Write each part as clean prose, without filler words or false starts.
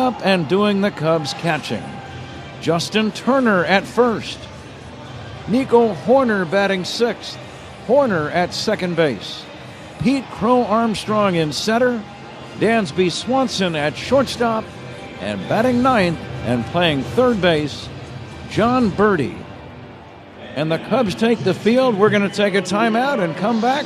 up and doing the Cubs catching. Justin Turner at first. Nico Horner batting sixth. Horner at second base. Pete Crow Armstrong in center. Dansby Swanson at shortstop. And batting ninth and playing third base, John Birdie. And the Cubs take the field. We're going to take a timeout and come back.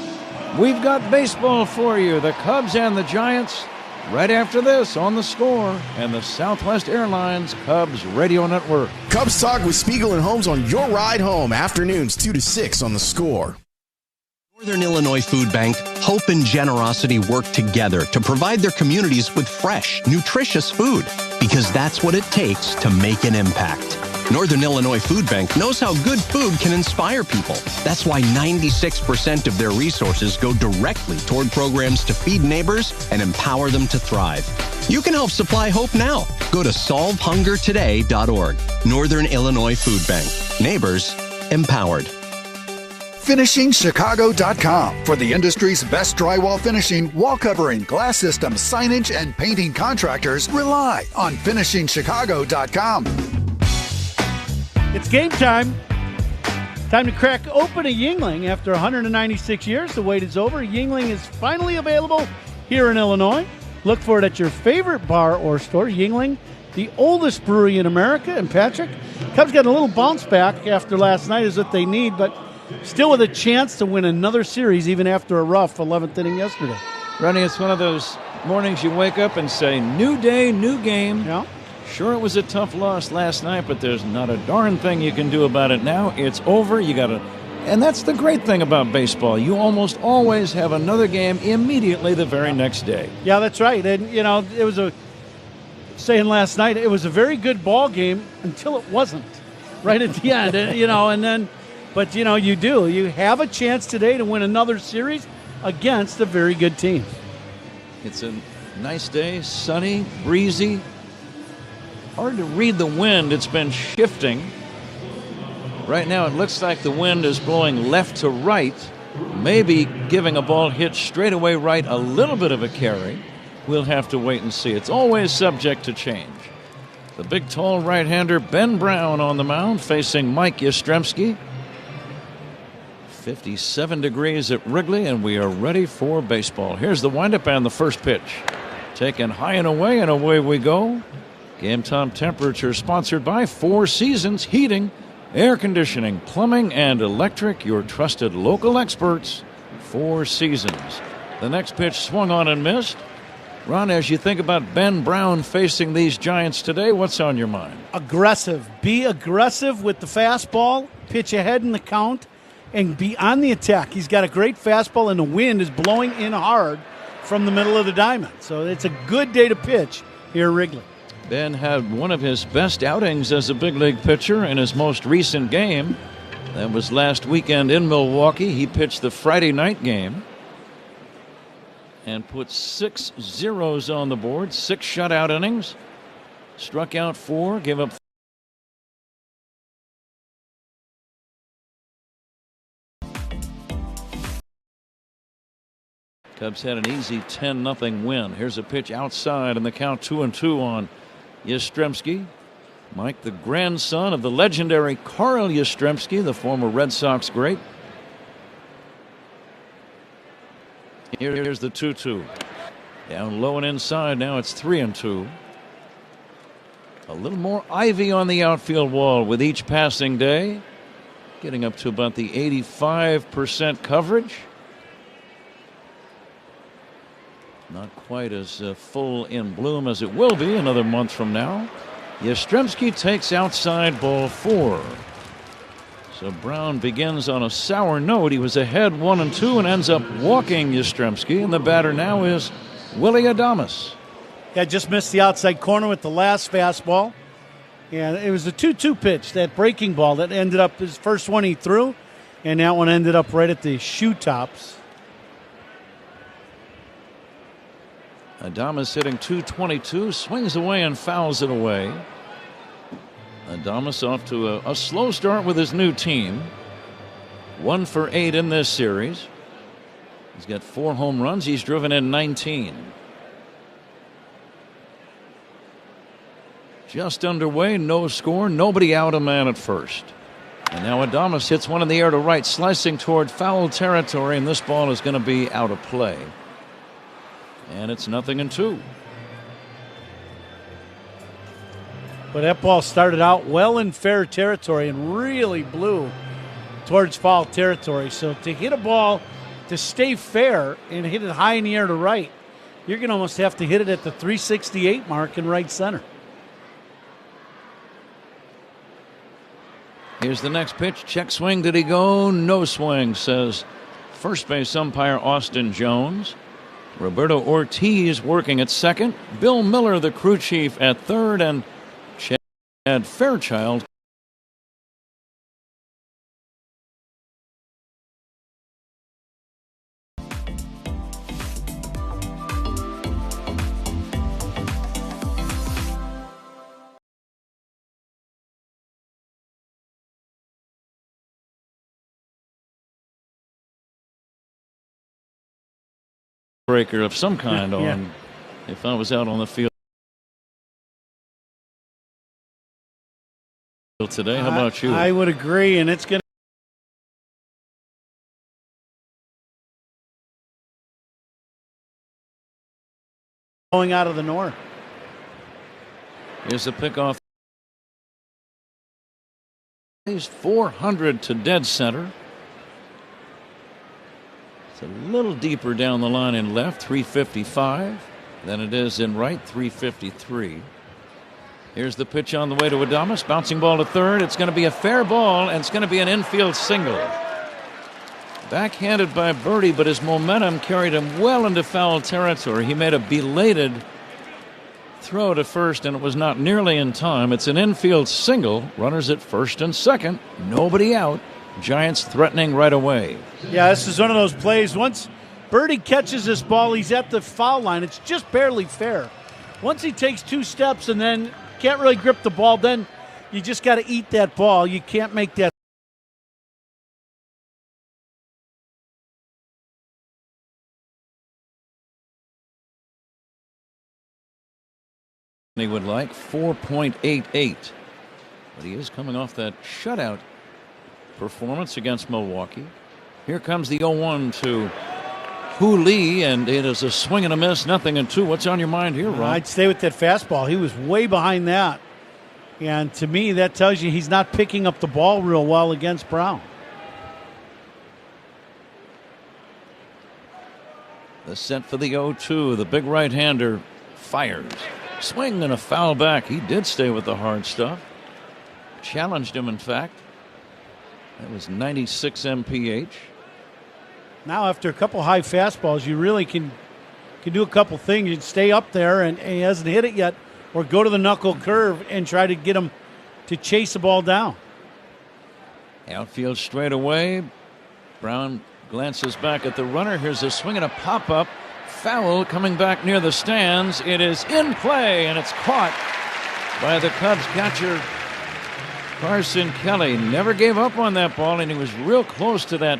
We've got baseball for you. The Cubs and the Giants right after this on The Score and the Southwest Airlines Cubs Radio Network. Cubs Talk with Spiegel and Holmes on your ride home. Afternoons 2 to 6 on The Score. Northern Illinois Food Bank, hope and generosity work together to provide their communities with fresh, nutritious food, because that's what it takes to make an impact. Northern Illinois Food Bank knows how good food can inspire people. That's why 96% of their resources go directly toward programs to feed neighbors and empower them to thrive. You can help supply hope now. Go to solvehungertoday.org. Northern Illinois Food Bank. Neighbors empowered. FinishingChicago.com for the industry's best drywall finishing, wall covering, glass systems, signage, and painting contractors. Rely on FinishingChicago.com. It's game time. Time to crack open a Yuengling. After 196 years, the wait is over. Yuengling is finally available here in Illinois. Look for it at your favorite bar or store. Yuengling, the oldest brewery in America. And Patrick, Cubs got a little bounce back after last night is what they need, but still with a chance to win another series even after a rough 11th inning yesterday. Ronnie, it's one of those mornings you wake up and say, new day, new game. Yeah. Sure, it was a tough loss last night, but there's not a darn thing you can do about it now. It's over. You got to, and that's the great thing about baseball. You almost always have another game immediately the very next day. Yeah, that's right. And, you know, it was saying last night, it was a very good ball game until it wasn't right at the end, you know, and then, but, you know, you have a chance today to win another series against a very good team. It's a nice day, sunny, breezy. Hard to read the wind. It's been shifting. Right now it looks like the wind is blowing left to right, maybe giving a ball hit straight away right a little bit of a carry. We'll have to wait and see. It's always subject to change. The big, tall right-hander Ben Brown on the mound facing Mike Yastrzemski. 57 degrees at Wrigley, and we are ready for baseball. Here's the windup and the first pitch. Taken high and away we go. Game time temperature sponsored by Four Seasons Heating, Air Conditioning, Plumbing, and Electric. Your trusted local experts, Four Seasons. The next pitch swung on and missed. Ron, as you think about Ben Brown facing these Giants today, what's on your mind? Aggressive. Be aggressive with the fastball, pitch ahead in the count, and be on the attack. He's got a great fastball, and the wind is blowing in hard from the middle of the diamond. So it's a good day to pitch here at Wrigley. Ben had one of his best outings as a big league pitcher in his most recent game. That was last weekend in Milwaukee. He pitched the Friday night game and put 6 zeros on the board, 6 shutout innings, struck out 4, gave up. Cubs had an easy 10-0 win. Here's a pitch outside, and the count 2-2 on Yastrzemski. Mike, the grandson of the legendary Carl Yastrzemski, the former Red Sox great. Here's the 2-2. Down low and inside. Now it's 3-2. A little more ivy on the outfield wall with each passing day. Getting up to about the 85% coverage. Not quite as full in bloom as it will be another month from now. Yastrzemski takes outside ball 4. So Brown begins on a sour note. He was ahead 1-2 and ends up walking Yastrzemski. And the batter now is Willy Adames. Yeah, just missed the outside corner with the last fastball. And it was a 2-2 pitch, that breaking ball that ended up his first one he threw. And that one ended up right at the shoe tops. Adames hitting .222, swings away and fouls it away. Adames off to a slow start with his new team. 1 for 8 in this series. He's got 4 home runs. He's driven in 19. Just underway, no score, nobody out, a man at first. And now Adames hits one in the air to right, slicing toward foul territory, and this ball is going to be out of play. And it's 0-2. But that ball started out well in fair territory and really blew towards foul territory. So to hit a ball to stay fair and hit it high in the air to right, you're going to almost have to hit it at the 368 mark in right center. Here's the next pitch. Check swing. Did he go? No swing, says first base umpire Austin Jones. Roberto Ortiz working at second. Bill Miller, the crew chief, at third. And Chad Fairchild. Breaker of some kind on if I was out on the field today. How about you? I would agree, and it's going going out of the north. Here's a pickoff. He's 400 to dead center. A little deeper down the line in left, 355, than it is in right, 353. Here's the pitch on the way to Adames. Bouncing ball to third. It's going to be a fair ball, and it's going to be an infield single. Backhanded by Birdie, but his momentum carried him well into foul territory. He made a belated throw to first, and it was not nearly in time. It's an infield single. Runners at first and second. Nobody out. Giants threatening right away. Yeah, this is one of those plays. Once Birdie catches this ball, he's at the foul line. It's just barely fair. Once he takes two steps and then can't really grip the ball, then you just got to eat that ball. You can't make that. He would like 4.88, but he is coming off that shutout performance against Milwaukee. Here comes the 0-1 to Lee, and it is a swing and a miss, 0-2. What's on your mind here, Ron? I'd stay with that fastball. He was way behind that. And to me, that tells you he's not picking up the ball real well against Brown. The set for the 0-2. The big right-hander fires. Swing and a foul back. He did stay with the hard stuff. Challenged him, in fact. That was 96 mph. Now, after a couple high fastballs, you really can do a couple things. You can stay up there, and he hasn't hit it yet, or go to the knuckle curve and try to get him to chase the ball down. Outfield straight away. Brown glances back at the runner. Here's a swing and a pop-up. Foul coming back near the stands. It is in play, and it's caught by the Cubs catcher, Carson Kelly. Never gave up on that ball, and he was real close to that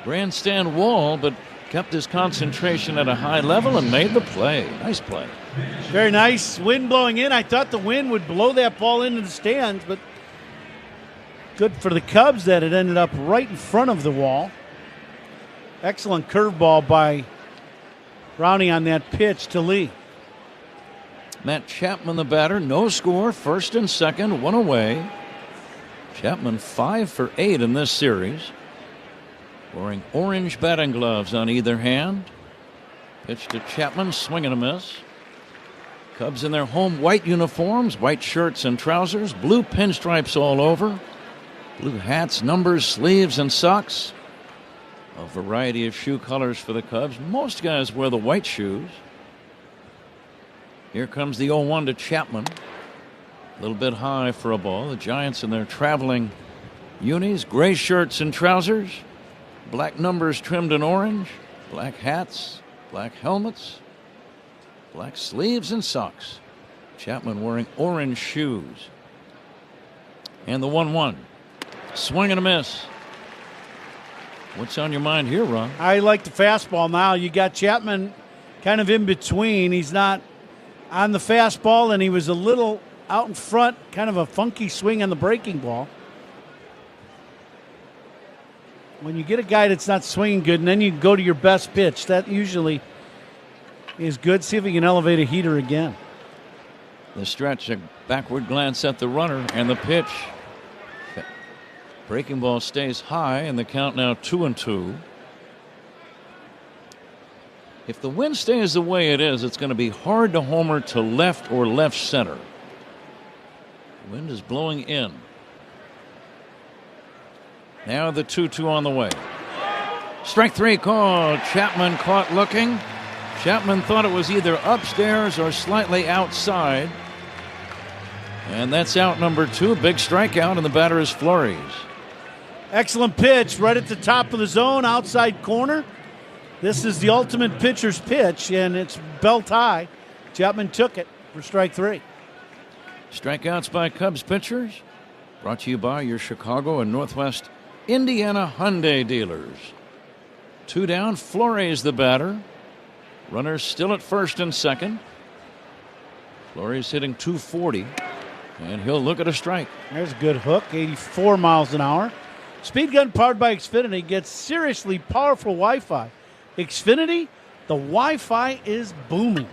grandstand wall, but kept his concentration at a high level and made the play. Nice play. Very nice. Wind blowing in. I thought the wind would blow that ball into the stands, but good for the Cubs that it ended up right in front of the wall. Excellent curveball by Brownie on that pitch to Lee. Matt Chapman, the batter, no score, first and second, one away. Chapman 5 for 8 in this series. Wearing orange batting gloves on either hand. Pitch to Chapman, swing and a miss. Cubs in their home white uniforms, white shirts and trousers, blue pinstripes all over. Blue hats, numbers, sleeves, and socks. A variety of shoe colors for the Cubs. Most guys wear the white shoes. Here comes the 0-1 to Chapman. A little bit high for a ball. The Giants in their traveling unis, gray shirts and trousers, black numbers trimmed in orange, black hats, black helmets, black sleeves and socks. Chapman wearing orange shoes. And the 1-1. Swing and a miss. What's on your mind here, Ron? I like the fastball now. You got Chapman kind of in between. He's not on the fastball, and he was a little out in front, kind of a funky swing on the breaking ball. When you get a guy that's not swinging good and then you go to your best pitch, that usually is good. See if he can elevate a heater again. The stretch, a backward glance at the runner, and the pitch. Breaking ball stays high, and the count now 2-2. If the wind stays the way it is, it's going to be hard to homer to left or left center. Wind is blowing in. Now the 2-2 on the way. Strike three called. Chapman caught looking. Chapman thought it was either upstairs or slightly outside. And that's out number 2. Big strikeout, and the batter is Flores. Excellent pitch right at the top of the zone, outside corner. This is the ultimate pitcher's pitch, and it's belt high. Chapman took it for strike 3. Strikeouts by Cubs pitchers. Brought to you by your Chicago and Northwest Indiana Hyundai dealers. 2 down, Flores the batter. Runners still at first and second. Flores hitting .240, and he'll look at a strike. There's a good hook, 84 miles an hour. Speed gun powered by Xfinity gets seriously powerful Wi-Fi. Xfinity, the Wi-Fi is booming.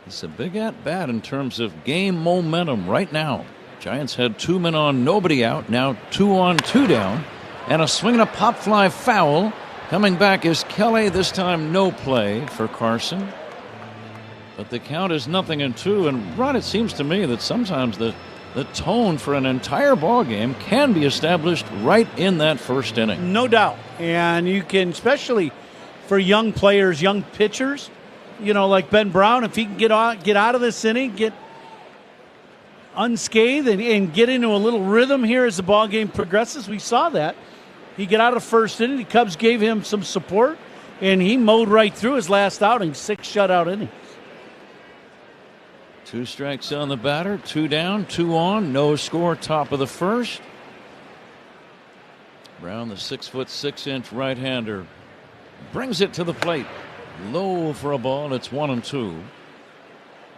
It's a big at-bat in terms of game momentum right now. Giants had 2 men on, nobody out. Now 2 on, 2 down. And a swing and a pop fly foul. Coming back is Kelly. This time no play for Carson. But the count is 0-2. And Ron, it seems to me that sometimes the tone for an entire ball game can be established right in that first inning. No doubt. And you can, especially for young players, young pitchers, like Ben Brown, if he can get out of this inning, get unscathed and get into a little rhythm here as the ball game progresses. We saw that. He got out of first inning. The Cubs gave him some support, and he mowed right through his last outing, 6 shutout innings. 2 strikes on the batter, 2 down, 2 on, no score, top of the first. Brown, the 6'6" right-hander, brings it to the plate. Low for a ball. It's 1-2.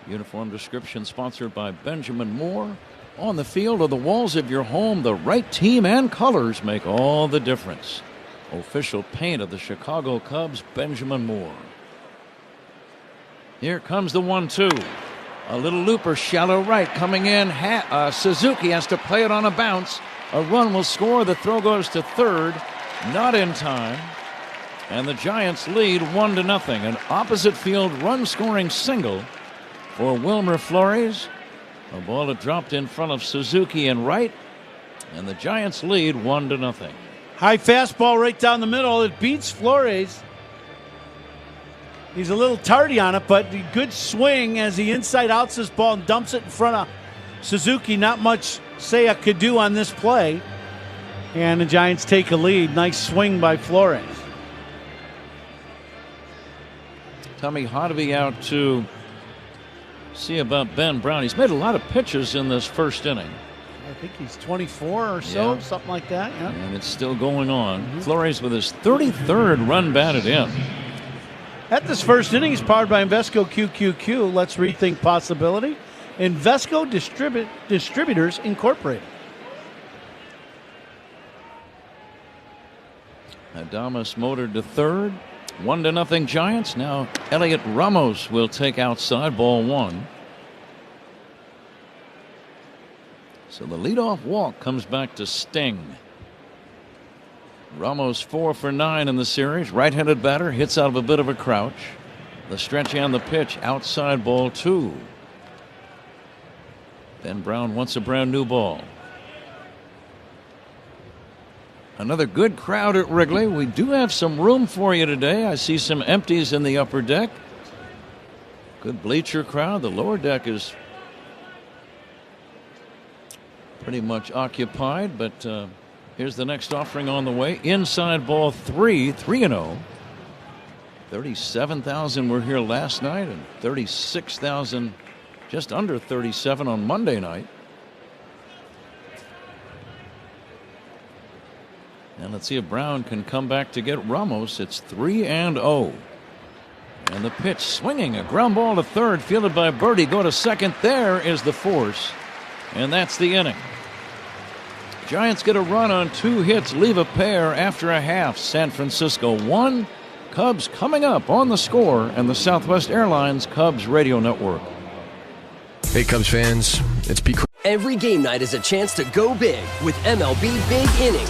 Uniform description sponsored by Benjamin Moore. On the field or the walls of your home, the right team and colors make all the difference. Official paint of the Chicago Cubs, Benjamin Moore. Here comes the 1-2. A little looper, shallow right, coming in. Suzuki has to play it on a bounce. A run will score. The throw goes to third. Not in time. And the Giants lead 1-0. An opposite field run-scoring single for Wilmer Flores. A ball that dropped in front of Suzuki and right. And the Giants lead 1-0. High fastball right down the middle. It beats Flores. He's a little tardy on it, but good swing as he inside outs this ball and dumps it in front of Suzuki. Not much Seiya could do on this play. And the Giants take a lead. Nice swing by Flores. Tommy Hotovy out to see about Ben Brown. He's made a lot of pitches in this first inning. I think he's 24 or so, something like that. Yeah. And it's still going on. Flores with his 33rd run batted in. At this first inning is powered by Invesco QQQ. Let's rethink possibility. Invesco Distributors Incorporated. Adames motored to third. 1-0 Giants. Now Elliot Ramos will take outside, ball 1. So the leadoff walk comes back to Sting. Ramos 4 for 9 in the series. Right-handed batter hits out of a bit of a crouch. The stretch and the pitch outside, ball 2. Ben Brown wants a brand new ball. Another good crowd at Wrigley. We do have some room for you today. I see some empties in the upper deck. Good bleacher crowd. The lower deck is pretty much occupied, but here's the next offering on the way. Inside, ball 3, 3-0. 37,000 were here last night, and 36,000, just under 37 on Monday night. And let's see if Brown can come back to get Ramos. It's 3-0. And the pitch swinging. A ground ball to third, fielded by Birdie. Go to second. There is the force. And that's the inning. Giants get a run on 2 hits, leave a pair after a half. San Francisco 1. Cubs coming up on The Score and the Southwest Airlines Cubs radio network. Hey, Cubs fans, it's Pete. Every game night is a chance to go big with MLB Big Inning.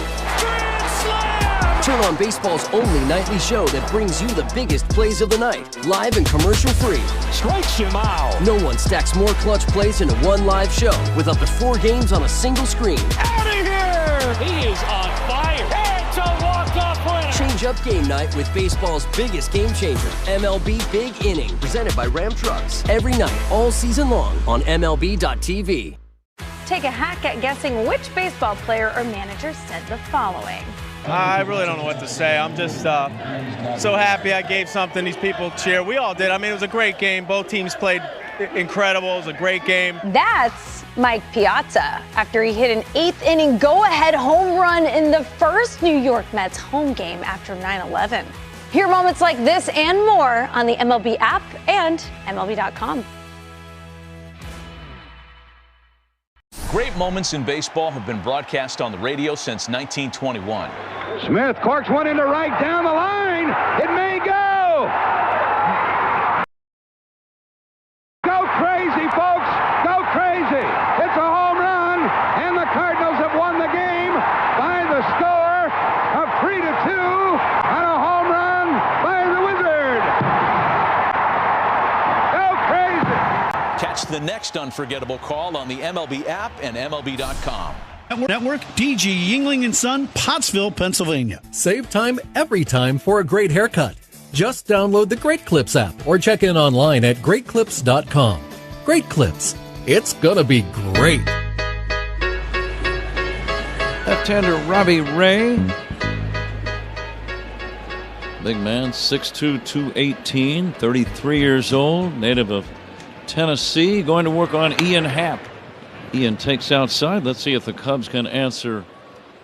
Turn on baseball's only nightly show that brings you the biggest plays of the night, live and commercial-free. Strikes him out. No one stacks more clutch plays into one live show with up to 4 games on a single screen. Out of here! He is on fire. It's a walk-off winner. Change up game night with baseball's biggest game changer, MLB Big Inning, presented by Ram Trucks. Every night, all season long on MLB.tv. Take a hack at guessing which baseball player or manager said the following. I really don't know what to say. I'm just so happy I gave something these people cheer. We all did. I mean, it was a great game. Both teams played incredible. It was a great game. That's Mike Piazza after he hit an 8th inning go-ahead home run in the first New York Mets home game after 9/11. Hear moments like this and more on the MLB app and MLB.com. Great moments in baseball have been broadcast on the radio since 1921. Smith corks one into right down the line. It may go. Go crazy, folks. Go crazy. It's a home run, and the Cardinals have won the game by the score of 3-2 on a home run by the Wizard. Go crazy. Catch the next unforgettable call on the MLB app and MLB.com. Network, DG Yingling & Son, Pottsville, Pennsylvania. Save time every time for a great haircut. Just download the Great Clips app or check in online at greatclips.com. Great Clips. It's gonna be great. Left-hander Robbie Ray. Big man, 6'2", 218, 33 years old, native of Tennessee, going to work on Ian Happ. Ian takes outside. Let's see if the Cubs can answer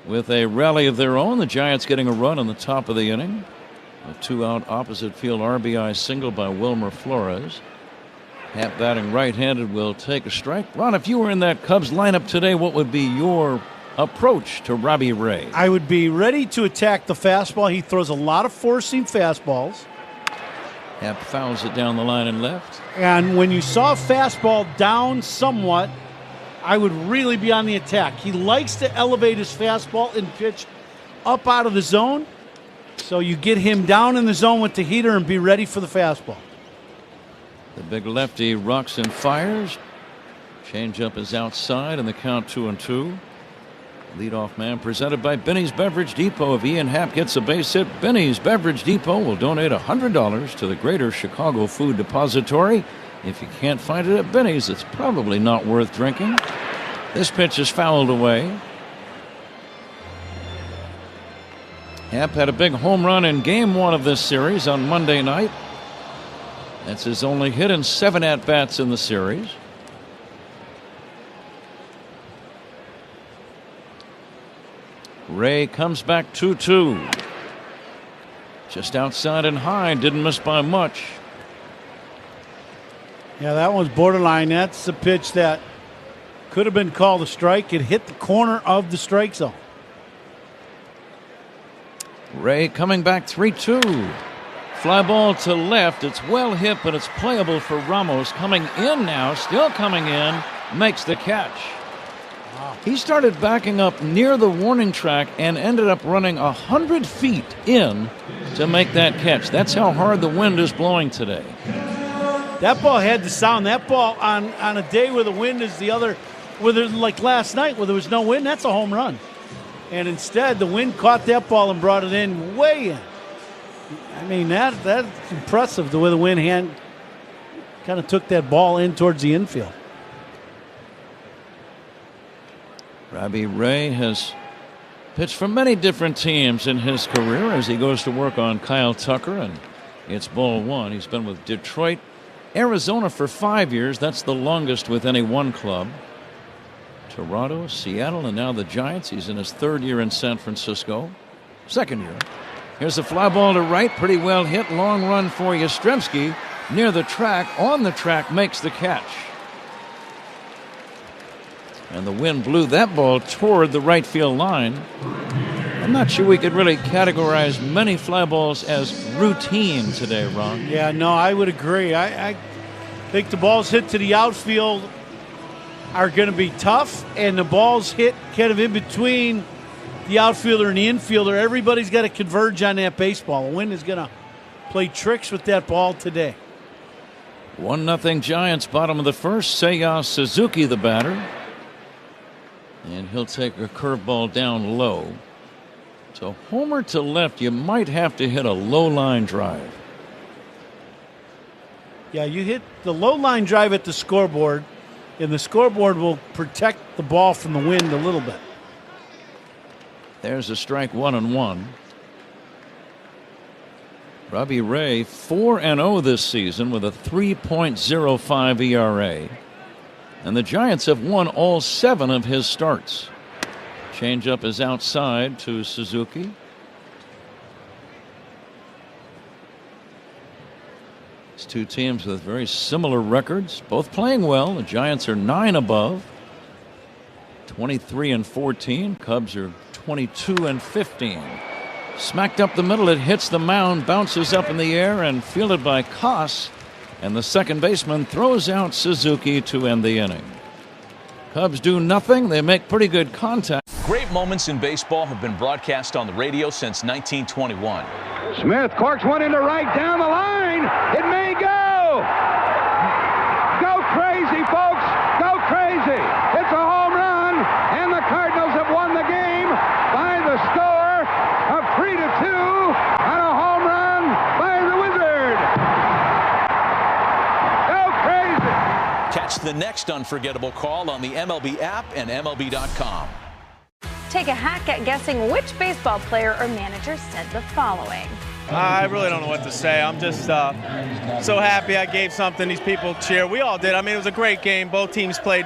with a rally of their own. The Giants getting a run on the top of the inning. A 2-out opposite field RBI single by Wilmer Flores. Happ batting right-handed will take a strike. Ron, if you were in that Cubs lineup today, what would be your approach to Robbie Ray? I would be ready to attack the fastball. He throws a lot of four-seam fastballs. Happ fouls it down the line and left. And when you saw a fastball down somewhat, I would really be on the attack. He likes to elevate his fastball and pitch up out of the zone. So you get him down in the zone with the heater and be ready for the fastball. The big lefty rocks and fires. Changeup is outside and the count 2-2. Leadoff man presented by Benny's Beverage Depot. If Ian Happ gets a base hit, Benny's Beverage Depot will donate $100 to the Greater Chicago Food Depository. If you can't find it at Benny's, it's probably not worth drinking. This pitch is fouled away. Happ had a big home run in Game 1 of this series on Monday night. That's his only hit in 7 at-bats in the series. Ray comes back 2-2. Just outside and high, didn't miss by much. Yeah, that one's borderline. That's a pitch that could have been called a strike. It hit the corner of the strike zone. Ray coming back 3-2. Fly ball to left. It's well hit, but it's playable for Ramos. Coming in now, still coming in, makes the catch. Wow. He started backing up near the warning track and ended up running 100 feet in to make that catch. That's how hard the wind is blowing today. That ball had to sound. That ball on a day where the wind is the other, like last night where there was no wind, that's a home run. And instead, the wind caught that ball and brought it in way in. I mean, that's impressive the way the wind kind of took that ball in towards the infield. Robbie Ray has pitched for many different teams in his career as he goes to work on Kyle Tucker, and it's ball 1. He's been with Detroit, Arizona for 5 years. That's the longest with any one club. Toronto, Seattle, and now the Giants. He's in his 3rd year in San Francisco. 2nd year. Here's a fly ball to right. Pretty well hit. Long run for Yastrzemski. Near the track, on the track, makes the catch. And the wind blew that ball toward the right field line. I'm not sure we could really categorize many fly balls as routine today, Ron. Yeah, no, I would agree. I think the balls hit to the outfield are going to be tough, and the balls hit kind of in between the outfielder and the infielder. Everybody's got to converge on that baseball. The wind is going to play tricks with that ball today. 1-0 Giants, bottom of the first. Seiya Suzuki, the batter. And he'll take a curveball down low. So homer to left, you might have to hit a low line drive. Yeah, you hit the low line drive at the scoreboard, and the scoreboard will protect the ball from the wind a little bit. There's a strike, 1-1. Robbie Ray 4-0 this season with a 3.05 ERA. And the Giants have won all 7 of his starts. Changeup is outside to Suzuki. It's two teams with very similar records, both playing well. The Giants are 9 above, 23-14. Cubs are 22-15. Smacked up the middle, it hits the mound, bounces up in the air, and fielded by Koss. And the second baseman throws out Suzuki to end the inning. Cubs do nothing. They make pretty good contact. Great moments in baseball have been broadcast on the radio since 1921. Smith corks one into right down the line. It may go. Go crazy, folks. Go crazy. It's a home run, and the Cardinals have won the game by the score of 3-2 on a home run by the Wizard. Go crazy. Catch the next unforgettable call on the MLB app and MLB.com. Take a hack at guessing which baseball player or manager said the following. I really don't know what to say. I'm just so happy I gave something these people cheer. We all did. I mean, it was a great game. Both teams played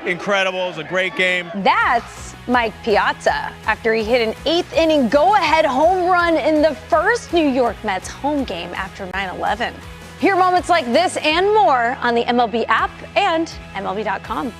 incredible. It was a great game. That's Mike Piazza after he hit an 8th inning go-ahead home run in the first New York Mets home game after 9/11. Hear moments like this and more on the MLB app and MLB.com.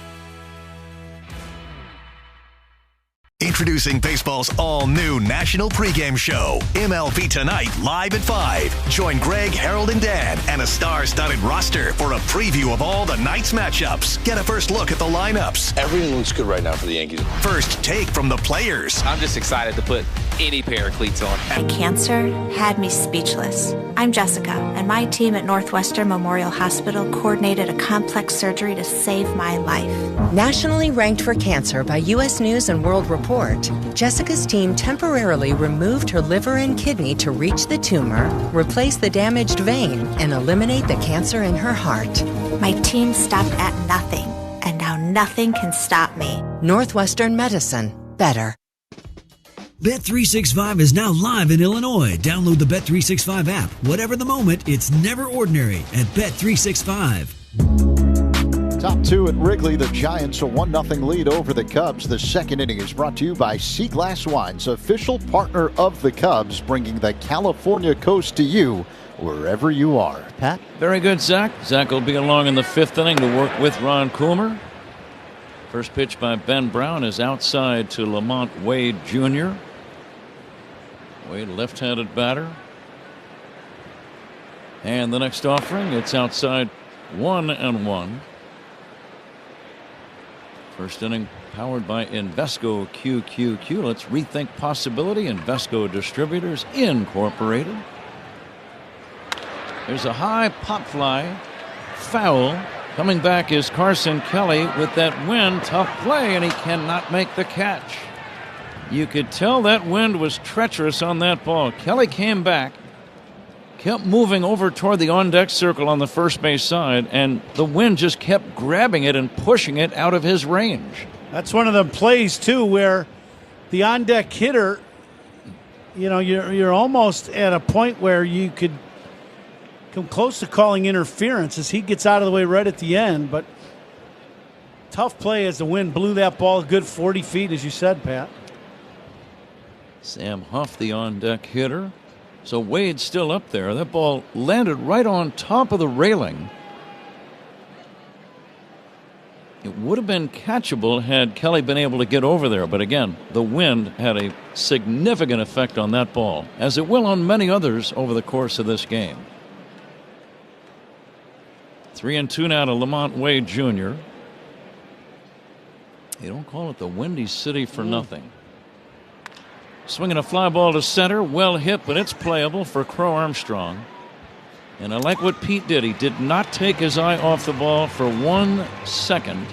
Introducing baseball's all-new national pregame show, MLB Tonight, live at 5. Join Greg, Harold, and Dan and a star-studded roster for a preview of all the night's matchups. Get a first look at the lineups. Everything looks good right now for the Yankees. First take from the players. I'm just excited to put any pair of cleats on. Cancer had me speechless. I'm Jessica, and my team at Northwestern Memorial Hospital coordinated a complex surgery to save my life. Nationally ranked for cancer by U.S. News and World Report, Jessica's team temporarily removed her liver and kidney to reach the tumor, replace the damaged vein, and eliminate the cancer in her heart. My team stopped at nothing, and now nothing can stop me. Northwestern Medicine. Better. Bet365 is now live in Illinois. Download the Bet365 app. Whatever the moment, it's never ordinary at Bet365. Top 2 at Wrigley, the Giants a 1-0 lead over the Cubs. The second inning is brought to you by Sea Glass Wines, official partner of the Cubs, bringing the California coast to you wherever you are. Pat? Very good, Zach. Zach will be along in the 5th inning to work with Ron Coomer. First pitch by Ben Brown is outside to Lamont Wade Jr. Wade, left-handed batter. And the next offering, it's outside, 1-1. First inning powered by Invesco QQQ. Let's rethink possibility. Invesco Distributors Incorporated. There's a high pop fly. Foul. Coming back is Carson Kelly with that wind. Tough play, and he cannot make the catch. You could tell that wind was treacherous on that ball. Kelly came back, kept moving over toward the on-deck circle on the first base side, and the wind just kept grabbing it and pushing it out of his range. That's one of the plays, too, where the on-deck hitter, you know, you're almost at a point where you could come close to calling interference as he gets out of the way right at the end. But tough play as the wind blew that ball a good 40 feet, as you said, Pat. Sam Huff, the on-deck hitter. So Wade's still up there. That ball landed right on top of the railing. It would have been catchable had Kelly been able to get over there. But again, the wind had a significant effect on that ball, as it will on many others over the course of this game. 3-2 now to Lamont Wade Jr. You don't call it the Windy City for nothing. Swinging a fly ball to center, well hit, but it's playable for Crow Armstrong. And I like what Pete did. He did not take his eye off the ball for 1 second.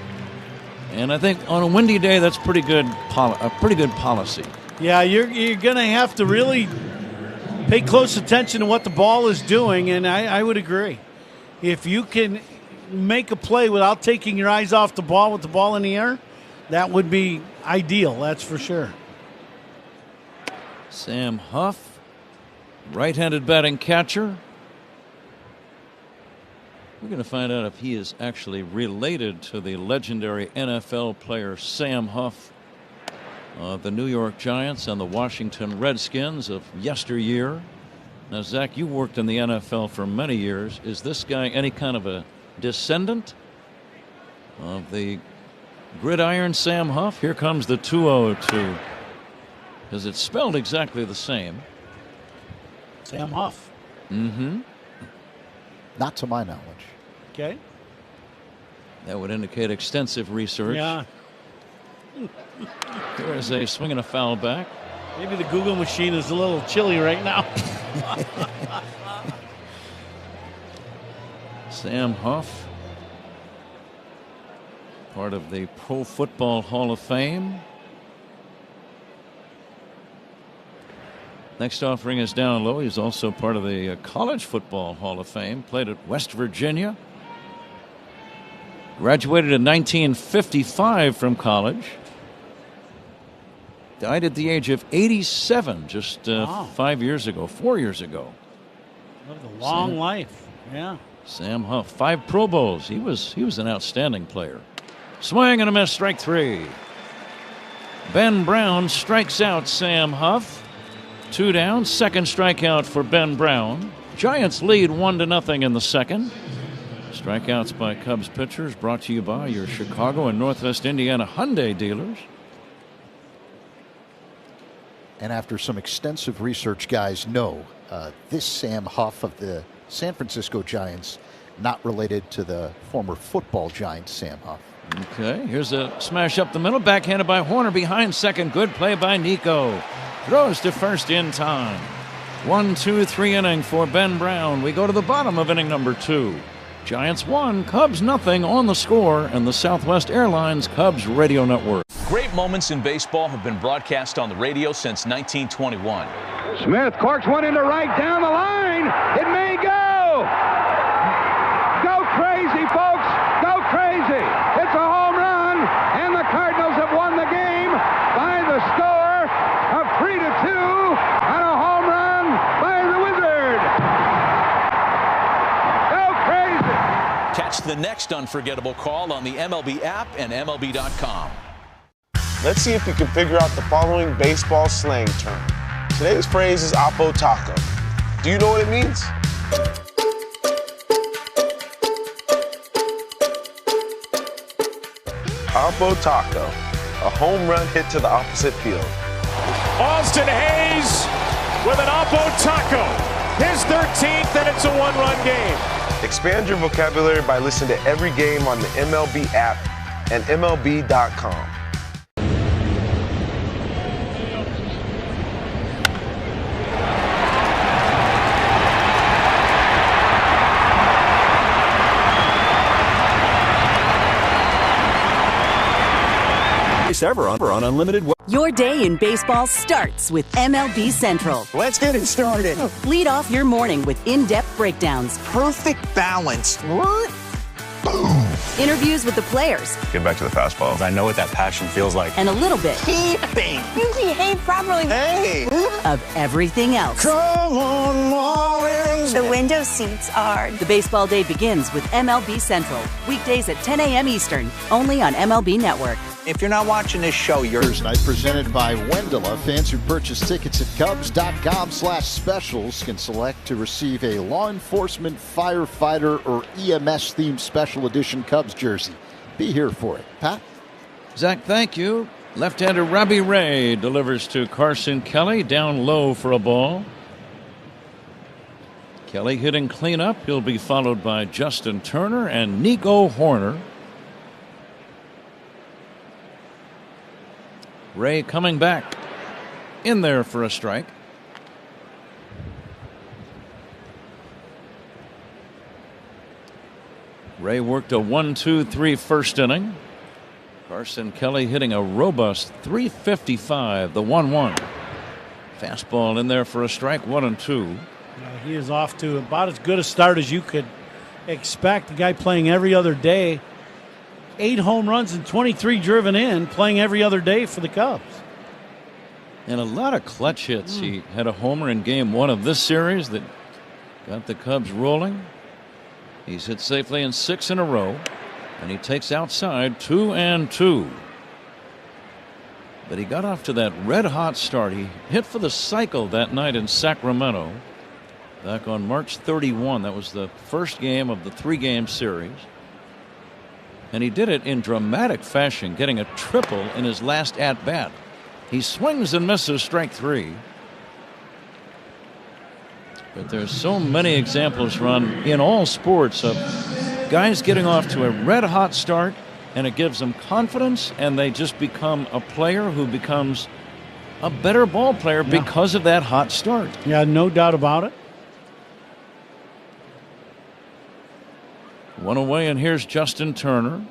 And I think on a windy day, that's pretty good policy. Yeah, you're going to have to really pay close attention to what the ball is doing, and I would agree. If you can make a play without taking your eyes off the ball with the ball in the air, that would be ideal, that's for sure. Sam Huff, right-handed batting catcher. We're going to find out if he is actually related to the legendary NFL player Sam Huff of the New York Giants and the Washington Redskins of yesteryear. Now, Zach, you worked in the NFL for many years. Is this guy any kind of a descendant of the gridiron Sam Huff? Here comes the 2-0 because it's spelled exactly the same. Sam Huff. Mm-hmm. Not to my knowledge. Okay. That would indicate extensive research. Yeah. There's a swing and a foul back. Maybe the Google machine is a little chilly right now. Sam Huff, part of the Pro Football Hall of Fame. Next offering is down low. He's also part of the College Football Hall of Fame. Played at West Virginia. Graduated in 1955 from college. Died at the age of 87 just 4 years ago. Lived a long life. Yeah. Sam Huff, 5 Pro Bowls. He was an outstanding player. Swing and a miss, strike 3. Ben Brown strikes out Sam Huff. 2 down, second strikeout for Ben Brown. Giants lead 1-0 in the second. Strikeouts by Cubs pitchers brought to you by your Chicago and Northwest Indiana Hyundai dealers. And after some extensive research, guys know this Sam Huff of the San Francisco Giants, not related to the former football giant Sam Huff. Okay, here's a smash up the middle, backhanded by Horner behind second. Good play by Nico. Throws to first in time. 1-2-3 inning for Ben Brown. We go to the bottom of inning number 2. Giants 1, Cubs nothing on the score, and the Southwest Airlines Cubs Radio Network. Great moments in baseball have been broadcast on the radio since 1921. Smith corks one into right down the line. It may go. Go crazy, folks. Go crazy. It's a home run, and the Cardinals have won the game by the score of 3-2 on a home run by the Wizard. Go crazy. Catch the next unforgettable call on the MLB app and MLB.com. Let's see if we can figure out the following baseball slang term. Today's phrase is Oppo Taco. Do you know what it means? Oppo Taco, a home run hit to the opposite field. Austin Hayes with an Oppo Taco. His 13th, and it's a one-run game. Expand your vocabulary by listening to every game on the MLB app and MLB.com. Ever on unlimited. Your day in baseball starts with MLB Central. Let's get it started. Lead off your morning with in-depth breakdowns. Perfect balance. What? Boom. Interviews with the players. Get back to the fastball. I know what that passion feels like. And a little bit. Keeping. You behave properly. Hey. Of everything else. Come on, Marlins. The window seats are. The baseball day begins with MLB Central. Weekdays at 10 a.m. Eastern. Only on MLB Network. If you're not watching this show, you're... Night presented by Wendela. Fans who purchase tickets at Cubs.com/specials can select to receive a law enforcement, firefighter, or EMS-themed special edition Cubs jersey. be here for it. Pat? Zach, thank you. Left-hander Robbie Ray delivers to Carson Kelly, down low for a ball. Kelly hitting cleanup. He'll be followed by Justin Turner and Nico Horner. Ray coming back in there for a strike. Ray worked a 1-2-3 first inning. Carson Kelly hitting a robust .355, the 1-1. Fastball in there for a strike, 1-2. He is off to about as good a start as you could expect. The guy playing every other day. 8 home runs and 23 driven in, playing every other day for the Cubs. And a lot of clutch hits. He had a homer in game 1 of this series that got the Cubs rolling. He's hit safely in 6 in a row. And he takes outside 2-2. But he got off to that red-hot start. He hit for the cycle that night in Sacramento back on March 31. That was the first game of the 3-game series. And he did it in dramatic fashion, getting a triple in his last at-bat. He swings and misses, strike 3. But there's so many examples, Ron, in all sports of guys getting off to a red-hot start, and it gives them confidence, and they just become a player who becomes a better ball player because of that hot start. Yeah, no doubt about it. 1 away, and here's Justin Turner.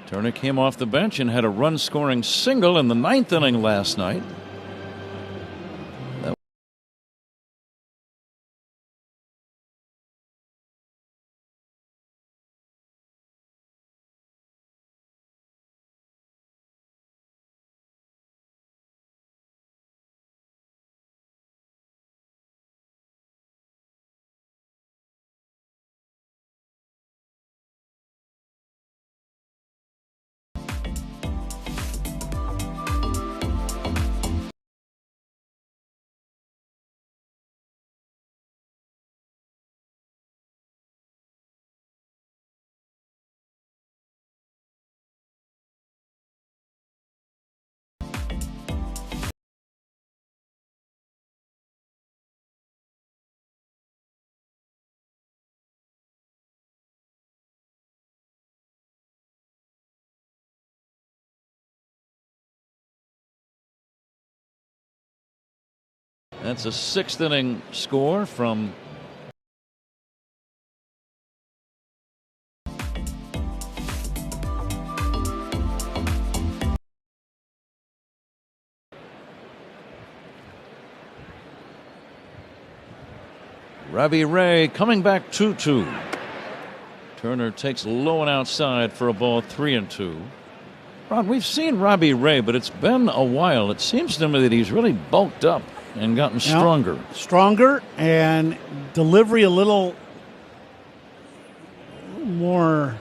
Turner came off the bench and had a run-scoring single in the 9th inning last night. That's a 6th inning score from Robbie Ray coming back 2-2. Turner takes low and outside for a ball, 3-2. Ron, we've seen Robbie Ray, but it's been a while. It seems to me that he's really bulked up and gotten stronger. Stronger, and delivery a little more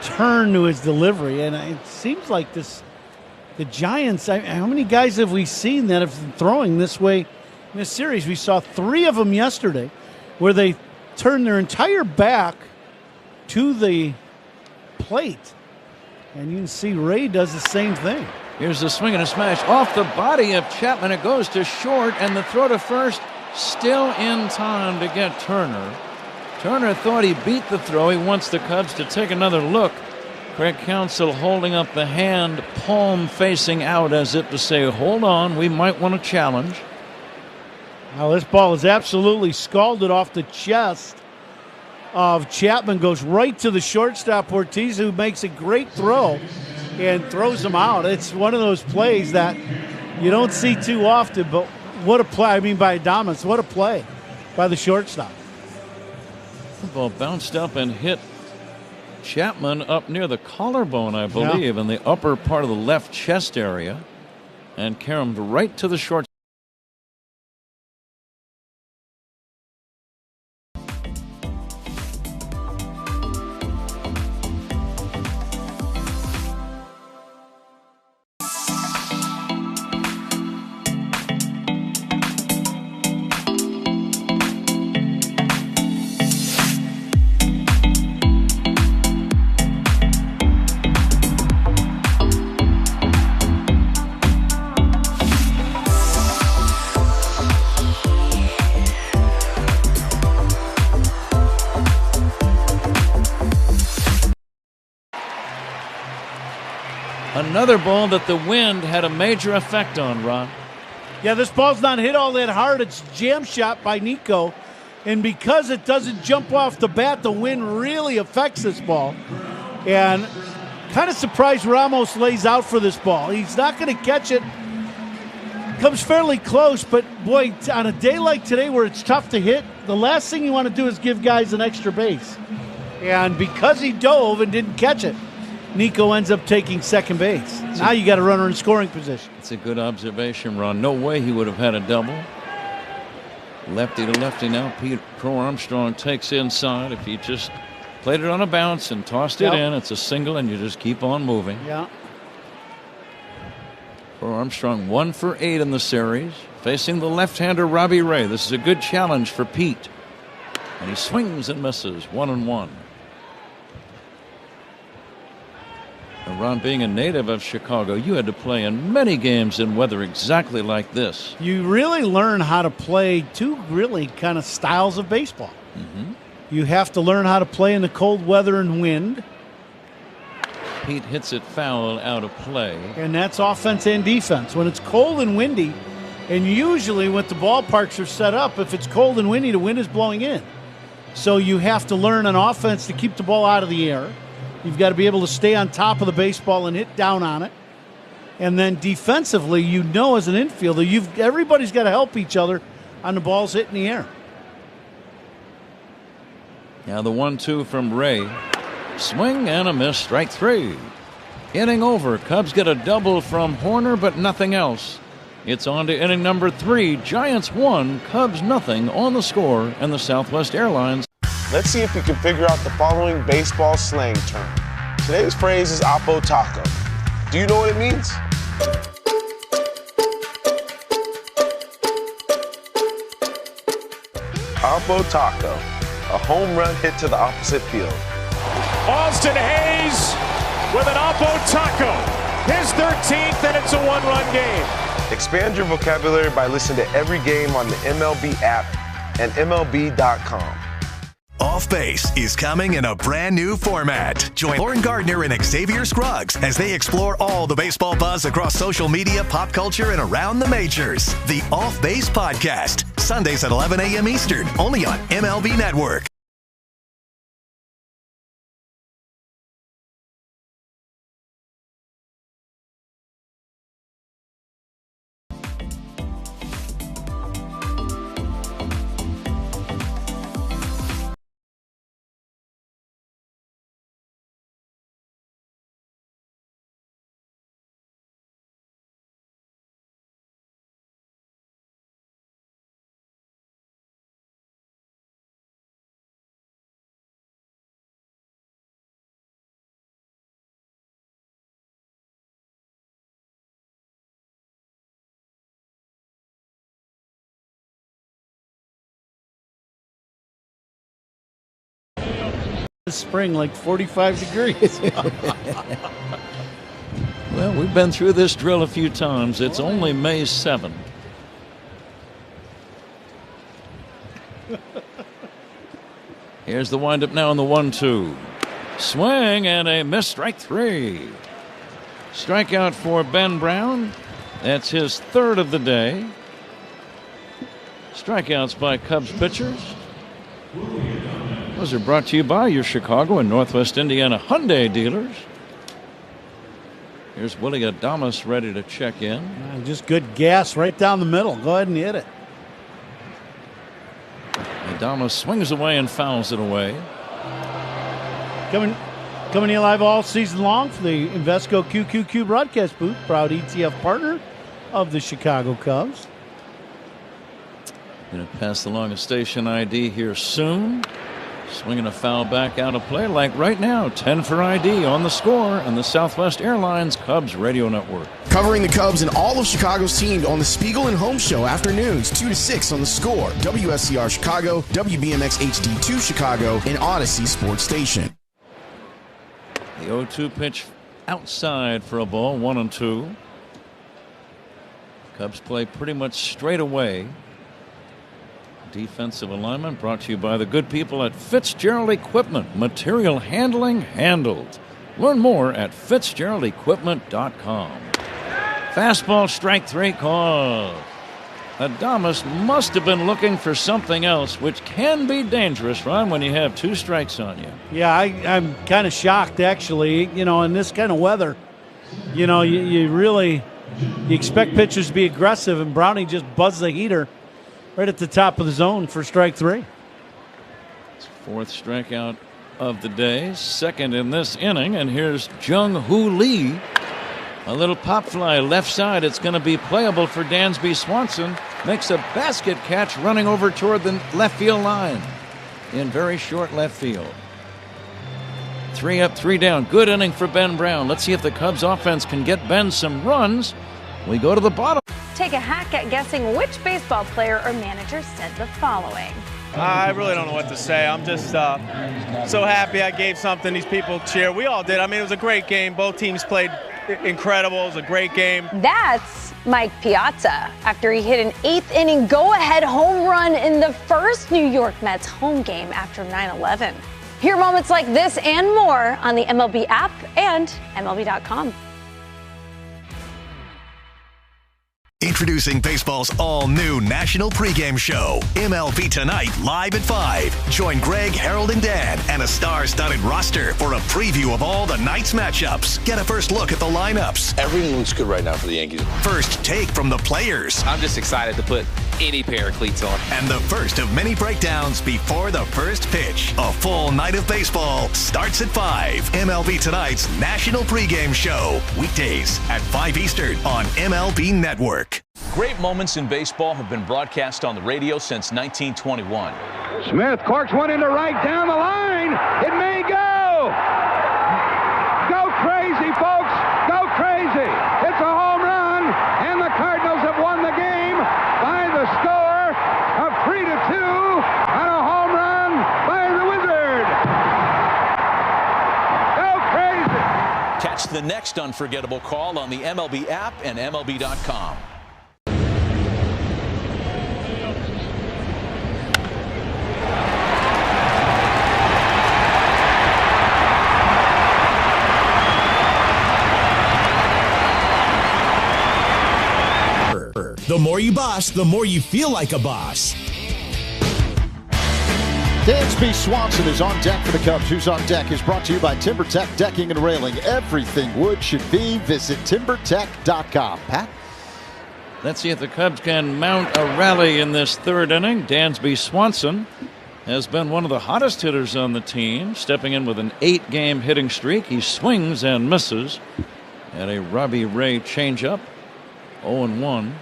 turn to his delivery. And it seems like the Giants, how many guys have we seen that have been throwing this way in this series? We saw 3 of them yesterday where they turned their entire back to the plate. And you can see Ray does the same thing. Here's the swing and a smash off the body of Chapman. It goes to short, and the throw to first still in time to get Turner. Turner thought he beat the throw. He wants the Cubs to take another look. Craig Counsell holding up the hand, palm facing out as if to say, hold on, we might want to challenge. Now this ball is absolutely scalded off the chest of Chapman, goes right to the shortstop Ortiz, who makes a great throw and throws him out. It's one of those plays that you don't see too often, but what a play. I mean, by Adames, what a play by the shortstop. The ball bounced up and hit Chapman up near the collarbone, I believe, in the upper part of the left chest area, and caromed right to the short. Another ball that the wind had a major effect on, Ron. Yeah, this ball's not hit all that hard. It's jam shot by Nico. And because it doesn't jump off the bat, the wind really affects this ball. And kind of surprised Ramos lays out for this ball. He's not going to catch it. Comes fairly close, but boy, on a day like today where it's tough to hit, the last thing you want to do is give guys an extra base. And because he dove and didn't catch it, Nico ends up taking second base. Now you got a runner in scoring position. It's a good observation, Ron. No way he would have had a double. Lefty to lefty now. Pete Crow Armstrong takes inside. If he just played it on a bounce and tossed it in, it's a single, and you just keep on moving. Yeah. Crow Armstrong 1 for 8 in the series, facing the left-hander Robbie Ray. This is a good challenge for Pete. And he swings and misses, 1-1. And Ron, being a native of Chicago, you had to play in many games in weather exactly like this. You really learn how to play two really kind of styles of baseball. Mm-hmm. You have to learn how to play in the cold weather and wind. Pete hits it foul out of play. And that's offense and defense. When it's cold and windy, and usually when the ballparks are set up, if it's cold and windy, the wind is blowing in. So you have to learn an offense to keep the ball out of the air. You've got to be able to stay on top of the baseball and hit down on it. And then defensively, you know, as an infielder, everybody's got to help each other on the balls hit in the air. Now the 1-2 from Ray. Swing and a miss, strike 3. Inning over. Cubs get a double from Horner, but nothing else. It's on to inning number 3. Giants 1, Cubs nothing on the score, and the Southwest Airlines. Let's see if you can figure out the following baseball slang term. Today's phrase is Oppo Taco. Do you know what it means? Oppo Taco, a home run hit to the opposite field. Austin Hayes with an Oppo Taco. His 13th, and it's a 1-run game. Expand your vocabulary by listening to every game on the MLB app and MLB.com. Off Base is coming in a brand new format. Join Lauren Gardner and Xavier Scruggs as they explore all the baseball buzz across social media, pop culture, and around the majors. The Off Base Podcast, Sundays at 11 a.m. Eastern, only on MLB Network. Spring like 45 degrees. Well, we've been through this drill a few times. It's only May 7th. Here's the windup now on the 1-2. Swing and a miss, strike 3. Strikeout for Ben Brown. That's his 3rd of the day. Strikeouts by Cubs pitchers. Those are brought to you by your Chicago and Northwest Indiana Hyundai dealers. Here's Willie Adames ready to check in. Just good gas right down the middle. Go ahead and hit it. Adames swings away and fouls it away. Coming to you live all season long from the Invesco QQQ broadcast booth, proud ETF partner of the Chicago Cubs. Going to pass along a station ID here soon. Swinging a foul back out of play like right now. 10 for ID on the score and the Southwest Airlines Cubs radio network. Covering the Cubs and all of Chicago's teams on the Spiegel and Holmes Show afternoons 2 to 6 on the score. WSCR Chicago, WBMX HD2 Chicago, and Odyssey Sports Station. The 0-2 pitch outside for a ball, 1-2. Cubs play pretty much straight away. Defensive alignment brought to you by the good people at Fitzgerald Equipment. Material handling handled. Learn more at FitzgeraldEquipment.com. Fastball strike 3 call. Adames must have been looking for something else, which can be dangerous, Ron, when you have 2 strikes on you. Yeah, I'm kind of shocked, actually. In this kind of weather, you expect pitchers to be aggressive, and Browning just buzzed the heater right at the top of the zone for strike 3. It's 4th strikeout of the day, 2nd in this inning, and here's Jung-Hoo Lee. A little pop fly left side. It's going to be playable for Dansby Swanson. Makes a basket catch running over toward the left field line in very short left field. 3 up, 3 down. Good inning for Ben Brown. Let's see if the Cubs offense can get Ben some runs. We go to the bottom. Take a hack at guessing which baseball player or manager said the following. I really don't know what to say. I'm just so happy I gave something these people cheer. We all did. I mean, it was a great game. Both teams played incredible. It was a great game. That's Mike Piazza after he hit an 8th inning go-ahead home run in the first New York Mets home game after 9/11. Hear moments like this and more on the MLB app and MLB.com. Introducing baseball's all-new national pregame show, MLB Tonight, live at 5. Join Greg, Harold, and Dan and a star-studded roster for a preview of all the night's matchups. Get a first look at the lineups. Everything looks good right now for the Yankees. First take from the players. I'm just excited to put any pair of cleats on. And the first of many breakdowns before the first pitch. A full night of baseball starts at 5. MLB Tonight's national pregame show. Weekdays at 5 Eastern on MLB Network. Great moments in baseball have been broadcast on the radio since 1921. Smith corks one into right down the line. It may go. Go crazy, folks. Go crazy. It's a home run, and the Cardinals have won the game by the score of 3-2 on a home run by the Wizard. Go crazy. Catch the next unforgettable call on the MLB app and MLB.com. The more you boss, the more you feel like a boss. Dansby Swanson is on deck for the Cubs. Who's on deck is brought to you by TimberTech Decking and Railing. Everything wood should be. Visit TimberTech.com. Pat? Let's see if the Cubs can mount a rally in this 3rd inning. Dansby Swanson has been one of the hottest hitters on the team, stepping in with an 8-game hitting streak. He swings and misses at a Robbie Ray changeup. 0-1.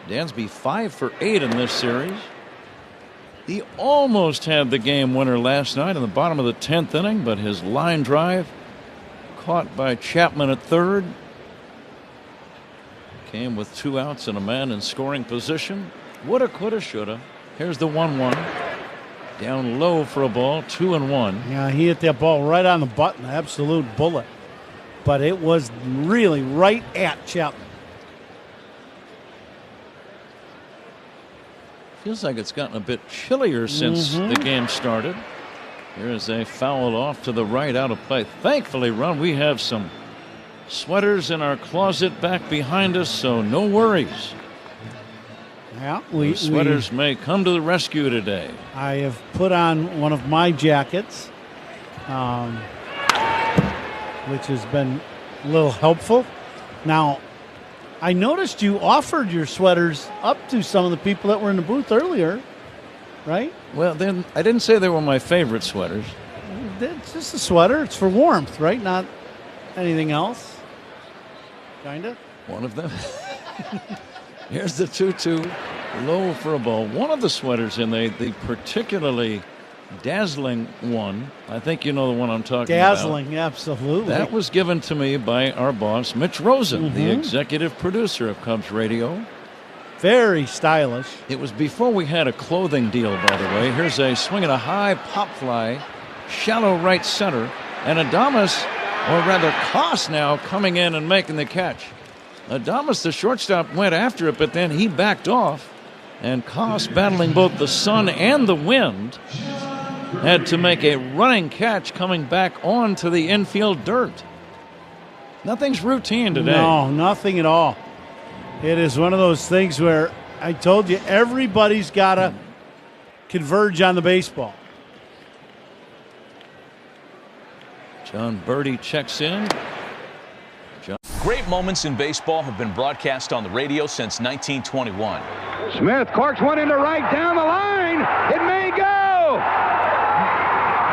Dansby 5 for 8 in this series. He almost had the game winner last night in the bottom of the 10th inning, but his line drive caught by Chapman at 3rd. Came with 2 outs and a man in scoring position. Woulda, coulda, shoulda. Here's the 1-1. Down low for a ball, 2-1. Yeah, he hit that ball right on the button, absolute bullet. But it was really right at Chapman. Feels like it's gotten a bit chillier since the game started. Here is a foul off to the right, out of play. Thankfully, Ron, we have some sweaters in our closet back behind us, so no worries. Yeah, the sweaters may come to the rescue today. I have put on one of my jackets, which has been a little helpful. Now, I noticed you offered your sweaters up to some of the people that were in the booth earlier, right? Well, then I didn't say they were my favorite sweaters. It's just a sweater. It's for warmth, right? Not anything else. Kinda. One of them. Here's the 2-2, low for a ball. One of the sweaters in the particularly dazzling one. I think you know the one I'm talking about. Dazzling, absolutely. That was given to me by our boss, Mitch Rosen, the executive producer of Cubs Radio. Very stylish. It was before we had a clothing deal, by the way. Here's a swing and a high pop fly, shallow right center, and Adames, or rather Koss now, coming in and making the catch. Adames, the shortstop, went after it, but then he backed off, and Koss battling both the sun and the wind had to make a running catch coming back onto the infield dirt. Nothing's routine today. No, nothing at all. It is one of those things where I told you everybody's got to converge on the baseball. John Birdie checks in. Great moments in baseball have been broadcast on the radio since 1921. Smith corks one into right down the line. It may go.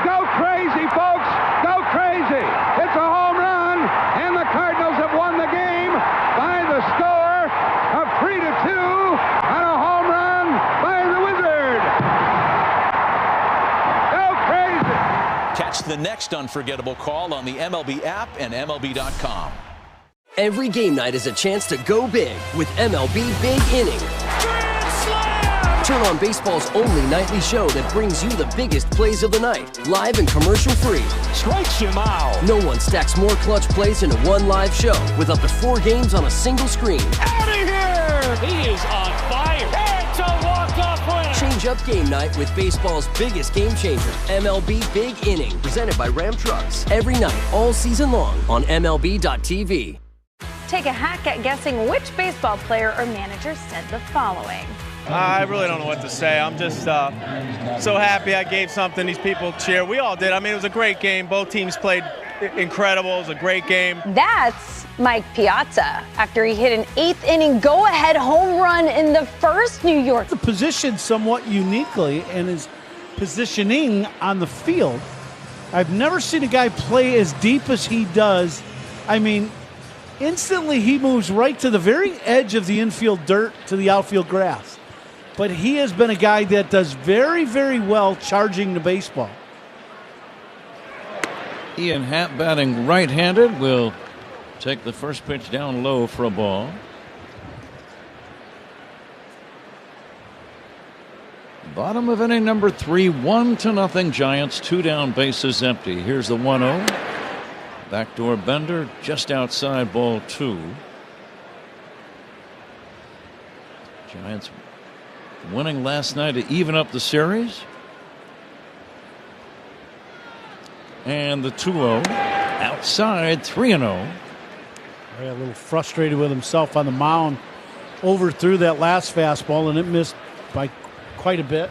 Go crazy, folks. Go crazy. It's a home run, and the Cardinals have won the game by the score of 3-2 on a home run by the Wizard. Go crazy. Catch the next unforgettable call on the MLB app and MLB.com. Every game night is a chance to go big with MLB Big Inning. Turn on baseball's only nightly show that brings you the biggest plays of the night, live and commercial-free. Strikes him out. No one stacks more clutch plays into one live show with up to 4 games on a single screen. Out of here! He is on fire. It's a walk-off win. Change up game night with baseball's biggest game changer, MLB Big Inning, presented by Ram Trucks. Every night, all season long on MLB.tv. Take a hack at guessing which baseball player or manager said the following. I really don't know what to say. I'm just so happy I gave something these people cheer. We all did. I mean, it was a great game. Both teams played incredible. It was a great game. That's Mike Piazza after he hit an 8th inning go-ahead home run in the first New York. The position somewhat uniquely and his positioning on the field. I've never seen a guy play as deep as he does. I mean, instantly he moves right to the very edge of the infield dirt to the outfield grass. But he has been a guy that does very, very well charging the baseball. Ian Happ batting right-handed will take the first pitch down low for a ball. Bottom of inning number 3, 1-0 Giants, 2 down, bases empty. Here's the 1-0. Backdoor bender just outside, ball 2. Giants winning last night to even up the series. And the 2-0 outside, 3-0. A little frustrated with himself on the mound. Overthrew that last fastball and it missed by quite a bit.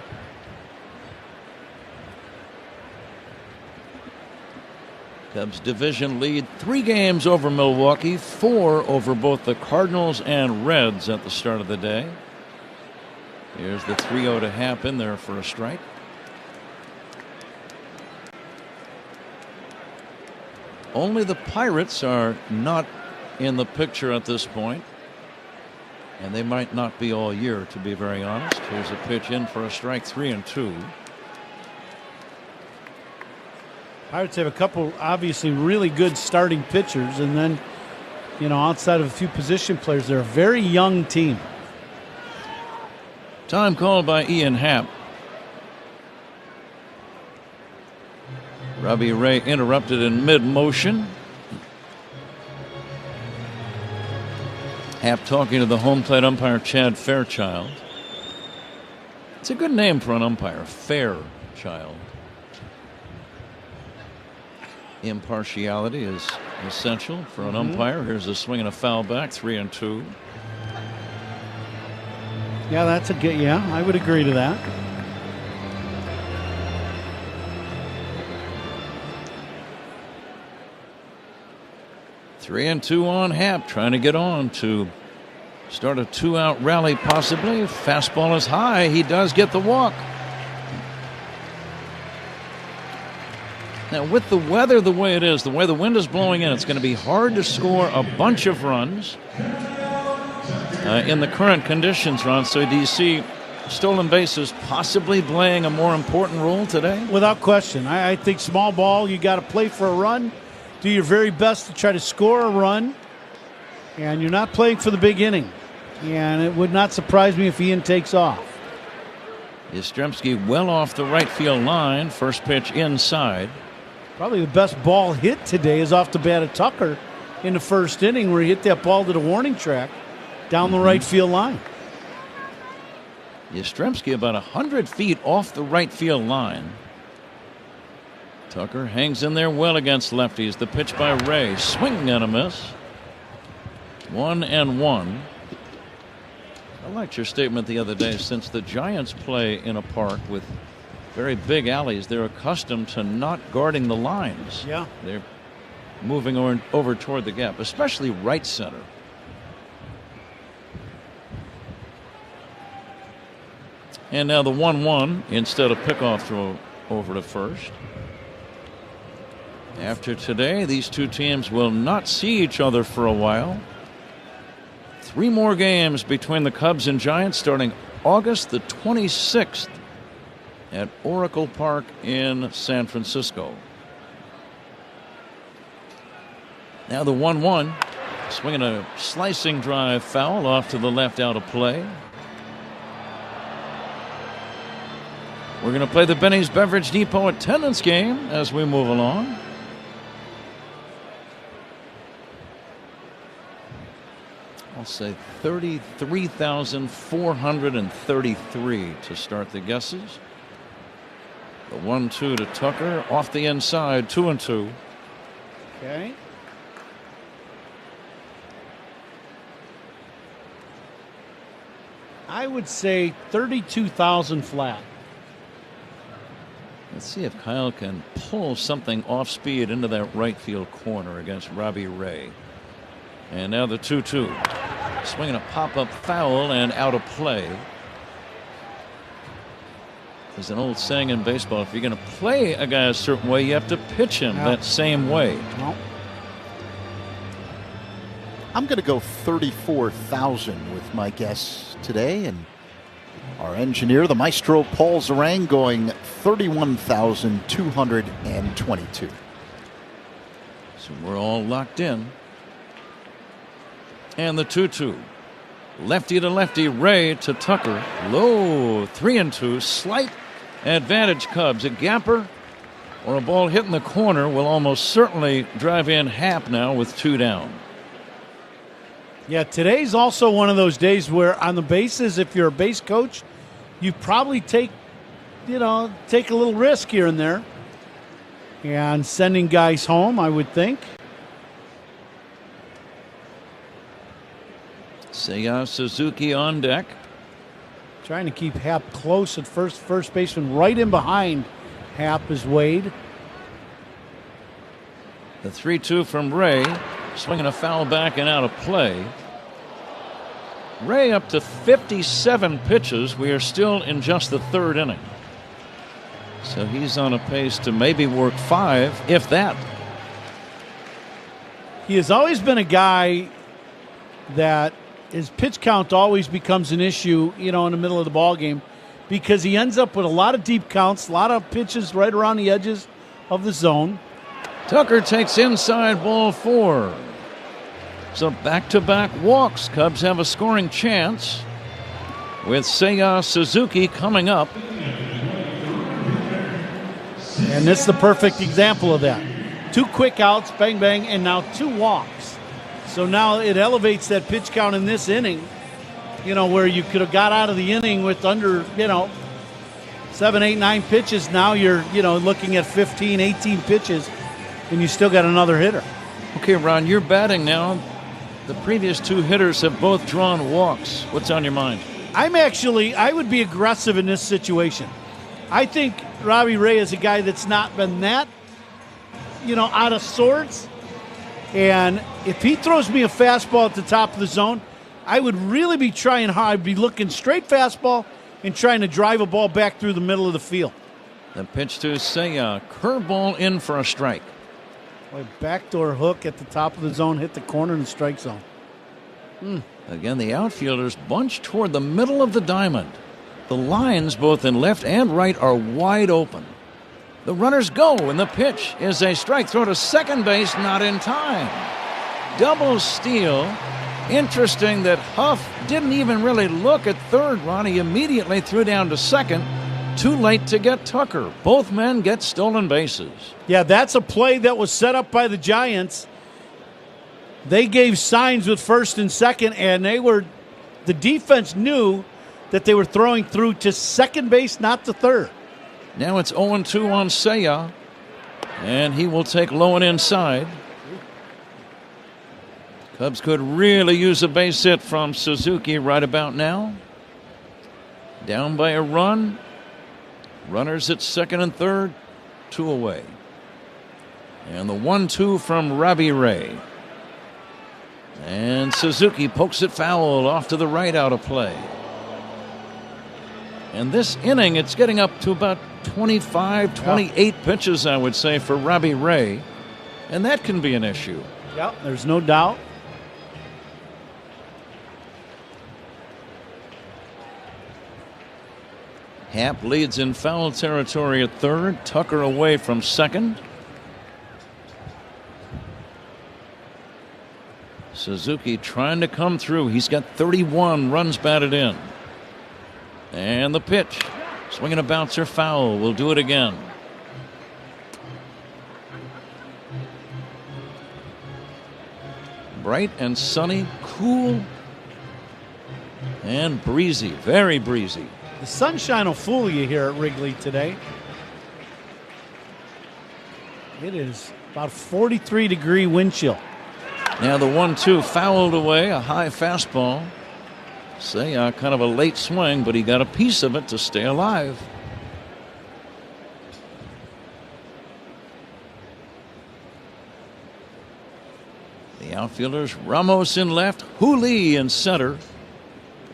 Cubs division lead 3 games over Milwaukee, 4 over both the Cardinals and Reds at the start of the day. Here's the 3-0 to Happ in there for a strike. Only the Pirates are not in the picture at this point, and they might not be all year, to be very honest. Here's a pitch in for a strike, 3-2. Pirates have a couple obviously really good starting pitchers, and then, you know, outside of a few position players, they're a very young team. Time called by Ian Happ. Robbie Ray interrupted in mid-motion. Happ talking to the home plate umpire Chad Fairchild. It's a good name for an umpire, Fairchild. Impartiality is essential for an umpire. Here's a swing and a foul back, 3-2. Yeah, that's a good. Yeah, I would agree to that. Three and two on Happ, trying to get on to start a 2-out rally possibly. Fastball is high. He does get the walk. Now, with the weather the way it is, the way the wind is blowing in, it's going to be hard to score a bunch of runs in the current conditions, Ron. So do you see stolen bases possibly playing a more important role today? Without question. I think small ball, you got to play for a run. Do your very best to try to score a run. And you're not playing for the big inning. And it would not surprise me if Ian takes off. Yastrzemski well off the right field line. First pitch inside. Probably the best ball hit today is off the bat of Tucker in the first inning, where he hit that ball to the warning track down the right field line. Yastrzemski about 100 feet off the right field line. Tucker hangs in there well against lefties. The pitch by Ray, swing and a miss. 1-1. I liked your statement the other day. Since the Giants play in a park with very big alleys, they're accustomed to not guarding the lines. Yeah. They're moving over toward the gap, especially right center. And now the 1-1 instead of pickoff throw over to first. After today, these two teams will not see each other for a while. 3 more games between the Cubs and Giants starting August the 26th at Oracle Park in San Francisco. Now the 1-1, swinging a slicing drive foul off to the left, out of play. We're going to play the Benny's Beverage Depot attendance game as we move along. I'll say 33,433 to start the guesses. The 1-2 to Tucker off the inside, 2-2. Okay. I would say 32,000 flat. Let's see if Kyle can pull something off speed into that right field corner against Robbie Ray. And now the 2-2. Swinging a pop-up foul and out of play. There's an old saying in baseball, if you're going to play a guy a certain way, you have to pitch him that same way. No. I'm going to go 34,000 with my guess today, and our engineer, the maestro Paul Zarang, going 31,222. So we're all locked in. And the 2-2. Lefty to lefty, Ray to Tucker. Low, 3-2. Slight advantage Cubs. A gapper or a ball hit in the corner will almost certainly drive in Happ now with 2 down. Yeah, today's also one of those days where on the bases, if you're a base coach, you probably take a little risk here and there. And sending guys home, I would think. Seiya Suzuki on deck. Trying to keep Happ close at first baseman. Right in behind Happ is Wade. The 3-2 from Ray. Swinging a foul back and out of play. Ray up to 57 pitches. We are still in just the 3rd inning. So he's on a pace to maybe work 5, if that. He has always been a guy that his pitch count always becomes an issue, in the middle of the ball game, because he ends up with a lot of deep counts, a lot of pitches right around the edges of the zone. Tucker takes inside, ball 4. So back-to-back walks. Cubs have a scoring chance with Seiya Suzuki coming up. And this is the perfect example of that. 2 quick outs, bang, bang, and now 2 walks. So now it elevates that pitch count in this inning, where you could have got out of the inning with under, 7, 8, 9 pitches. Now you're, looking at 15, 18 pitches, and you still got another hitter. Okay, Ron, you're batting now. The previous 2 hitters have both drawn walks. What's on your mind? I would be aggressive in this situation. I think Robbie Ray is a guy that's not been that, out of sorts. And if he throws me a fastball at the top of the zone, I would really be trying hard. I'd be looking straight fastball and trying to drive a ball back through the middle of the field. The pitch to Seiya. Curveball in for a strike. Boy, backdoor hook at the top of the zone, hit the corner in the strike zone. Again, the outfielders bunch toward the middle of the diamond. The lines, both in left and right, are wide open. The runners go, and the pitch is a strike. Throw to second base, not in time. Double steal. Interesting that Huff didn't even really look at third, Ron. He immediately threw down to second. Too late to get Tucker. Both men get stolen bases. Yeah, that's a play that was set up by the Giants. They gave signs with first and second, and the defense knew that they were throwing through to second base, not to third. Now it's 0-2 on Seiya. And he will take low and inside. Cubs could really use a base hit from Suzuki right about now. Down by a run. Runners at second and third. 2 away. And the 1-2 from Robbie Ray. And Suzuki pokes it foul off to the right, out of play. And this inning, it's getting up to about 25, 28 pitches, I would say, for Robbie Ray. And that can be an issue. Yeah, there's no doubt. Happ leads in foul territory at third. Tucker away from second. Suzuki trying to come through. He's got 31 runs batted in. And the pitch. Swinging a bouncer foul. We'll do it again. Bright and sunny, cool, and breezy. Very breezy. The sunshine will fool you here at Wrigley today. It is about 43-degree wind chill. Now the 1-2 fouled away, a high fastball. Say kind of a late swing, but he got a piece of it to stay alive. The outfielders, Ramos in left, Hooley in center,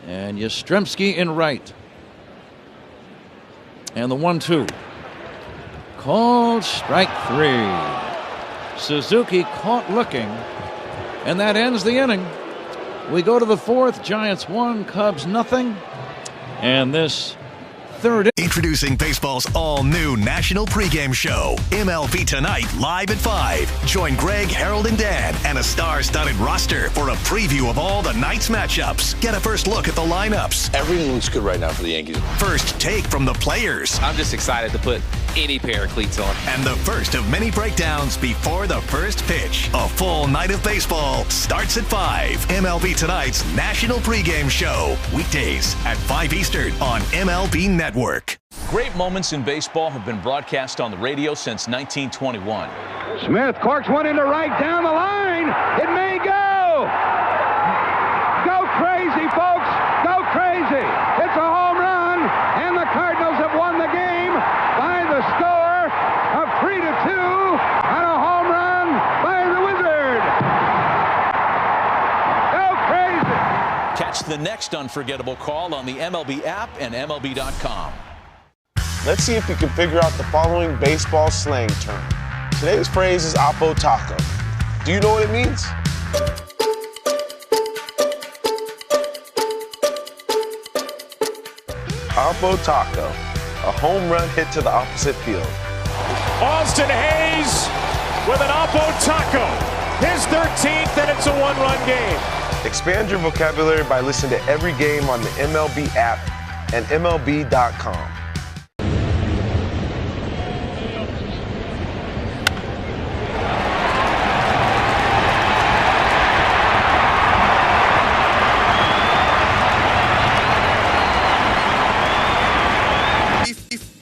and Yastrzemski in right. And the 1-2. Called strike 3. Suzuki caught looking, and that ends the inning. We go to the fourth. Giants 1, Cubs nothing. And this third. Introducing baseball's all-new national pregame show, MLB Tonight, live at 5. Join Greg, Harold, and Dan and a star-studded roster for a preview of all the night's matchups. Get a first look at the lineups. Everything looks good right now for the Yankees. First take from the players. I'm just excited to put any pair of cleats on. And the first of many breakdowns before the first pitch. A full night of baseball starts at 5. MLB Tonight's national pregame show. Weekdays at 5 Eastern on MLB Network. Great moments in baseball have been broadcast on the radio since 1921. Smith corks one into right, down the line. It may go. Go crazy, folks. Go crazy. It's a home run, and the Cardinals have won the game by the score of 3-2 on a home run by the Wizard. Go crazy. Catch the next unforgettable call on the MLB app and MLB.com. Let's see if you can figure out the following baseball slang term. Today's phrase is Oppo Taco. Do you know what it means? Oppo Taco, a home run hit to the opposite field. Austin Hayes with an Oppo Taco. His 13th, and it's a one-run game. Expand your vocabulary by listening to every game on the MLB app and MLB.com.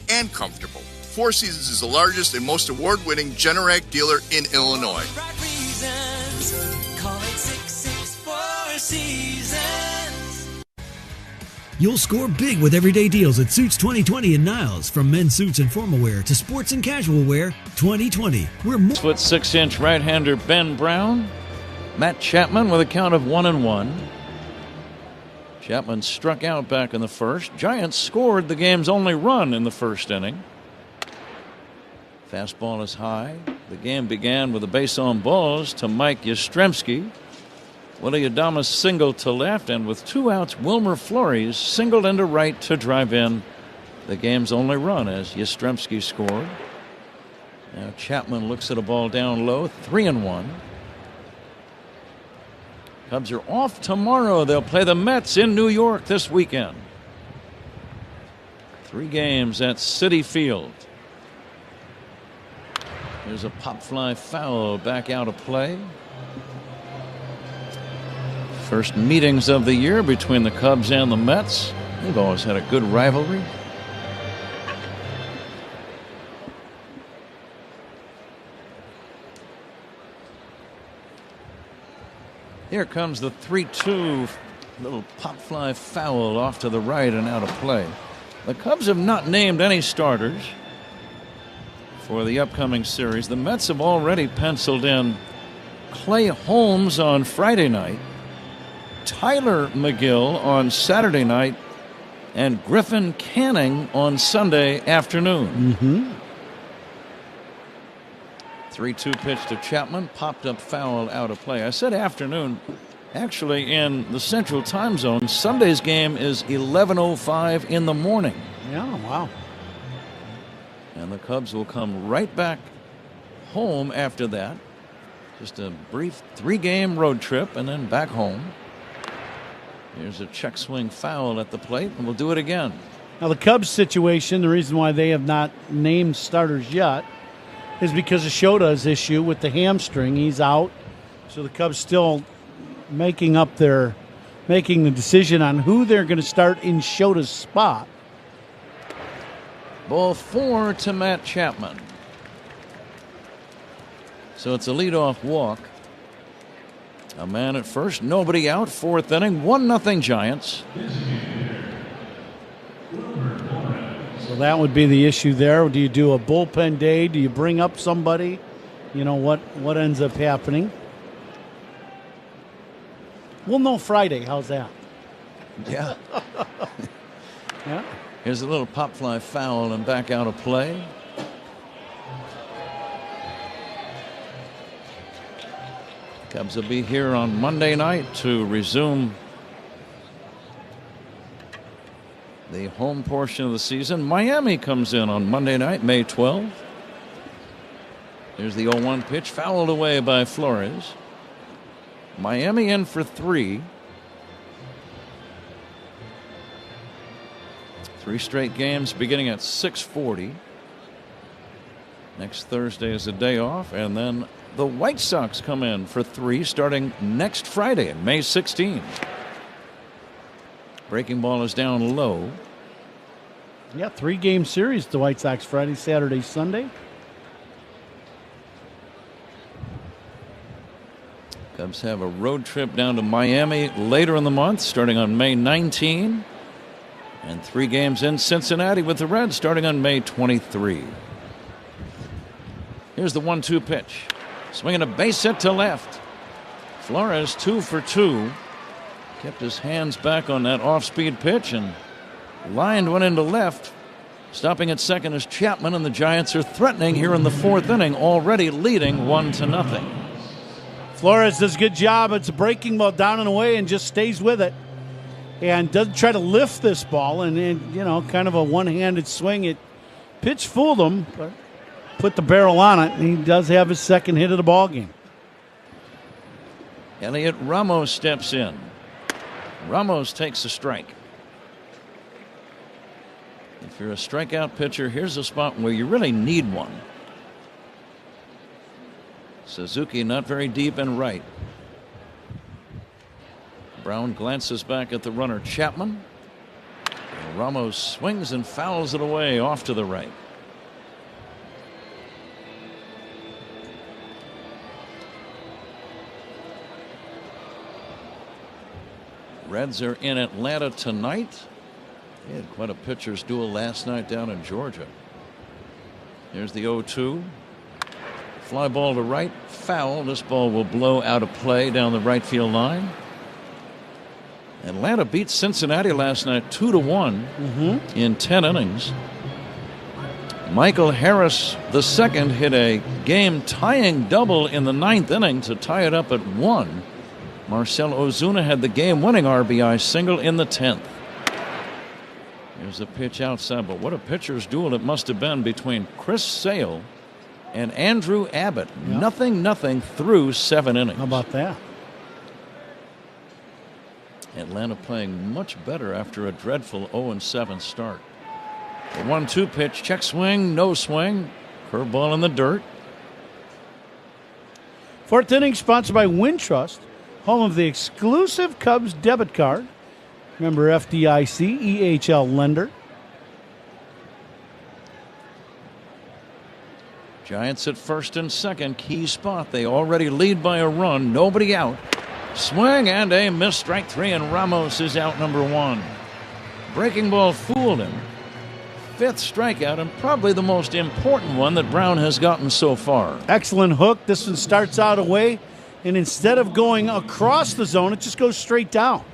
And comfortable. Four Seasons is the largest and most award-winning Generac dealer in Illinois. You'll score big with everyday deals at Suits 2020 in Niles. From men's suits and formal wear to sports and casual wear, 2020. We're more. 6'6" right-hander Ben Brown. Matt Chapman with a count of 1-1. Chapman struck out back in the first. Giants scored the game's only run in the first inning. Fastball is high. The game began with a base on balls to Mike Yastrzemski. Willie Adames singled to left, and with 2 outs, Wilmer Flores singled into right to drive in the game's only run as Yastrzemski scored. Now Chapman looks at a ball down low, 3-1. Cubs are off tomorrow. They'll play the Mets in New York this weekend. 3 games at Citi Field. There's a pop fly foul back out of play. First meetings of the year between the Cubs and the Mets. They've always had a good rivalry. Here comes the 3-2. Little pop fly foul off to the right and out of play. The Cubs have not named any starters for the upcoming series. The Mets have already penciled in Clay Holmes on Friday night, Tyler McGill on Saturday night, and Griffin Canning on Sunday afternoon. 3-2 pitch to Chapman, popped up foul out of play. I said afternoon. Actually, in the Central Time Zone, Sunday's game is 11:05 in the morning. Yeah, wow. And the Cubs will come right back home after that. Just a brief 3-game road trip and then back home. Here's a check swing foul at the plate, and we'll do it again. Now, the Cubs situation, the reason why they have not named starters yet is because of Shota's issue with the hamstring. He's out. So the Cubs still making the decision on who they're going to start in Shota's spot. Ball 4 to Matt Chapman. So it's a leadoff walk. A man at first, nobody out. 4th inning, 1-0 Giants. So that would be the issue there. Do you do a bullpen day? Do you bring up somebody? You know, what ends up happening? We'll know Friday. How's that? Yeah. Yeah. Here's a little pop fly foul and back out of play. Cubs will be here on Monday night to resume the home portion of the season. Miami comes in on Monday night, May 12th. Here's the 0-1 pitch, fouled away by Flores. Miami in for 3. 3 straight games beginning at 6:40. Next Thursday is a day off, and then the White Sox come in for 3 starting next Friday, May 16. Breaking ball is down low. Yeah, 3-game series, the White Sox, Friday, Saturday, Sunday. Cubs have a road trip down to Miami later in the month, starting on May 19. And 3 games in Cincinnati with the Reds starting on May 23. Here's the 1-2 pitch. Swinging a base hit to left. Flores 2 for 2. Kept his hands back on that off-speed pitch and lined one into left. Stopping at second is Chapman, and the Giants are threatening here in the 4th inning, already leading 1-0. Flores does a good job. It's a breaking ball down and away and just stays with it. And doesn't try to lift this ball. And you know, kind of a one-handed swing. It pitch fooled him, but put the barrel on it. And he does have his second hit of the ball game. Elliot Ramos steps in. Ramos takes a strike. If you're a strikeout pitcher, here's a spot where you really need one. Suzuki not very deep and right. Brown glances back at the runner Chapman. And Ramos swings and fouls it away off to the right. Reds are in Atlanta tonight. They had quite a pitcher's duel last night down in Georgia. Here's the 0-2. Fly ball to right, foul. This ball will blow out of play down the right field line. Atlanta beat Cincinnati last night 2-1 in 10 innings. Michael Harris II hit a game-tying double in the 9th inning to tie it up at 1. Marcell Ozuna had the game-winning RBI single in the 10th. Here's a pitch outside, but what a pitcher's duel it must have been between Chris Sale and Andrew Abbott. Yep. 0-0 through 7 innings. How about that? Atlanta playing much better after a dreadful 0-7 start. The 1-2 pitch, check swing, no swing, curveball in the dirt. 4th inning sponsored by Wintrust, home of the exclusive Cubs debit card. Remember, FDIC, EHL lender. Giants at first and second, key spot. They already lead by a run, nobody out. Swing and a missed, strike 3, and Ramos is out number 1. Breaking ball fooled him. 5th strikeout, and probably the most important one that Brown has gotten so far. Excellent hook. This one starts out away, and instead of going across the zone, it just goes straight down.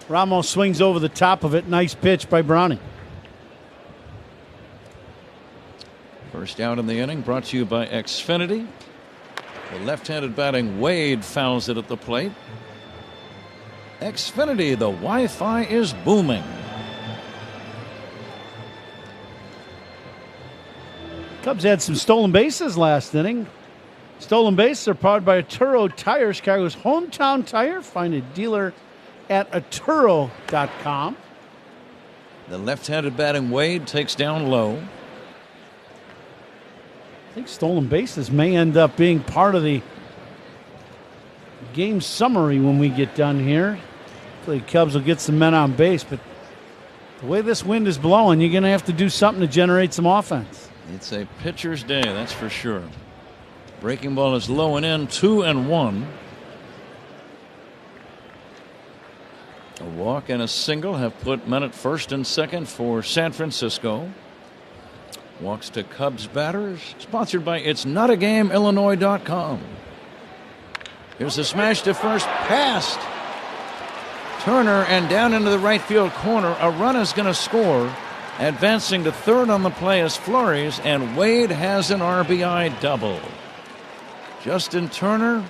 Ramos swings over the top of it. Nice pitch by Browning. First out in the inning brought to you by Xfinity. The left-handed batting Wade fouls it at the plate. Xfinity, the Wi-Fi is booming. Cubs had some stolen bases last inning. Stolen bases are powered by Atturo Tire, Chicago's hometown tire. Find a dealer at Atturo.com. The left-handed batting Wade takes down low. I think stolen bases may end up being part of the game summary when we get done here. Hopefully the Cubs will get some men on base, but the way this wind is blowing, you're going to have to do something to generate some offense. It's a pitcher's day, that's for sure. Breaking ball is low and in, 2-1. A walk and a single have put men at first and second for San Francisco. Walks to Cubs batters, sponsored by It'sNotAGameIllinois.com. Here's a smash to first, past Turner and down into the right field corner. A run is going to score. Advancing to third on the play is Flores, and Wade has an RBI double. Justin Turner,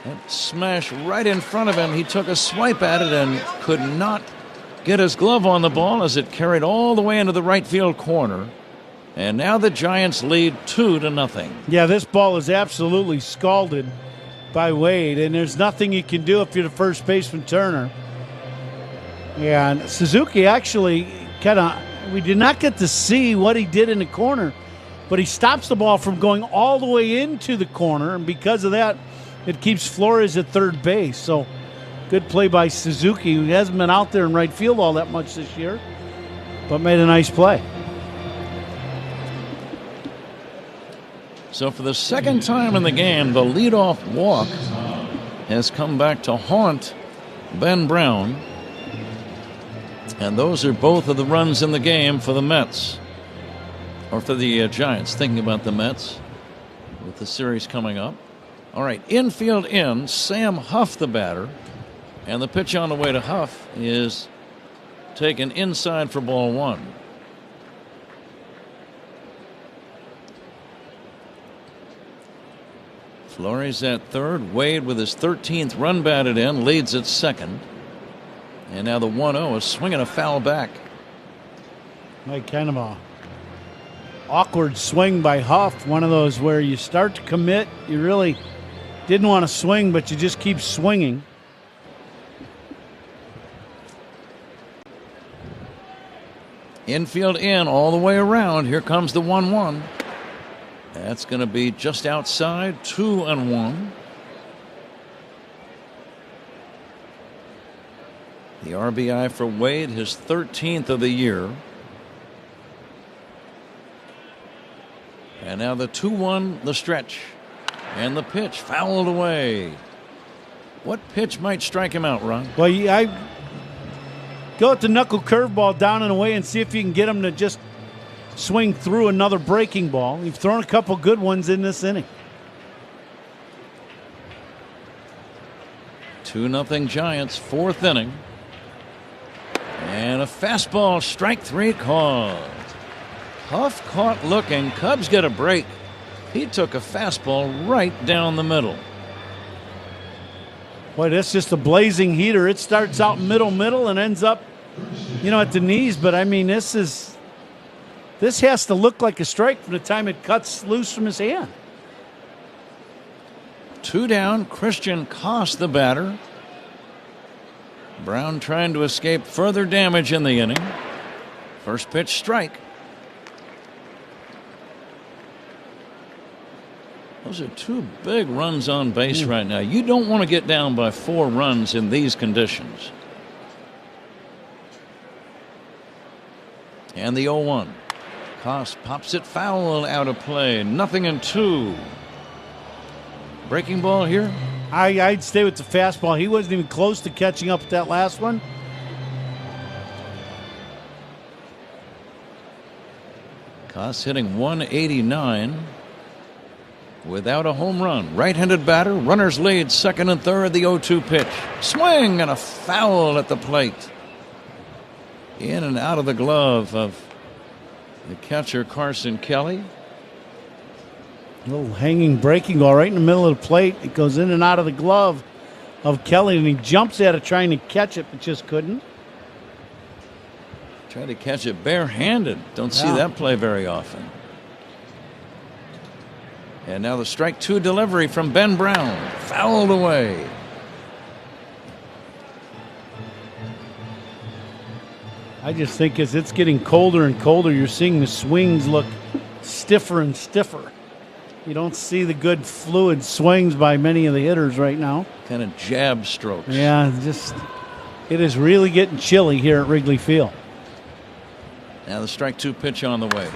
that smash right in front of him. He took a swipe at it and could not get his glove on the ball as it carried all the way into the right field corner. And now the Giants lead 2-0. Yeah, this ball is absolutely scalded by Wade, and there's nothing you can do if you're the first baseman, Turner. Yeah, and Suzuki actually we did not get to see what he did in the corner, but he stops the ball from going all the way into the corner, and because of that, it keeps Flores at third base. So good play by Suzuki, who hasn't been out there in right field all that much this year, but made a nice play. So for the second time in the game, the leadoff walk has come back to haunt Ben Brown. And those are both of the runs in the game for the Mets. Or for the Giants, thinking about the Mets with the series coming up. All right, infield in, Sam Huff the batter. And the pitch on the way to Huff is taken inside for ball 1. Flores at third. Wade with his 13th run batted in leads at second. And now the 1-0 is swinging a foul back. Like kind of a awkward swing by Huff. One of those where you start to commit. You really didn't want to swing, but you just keep swinging. Infield in all the way around. Here comes the 1-1. That's going to be just outside. 2-1. The RBI for Wade, his 13th of the year. And now the 2-1, the stretch. And the pitch fouled away. What pitch might strike him out, Ron? Well, I go at the knuckle curveball down and away and see if you can get him to just swing through another breaking ball. You've thrown a couple good ones in this inning. 2-0 Giants, 4th inning. And a fastball, strike 3 called. Huff caught looking. Cubs get a break. He took a fastball right down the middle. Boy, that's just a blazing heater. It starts out middle and ends up, at the knees. But I mean, this has to look like a strike from the time it cuts loose from his hand. 2 down. Christian Koss the batter. Brown trying to escape further damage in the inning. First pitch, strike. Those are 2 big runs on base right now. You don't want to get down by 4 runs in these conditions. And the 0-1. Koss pops it foul, out of play. 0-2. Breaking ball here. I'd stay with the fastball. He wasn't even close to catching up with that last one. Koss hitting 189 without a home run. Right-handed batter, runners lead, second and third, the 0-2 pitch. Swing and a foul at the plate. In and out of the glove of the catcher, Carson Kelly. A little hanging breaking ball right in the middle of the plate. It goes in and out of the glove of Kelly, and he jumps at it trying to catch it, but just couldn't. Tried to catch it barehanded. Don't see that play very often. And now the strike two delivery from Ben Brown. Fouled away. I just think as it's getting colder and colder, you're seeing the swings look stiffer and stiffer. You don't see the good fluid swings by many of the hitters right now. Kind of jab strokes. Yeah, it is really getting chilly here at Wrigley Field. Now the strike two pitch on the way.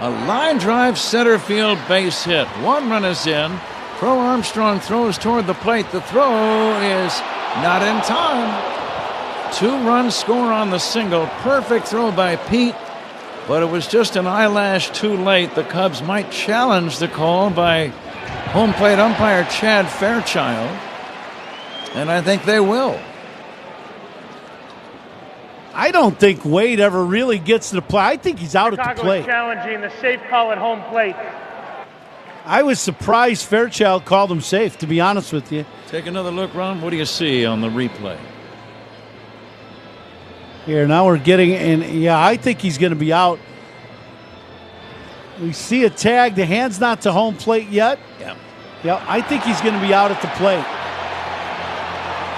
A line drive center field base hit. One run is in. Crow Armstrong throws toward the plate. The throw is not in time. 2-run score on the single. Perfect throw by Pete, but it was just an eyelash too late. The Cubs might challenge the call by home plate umpire Chad Fairchild, and I think they will. I don't think Wade ever really gets to the plate. I think he's out at the plate. Challenging the safe call at home plate. I was surprised Fairchild called him safe, to be honest with you. Take another look, Ron. What do you see on the replay? Here, now we're getting, and yeah, I think he's going to be out. We see a tag. The hand's not to home plate yet. Yeah, I think he's going to be out at the plate.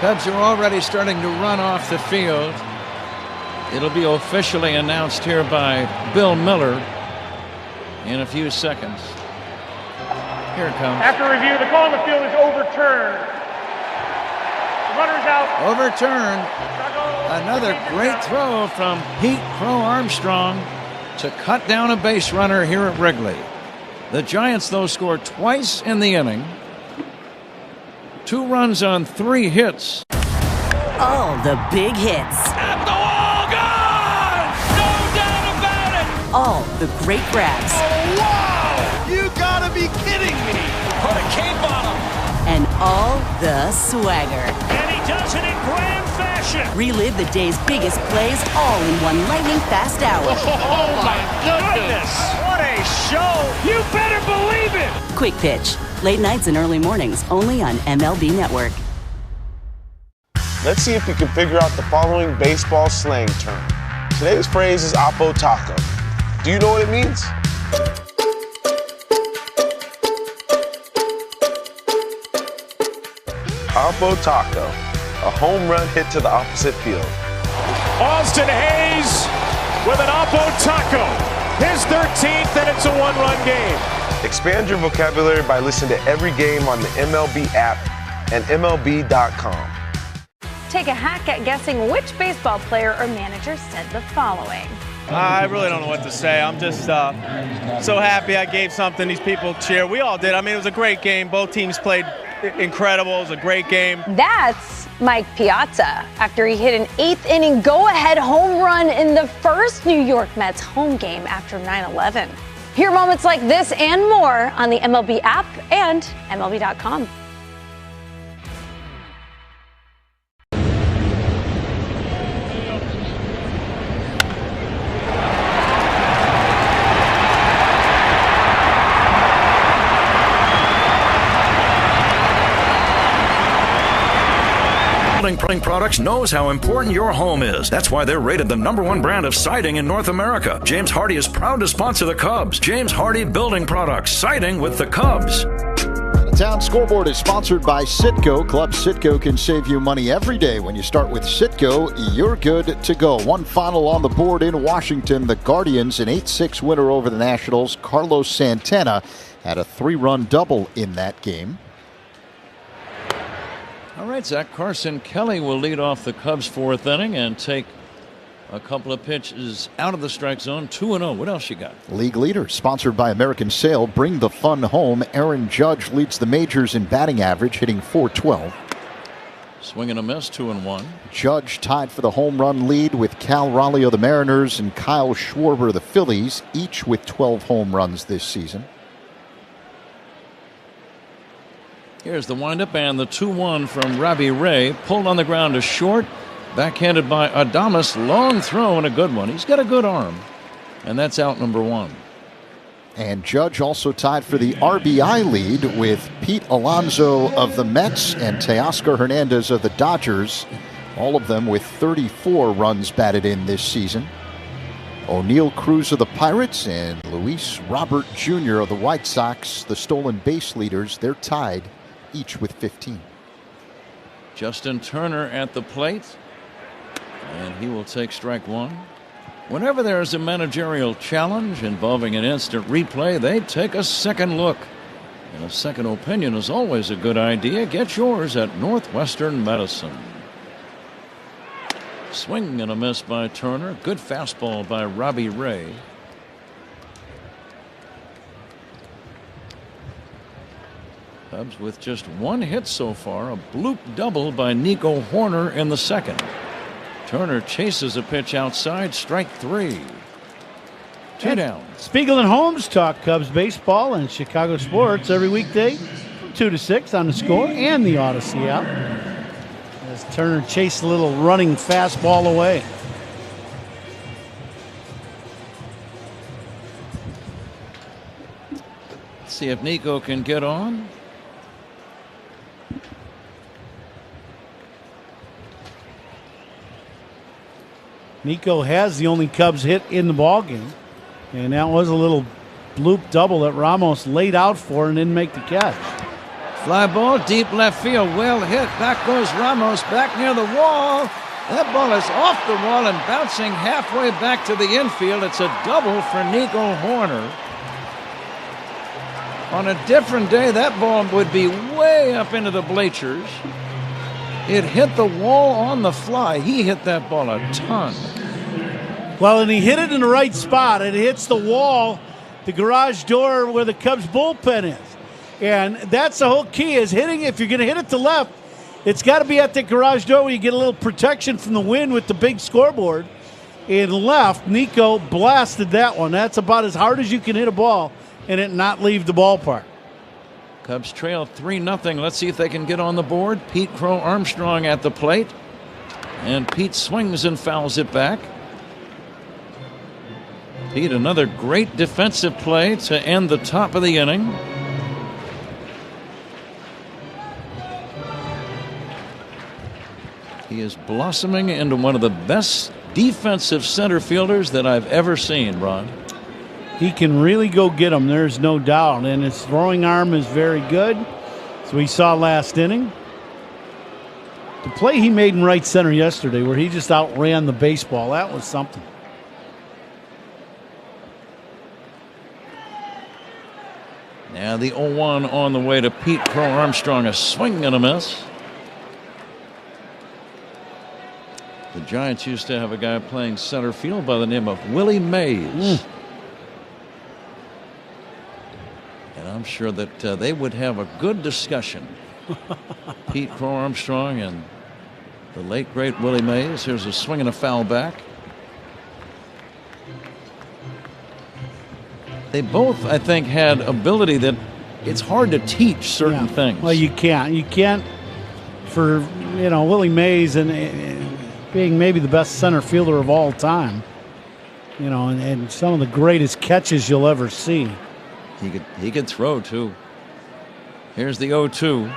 Cubs are already starting to run off the field. It'll be officially announced here by Bill Miller in a few seconds. Here it comes. After review, the call on the field is overturned. Runners out. Overturned. Another great throw from Pete Crow Armstrong to cut down a base runner here at Wrigley. The Giants, though, scored twice in the inning. 2 runs on 3 hits. All the big hits. At the wall, gone! No doubt about it! All the great grabs. Oh, wow! You gotta be kidding me! Put a cape on him! And all the swagger. And he does it in grand fashion! Relive the day's biggest plays all in one lightning-fast hour. Oh, my goodness! What a show! You better believe it! Quick Pitch. Late nights and early mornings, only on MLB Network. Let's see if we can figure out the following baseball slang term. Today's phrase is Oppo Taco. Do you know what it means? Oppo Taco, a home run hit to the opposite field. Austin Hayes with an Oppo Taco. His 13th, and it's a 1-run game. Expand your vocabulary by listening to every game on the MLB app and MLB.com. Take a hack at guessing which baseball player or manager said the following. I really don't know what to say. I'm just so happy I gave something these people cheer. We all did. I mean, it was a great game. Both teams played incredible. It was a great game. That's Mike Piazza after he hit an 8th-inning go-ahead home run in the first New York Mets home game after 9/11. Hear moments like this and more on the MLB app and MLB.com. Building Products knows how important your home is. That's why they're rated the #1 brand of siding in North America. James Hardy is proud to sponsor the Cubs. James Hardy Building Products, siding with the Cubs. The Town Scoreboard is sponsored by Citgo. Club Citgo can save you money every day. When you start with Citgo, you're good to go. One final on the board in Washington. The Guardians, an 8-6 winner over the Nationals. Carlos Santana had a 3-run double in that game. All right, Zach, Carson Kelly will lead off the Cubs' 4th inning and take A couple of pitches out of the strike zone, 2-0. What else you got? League leader, sponsored by American Sail. Bring the fun home. Aaron Judge leads the majors in batting average, hitting .412. Swing and a miss, 2-1. Judge tied for the home run lead with Cal Raleigh of the Mariners and Kyle Schwarber of the Phillies, each with 12 home runs this season. Here's the windup and the 2-1 from Robbie Ray. Pulled on the ground to short. Backhanded by Adames. Long throw and a good one. He's got a good arm. And that's out number 1. And Judge also tied for the RBI lead with Pete Alonso of the Mets and Teoscar Hernandez of the Dodgers. All of them with 34 runs batted in this season. O'Neill Cruz of the Pirates and Luis Robert Jr. of the White Sox, the stolen base leaders, they're tied, each with 15. Justin Turner at the plate. And he will take strike 1. Whenever there is a managerial challenge involving an instant replay, they take a second look. And a second opinion is always a good idea. Get yours at Northwestern Medicine. Swing and a miss by Turner. Good fastball by Robbie Ray. Cubs with just 1 hit so far. A bloop double by Nico Horner in the second. Turner chases a pitch outside, strike 3. 2 down. Spiegel and Holmes talk Cubs baseball and Chicago sports every weekday from 2 to 6 on The Score and the Odyssey app. As Turner chased a little running fastball away. Let's see if Nico can get on. Nico has the only Cubs hit in the ballgame, and that was a little bloop double that Ramos laid out for and didn't make the catch. Fly ball, deep left field, well hit. Back goes Ramos, back near the wall. That ball is off the wall and bouncing halfway back to the infield. It's a double for Nico Horner. On a different day, that ball would be way up into the bleachers. It hit the wall on the fly. He hit that ball a ton. Well, and he hit it in the right spot. It hits the wall, the garage door where the Cubs bullpen is. And that's the whole key is hitting. If you're going to hit it to left, it's got to be at the garage door where you get a little protection from the wind with the big scoreboard. In left, Nico blasted that one. That's about as hard as you can hit a ball and it not leave the ballpark. Cubs trail 3-0. Let's see if they can get on the board. Pete Crow Armstrong at the plate. And Pete swings and fouls it back. Pete, another great defensive play to end the top of the inning. He is blossoming into one of the best defensive center fielders that I've ever seen, Ron. He can really go get them, there's no doubt. And his throwing arm is very good, as we saw last inning. The play he made in right center yesterday where he just outran the baseball, that was something. Now the 0-1 on the way to Pete Crow Armstrong. A swing and a miss. The Giants used to have a guy playing center field by the name of Willie Mays. And I'm sure that they would have a good discussion. Pete Crow Armstrong and the late, great Willie Mays. Here's a swing and a foul back. They both, I think, had ability that it's hard to teach certain things. Well, you can't. You can't for, Willie Mays and being maybe the best center fielder of all time. And some of the greatest catches you'll ever see. He could throw, too. Here's the 0-2.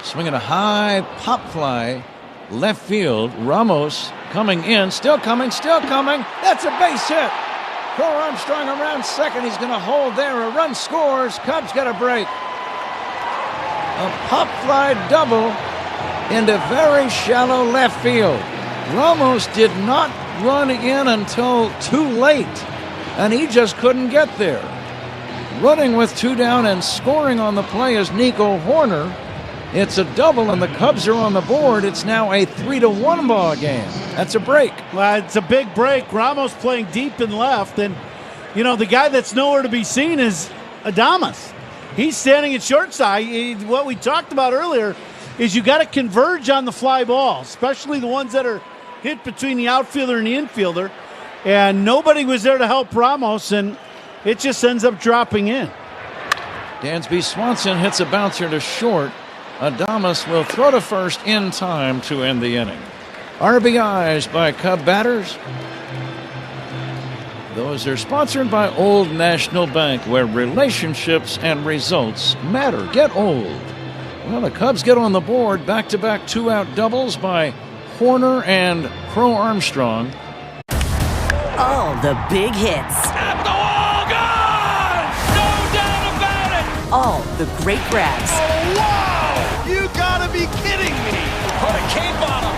Swinging a high pop fly, left field. Ramos coming in, still coming. That's a base hit. Crow Armstrong around second. He's going to hold there. A run scores. Cubs get a break. A pop fly double into very shallow left field. Ramos did not run in until too late, and he just couldn't get there. Running with 2 down and scoring on the play is Nico Horner. It's a double, and the Cubs are on the board. It's now a 3-1 ball game. That's a break. Well, it's a big break. Ramos playing deep in left, and the guy that's nowhere to be seen is Adames. He's standing at shortstop. What we talked about earlier is you got to converge on the fly ball, especially the ones that are hit between the outfielder and the infielder. And nobody was there to help Ramos, and it just ends up dropping in. Dansby Swanson hits a bouncer to short. Adames will throw to first in time to end the inning. RBIs by Cub batters. Those are sponsored by Old National Bank, where relationships and results matter. Get old. Well, the Cubs get on the board. Back-to-back 2-out doubles by Horner and Crow Armstrong. All the big hits. At the wall, gone! No doubt about it! All the great grabs. Oh, wow! You gotta be kidding me! Put a cape on him!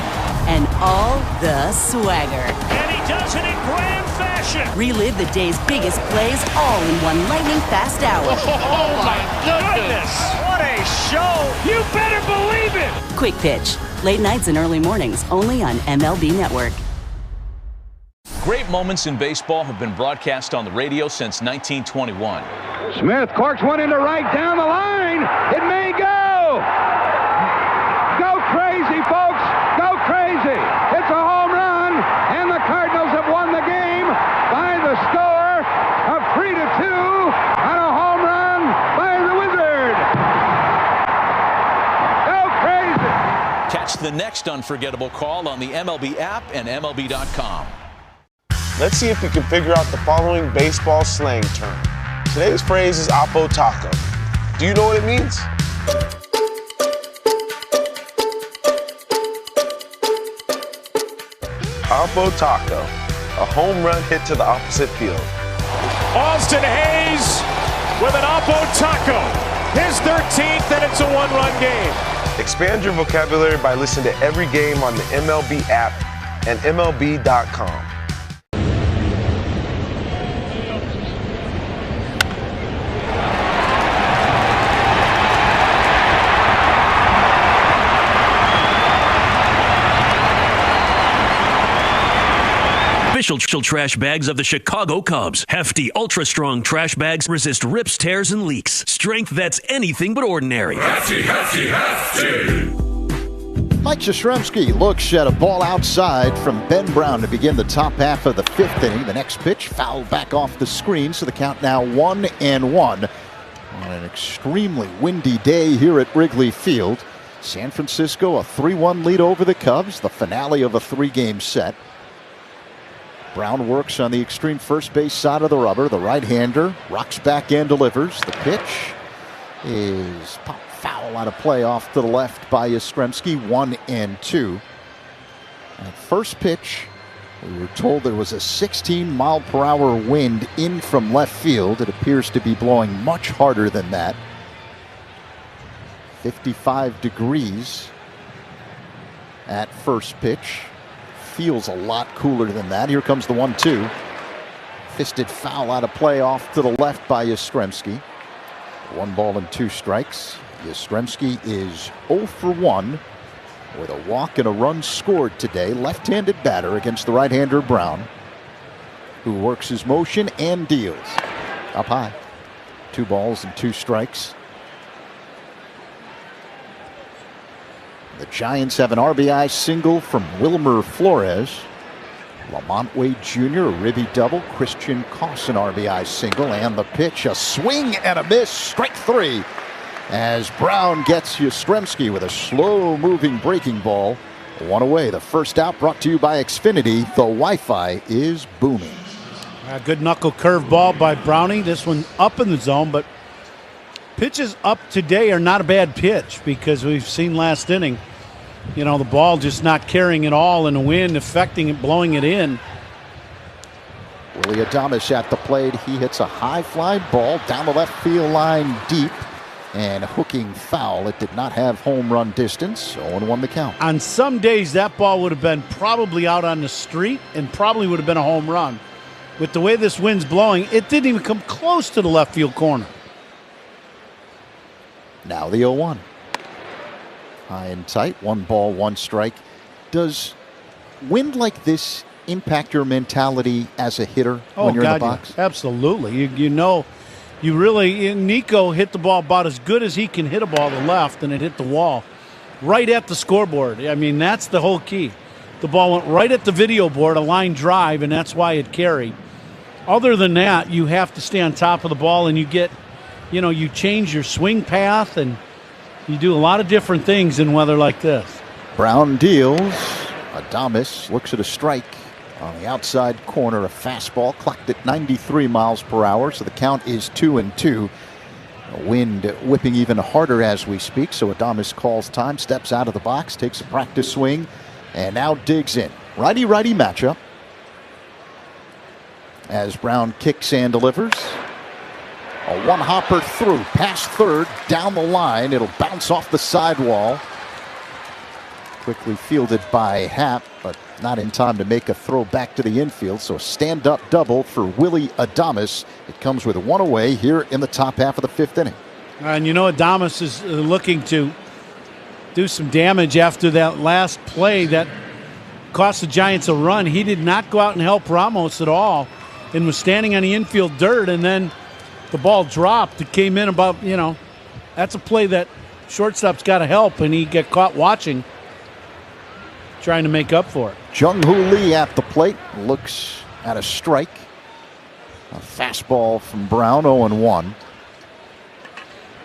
And all the swagger. And he does it in grand fashion! Relive the day's biggest plays all in one lightning-fast hour. Oh, my goodness! What a show! You better believe it! Quick Pitch. Late nights and early mornings, only on MLB Network. Great moments in baseball have been broadcast on the radio since 1921. Smith corks one into right down the line. It may go. Go crazy, folks. Go crazy. It's a home run, and the Cardinals have won the game by the score of 3-2 on a home run by the Wizard. Go crazy. Catch the next unforgettable call on the MLB app and MLB.com. Let's see if we can figure out the following baseball slang term. Today's phrase is Oppo Taco. Do you know what it means? Oppo Taco, a home run hit to the opposite field. Austin Hayes with an Oppo Taco. His 13th, and it's a one-run game. Expand your vocabulary by listening to every game on the MLB app and MLB.com. Official trash bags of the Chicago Cubs. Hefty, ultra-strong trash bags resist rips, tears, and leaks. Strength that's anything but ordinary. Hefty, hefty, hefty! Mike Yastrzemski looks at a ball outside from Ben Brown to begin the top half of the fifth inning. The next pitch fouled back off the screen, so the count now 1-1 on an extremely windy day here at Wrigley Field. San Francisco a 3-1 lead over the Cubs, the finale of a three-game set. Brown works on the extreme first base side of the rubber. The right-hander rocks back and delivers. The pitch is popped foul out of play off to the left by Yastrzemski. 1-2. At first pitch, we were told there was a 16-mile-per-hour wind in from left field. It appears to be blowing much harder than that. 55 degrees at first pitch. Feels a lot cooler than that. Here comes the 1-2. Fisted foul out of play off to the left by Yastrzemski. 1 ball and 2 strikes. Yastrzemski is 0 for 1 with a walk and a run scored today. Left-handed batter against the right-hander Brown, who works his motion and deals. Up high. 2 balls and 2 strikes. The Giants have an RBI single from Wilmer Flores. Lamont Wade Jr. a ribby double. Christian Cawson RBI single. And the pitch, a swing and a miss. Strike 3 as Brown gets Yastrzemski with a slow-moving breaking ball. 1 away. The first out brought to you by Xfinity. The Wi-Fi is booming. A good knuckle curve ball by Brownie. This one up in the zone, but pitches up today are not a bad pitch because we've seen last inning, the ball just not carrying it all and the wind affecting it, blowing it in. Willie Adames at the plate. He hits a high fly ball down the left field line deep and hooking foul. It did not have home run distance. 0-1 the count. On some days, that ball would have been probably out on the street and probably would have been a home run. With the way this wind's blowing, it didn't even come close to the left field corner. Now the 0-1. High and tight, 1 ball, 1 strike. Does wind like this impact your mentality as a hitter when you're in the box? Yeah. Absolutely. Nico hit the ball about as good as he can hit a ball to the left, and it hit the wall right at the scoreboard. I mean, that's the whole key. The ball went right at the video board, a line drive, and that's why it carried. Other than that, you have to stay on top of the ball, and you change your swing path, and you do a lot of different things in weather like this. Brown deals. Adames looks at a strike on the outside corner. A fastball clocked at 93 miles per hour, so the count is 2-2. Wind whipping even harder as we speak, so Adames calls time, steps out of the box, takes a practice swing, and now digs in. Righty-righty matchup. As Brown kicks and delivers. A one-hopper through, past third, down the line. It'll bounce off the sidewall. Quickly fielded by Happ, but not in time to make a throw back to the infield. So a stand-up double for Willie Adames. It comes with 1 away here in the top half of the 5th inning. And Adames is looking to do some damage after that last play that cost the Giants a run. He did not go out and help Ramos at all and was standing on the infield dirt, and then the ball dropped. It came in about, that's a play that shortstop's got to help, and he got caught watching, trying to make up for it. Jung-Hoo Lee at the plate, looks at a strike. A fastball from Brown, 0-1.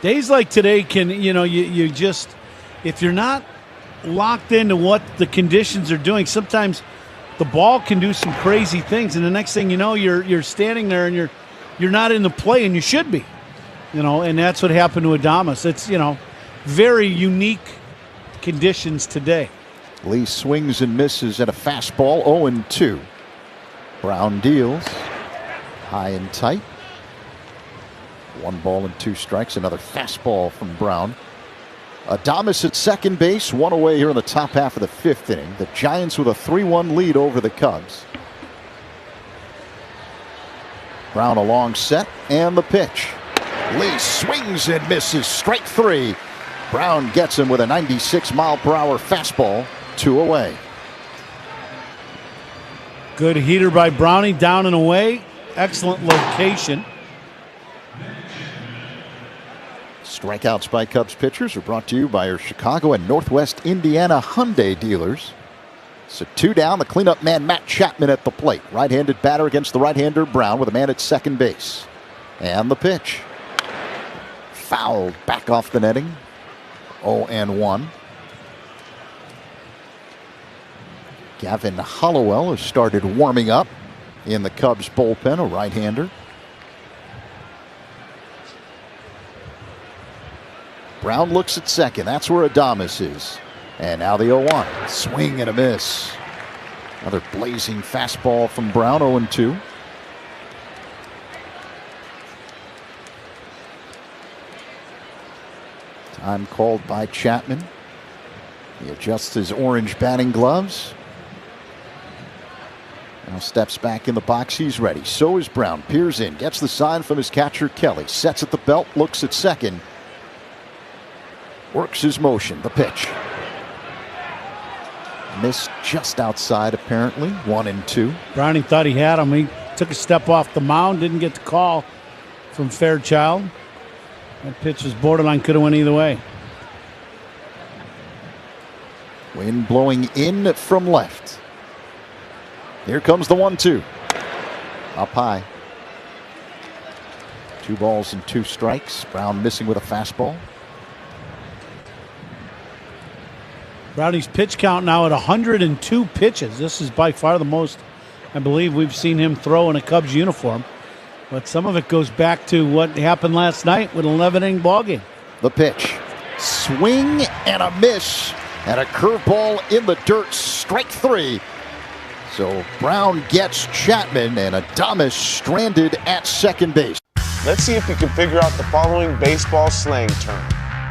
Days like today can, you just, if you're not locked into what the conditions are doing, sometimes the ball can do some crazy things, and the next thing you know, you're standing there and you're not in the play, and you should be, and that's what happened to Adames. It's, very unique conditions today. Lee swings and misses at a fastball, 0-2. Brown deals. High and tight. 1 ball and 2 strikes. Another fastball from Brown. Adames at second base, 1 away here in the top half of the 5th inning. The Giants with a 3-1 lead over the Cubs. Brown a long set, and the pitch. Lee swings and misses, strike 3. Brown gets him with a 96-mile-per-hour fastball, 2 away. Good heater by Brownie, down and away. Excellent location. Strikeouts by Cubs pitchers are brought to you by your Chicago and Northwest Indiana Hyundai dealers. So 2 down, the cleanup man Matt Chapman at the plate. Right-handed batter against the right-hander Brown with a man at second base. And the pitch. Fouled back off the netting. 0-1. Gavin Hollowell has started warming up in the Cubs bullpen, a right-hander. Brown looks at second. That's where Adames is. And now the 0-1. Swing and a miss. Another blazing fastball from Brown, 0-2. Time called by Chapman. He adjusts his orange batting gloves. Now steps back in the box. He's ready. So is Brown. Peers in. Gets the sign from his catcher, Kelly. Sets at the belt. Looks at second. Works his motion. The pitch. Missed just outside, apparently. 1-2. Browning thought he had him. He took a step off the mound. Didn't get the call from Fairchild. That pitch was borderline. Could have went either way. Wind blowing in from left. Here comes the 1-2. Up high. 2 balls and 2 strikes. Brown missing with a fastball. Browning's pitch count now at 102 pitches. This is by far the most, I believe, we've seen him throw in a Cubs uniform. But some of it goes back to what happened last night with an 11-inning ballgame. The pitch. Swing and a miss. And a curveball in the dirt. Strike 3. So Brown gets Chapman, and Adames stranded at second base. Let's see if we can figure out the following baseball slang term.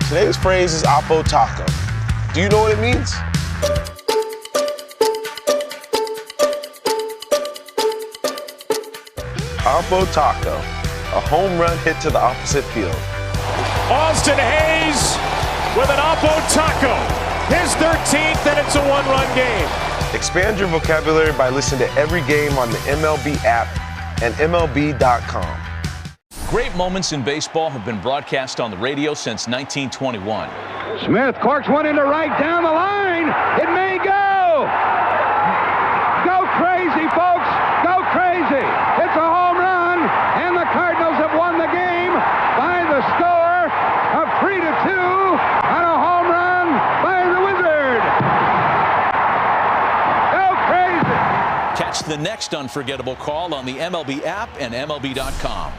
Today's phrase is Oppo Taco. Do you know what it means? Oppo Taco, a home run hit to the opposite field. Austin Hayes with an Oppo Taco. his 13th, and it's a one-run game. Expand your vocabulary by listening to every game on the MLB app and MLB.com. Great moments in baseball have been broadcast on the radio since 1921. Smith corks one into right down the line. It may go. Go crazy, folks. Go crazy. It's a home run, and the Cardinals have won the game by the score of 3-2 on a home run by the Wizard. Go crazy. Catch the next unforgettable call on the MLB app and MLB.com.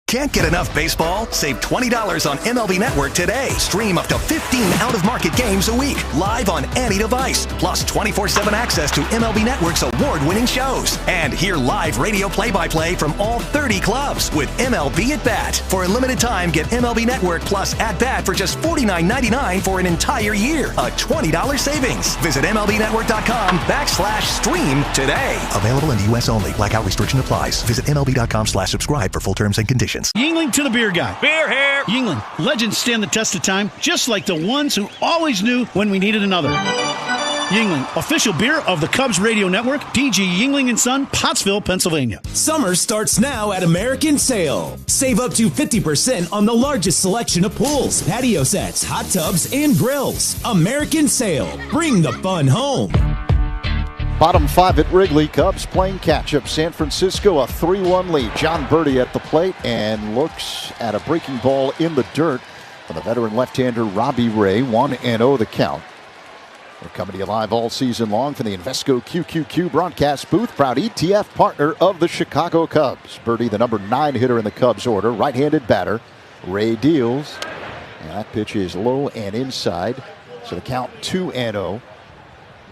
Can't get enough baseball? Save $20 on MLB Network today. Stream up to 15 out-of-market games a week, live on any device. Plus 24/7 access to MLB Network's award-winning shows. And hear live radio play-by-play from all 30 clubs with MLB At Bat. For a limited time, get MLB Network plus At Bat for just $49.99 for an entire year. A $20 savings. Visit MLBNetwork.com/stream today. Available in the U.S. only. Blackout restriction applies. Visit MLB.com/subscribe for full terms and conditions. Yingling to the beer guy. Beer here. Yingling, legends stand the test of time, just like the ones who always knew when we needed another. Yingling, official beer of the Cubs Radio Network, DG Yingling & Son, Pottsville, Pennsylvania. Summer starts now at American Sail. Save up to 50% on the largest selection of pools, patio sets, hot tubs, and grills. American Sail. Bring the fun home. Bottom 5 at Wrigley. Cubs playing catch-up. San Francisco a 3-1 lead. John Birdie at the plate and looks at a breaking ball in the dirt for the veteran left-hander Robbie Ray. 1-0 the count. We're coming to you live all season long from the Invesco QQQ broadcast booth. Proud ETF partner of the Chicago Cubs. Birdie, the number 9 hitter in the Cubs order. Right-handed batter. Ray deals. And that pitch is low and inside. So the count 2-0.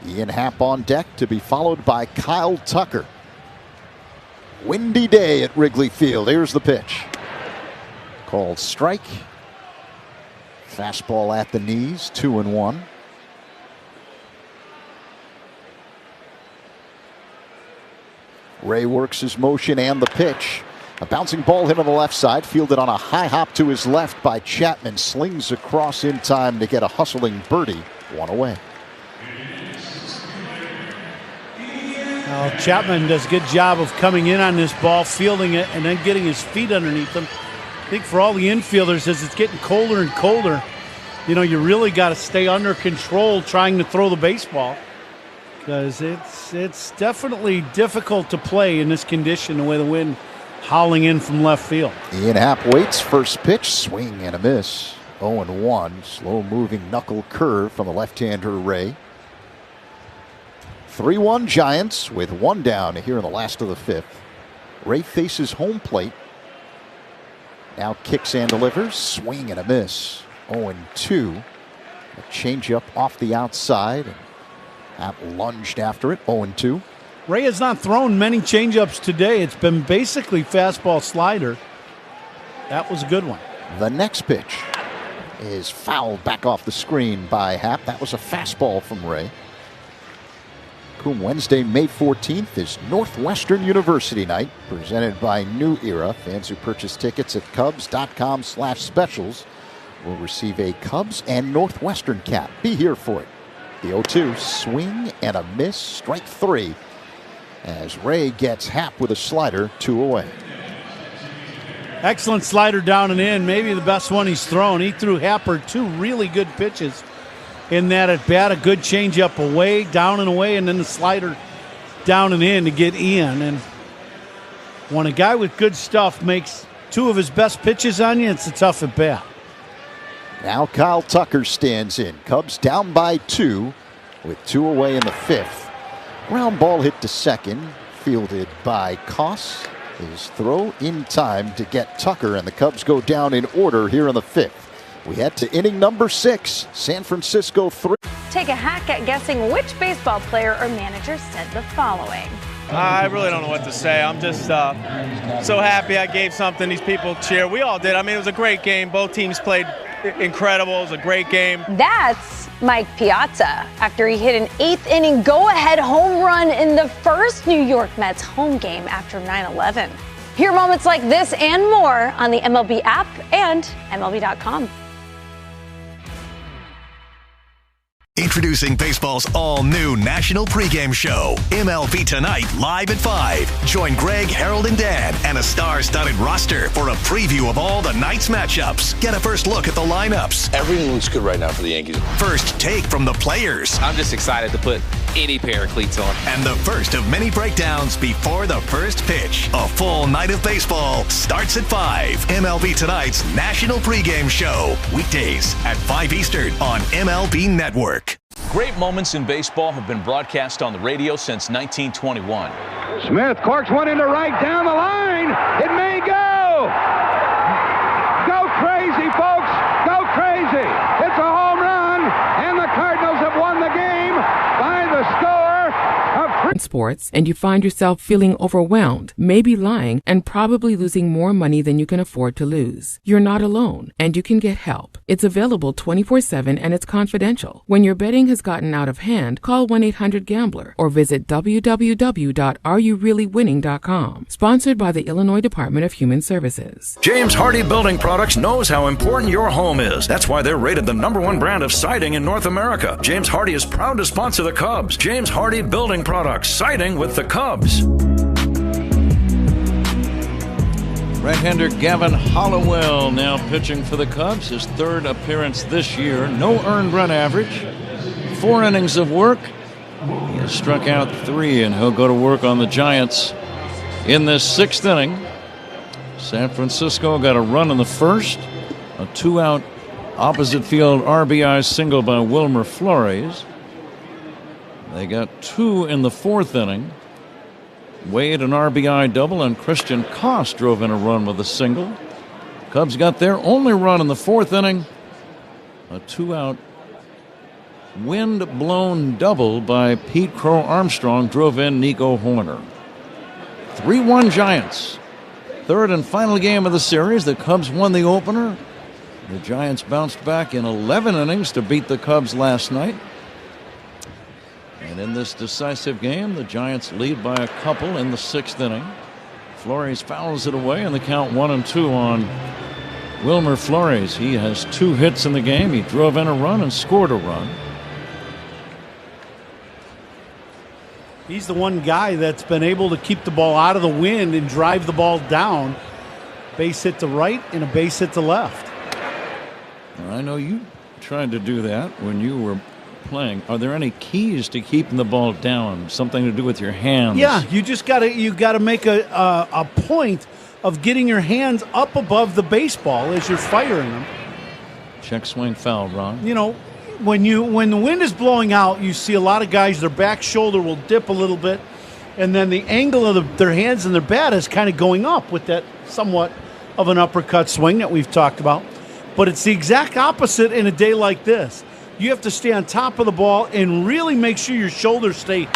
Ian Happ on deck to be followed by Kyle Tucker. Windy day at Wrigley Field. Here's the pitch. Called strike. Fastball at the knees, 2-1. Ray works his motion and the pitch. A bouncing ball hit on the left side, fielded on a high hop to his left by Chapman. Slings across in time to get a hustling birdie. 1 away. Chapman does a good job of coming in on this ball, fielding it, and then getting his feet underneath him. I think for all the infielders, as it's getting colder and colder, you know, you really got to stay under control trying to throw the baseball, because it's definitely difficult to play in this condition, the way the wind howling in from left field. Ian Happ waits. First pitch, swing and a miss. 0-1. Slow-moving knuckle curve from the left-hander Ray. 3-1 Giants with 1 down here in the last of the 5th. Ray faces home plate. Now kicks and delivers. Swing and a miss. 0-2. A changeup off the outside. Happ lunged after it. 0-2. Ray has not thrown many changeups today. It's been basically fastball slider. That was a good one. The next pitch is fouled back off the screen by Happ. That was a fastball from Ray. Wednesday, May 14th is Northwestern University night, presented by New Era. Fans who purchase tickets at Cubs.com/specials will receive a Cubs and Northwestern cap. Be here for it. The 0-2, swing and a miss, strike 3, as Ray gets Happ with a slider, 2 away. Excellent slider down and in, maybe the best one he's thrown. He threw Happer 2 really good pitches in that at bat. A good changeup away, down and away, and then the slider down and in to get Ian. And when a guy with good stuff makes 2 of his best pitches on you, it's a tough at bat. Now Kyle Tucker stands in. Cubs down by 2 with 2 away in the 5th. Ground ball hit to second, fielded by Koss. His throw in time to get Tucker, and the Cubs go down in order here in the 5th. We head to inning number 6, San Francisco 3. Take a hack at guessing which baseball player or manager said the following. I really don't know what to say. I'm just so happy I gave something these people cheer. We all did. I mean, it was a great game. Both teams played incredible. It was a great game. That's Mike Piazza after he hit an 8th inning go-ahead home run in the first New York Mets home game after 9/11. Hear moments like this and more on the MLB app and MLB.com. Introducing baseball's all-new national pregame show, MLB Tonight, live at 5. Join Greg, Harold, and Dan and a star-studded roster for a preview of all the night's matchups. Get a first look at the lineups. Everything looks good right now for the Yankees. First take from the players. I'm just excited to put any pair of cleats on. And the first of many breakdowns before the first pitch. A full night of baseball starts at 5. MLB Tonight's national pregame show. Weekdays at 5 Eastern on MLB Network. Great moments in baseball have been broadcast on the radio since 1921. Smith corks one into right down the line. It may go. Go crazy, folks. Go crazy. It's a home run, and the Cardinals have won the game by the score of sports, and you find yourself feeling overwhelmed, maybe lying, and probably losing more money than you can afford to lose. You're not alone, and you can get help. It's available 24/7 and it's confidential. When your betting has gotten out of hand, call 1-800-GAMBLER or visit www.areyoureallywinning.com. Sponsored by the Illinois Department of Human Services. James Hardy Building Products knows how important your home is. That's why they're rated the #1 brand of siding in North America. James Hardy is proud to sponsor the Cubs. James Hardy Building Products, siding with the Cubs. Right-hander Gavin Hollowell now pitching for the Cubs. His third appearance this year. No earned run average. 4 innings of work. He has struck out 3, and he'll go to work on the Giants in this 6th inning. San Francisco got a run in the first. A 2-out opposite field RBI single by Wilmer Flores. They got 2 in the 4th inning. Wade an RBI double, and Christian Koss drove in a run with a single. Cubs got their only run in the 4th inning. A 2-out wind-blown double by Pete Crow Armstrong drove in Nico Hoerner. 3-1 Giants. Third and final game of the series. The Cubs won the opener. The Giants bounced back in 11 innings to beat the Cubs last night. And in this decisive game, the Giants lead by a couple in the 6th inning. Flores fouls it away, and the count 1-2 on Wilmer Flores. He has 2 hits in the game. He drove in a run and scored a run. He's the one guy that's been able to keep the ball out of the wind and drive the ball down. Base hit to right and a base hit to left. I know you tried to do that when you were playing. Are there any keys to keeping the ball down? Something to do with your hands? Yeah, you just gotta make a point of getting your hands up above the baseball as you're firing them. Check swing foul, Ron. You know, when the wind is blowing out, you see a lot of guys, their back shoulder will dip a little bit, and then the angle of their hands and their bat is kind of going up with that somewhat of an uppercut swing that we've talked about. But it's the exact opposite in a day like this. You have to stay on top of the ball and really make sure your shoulders stay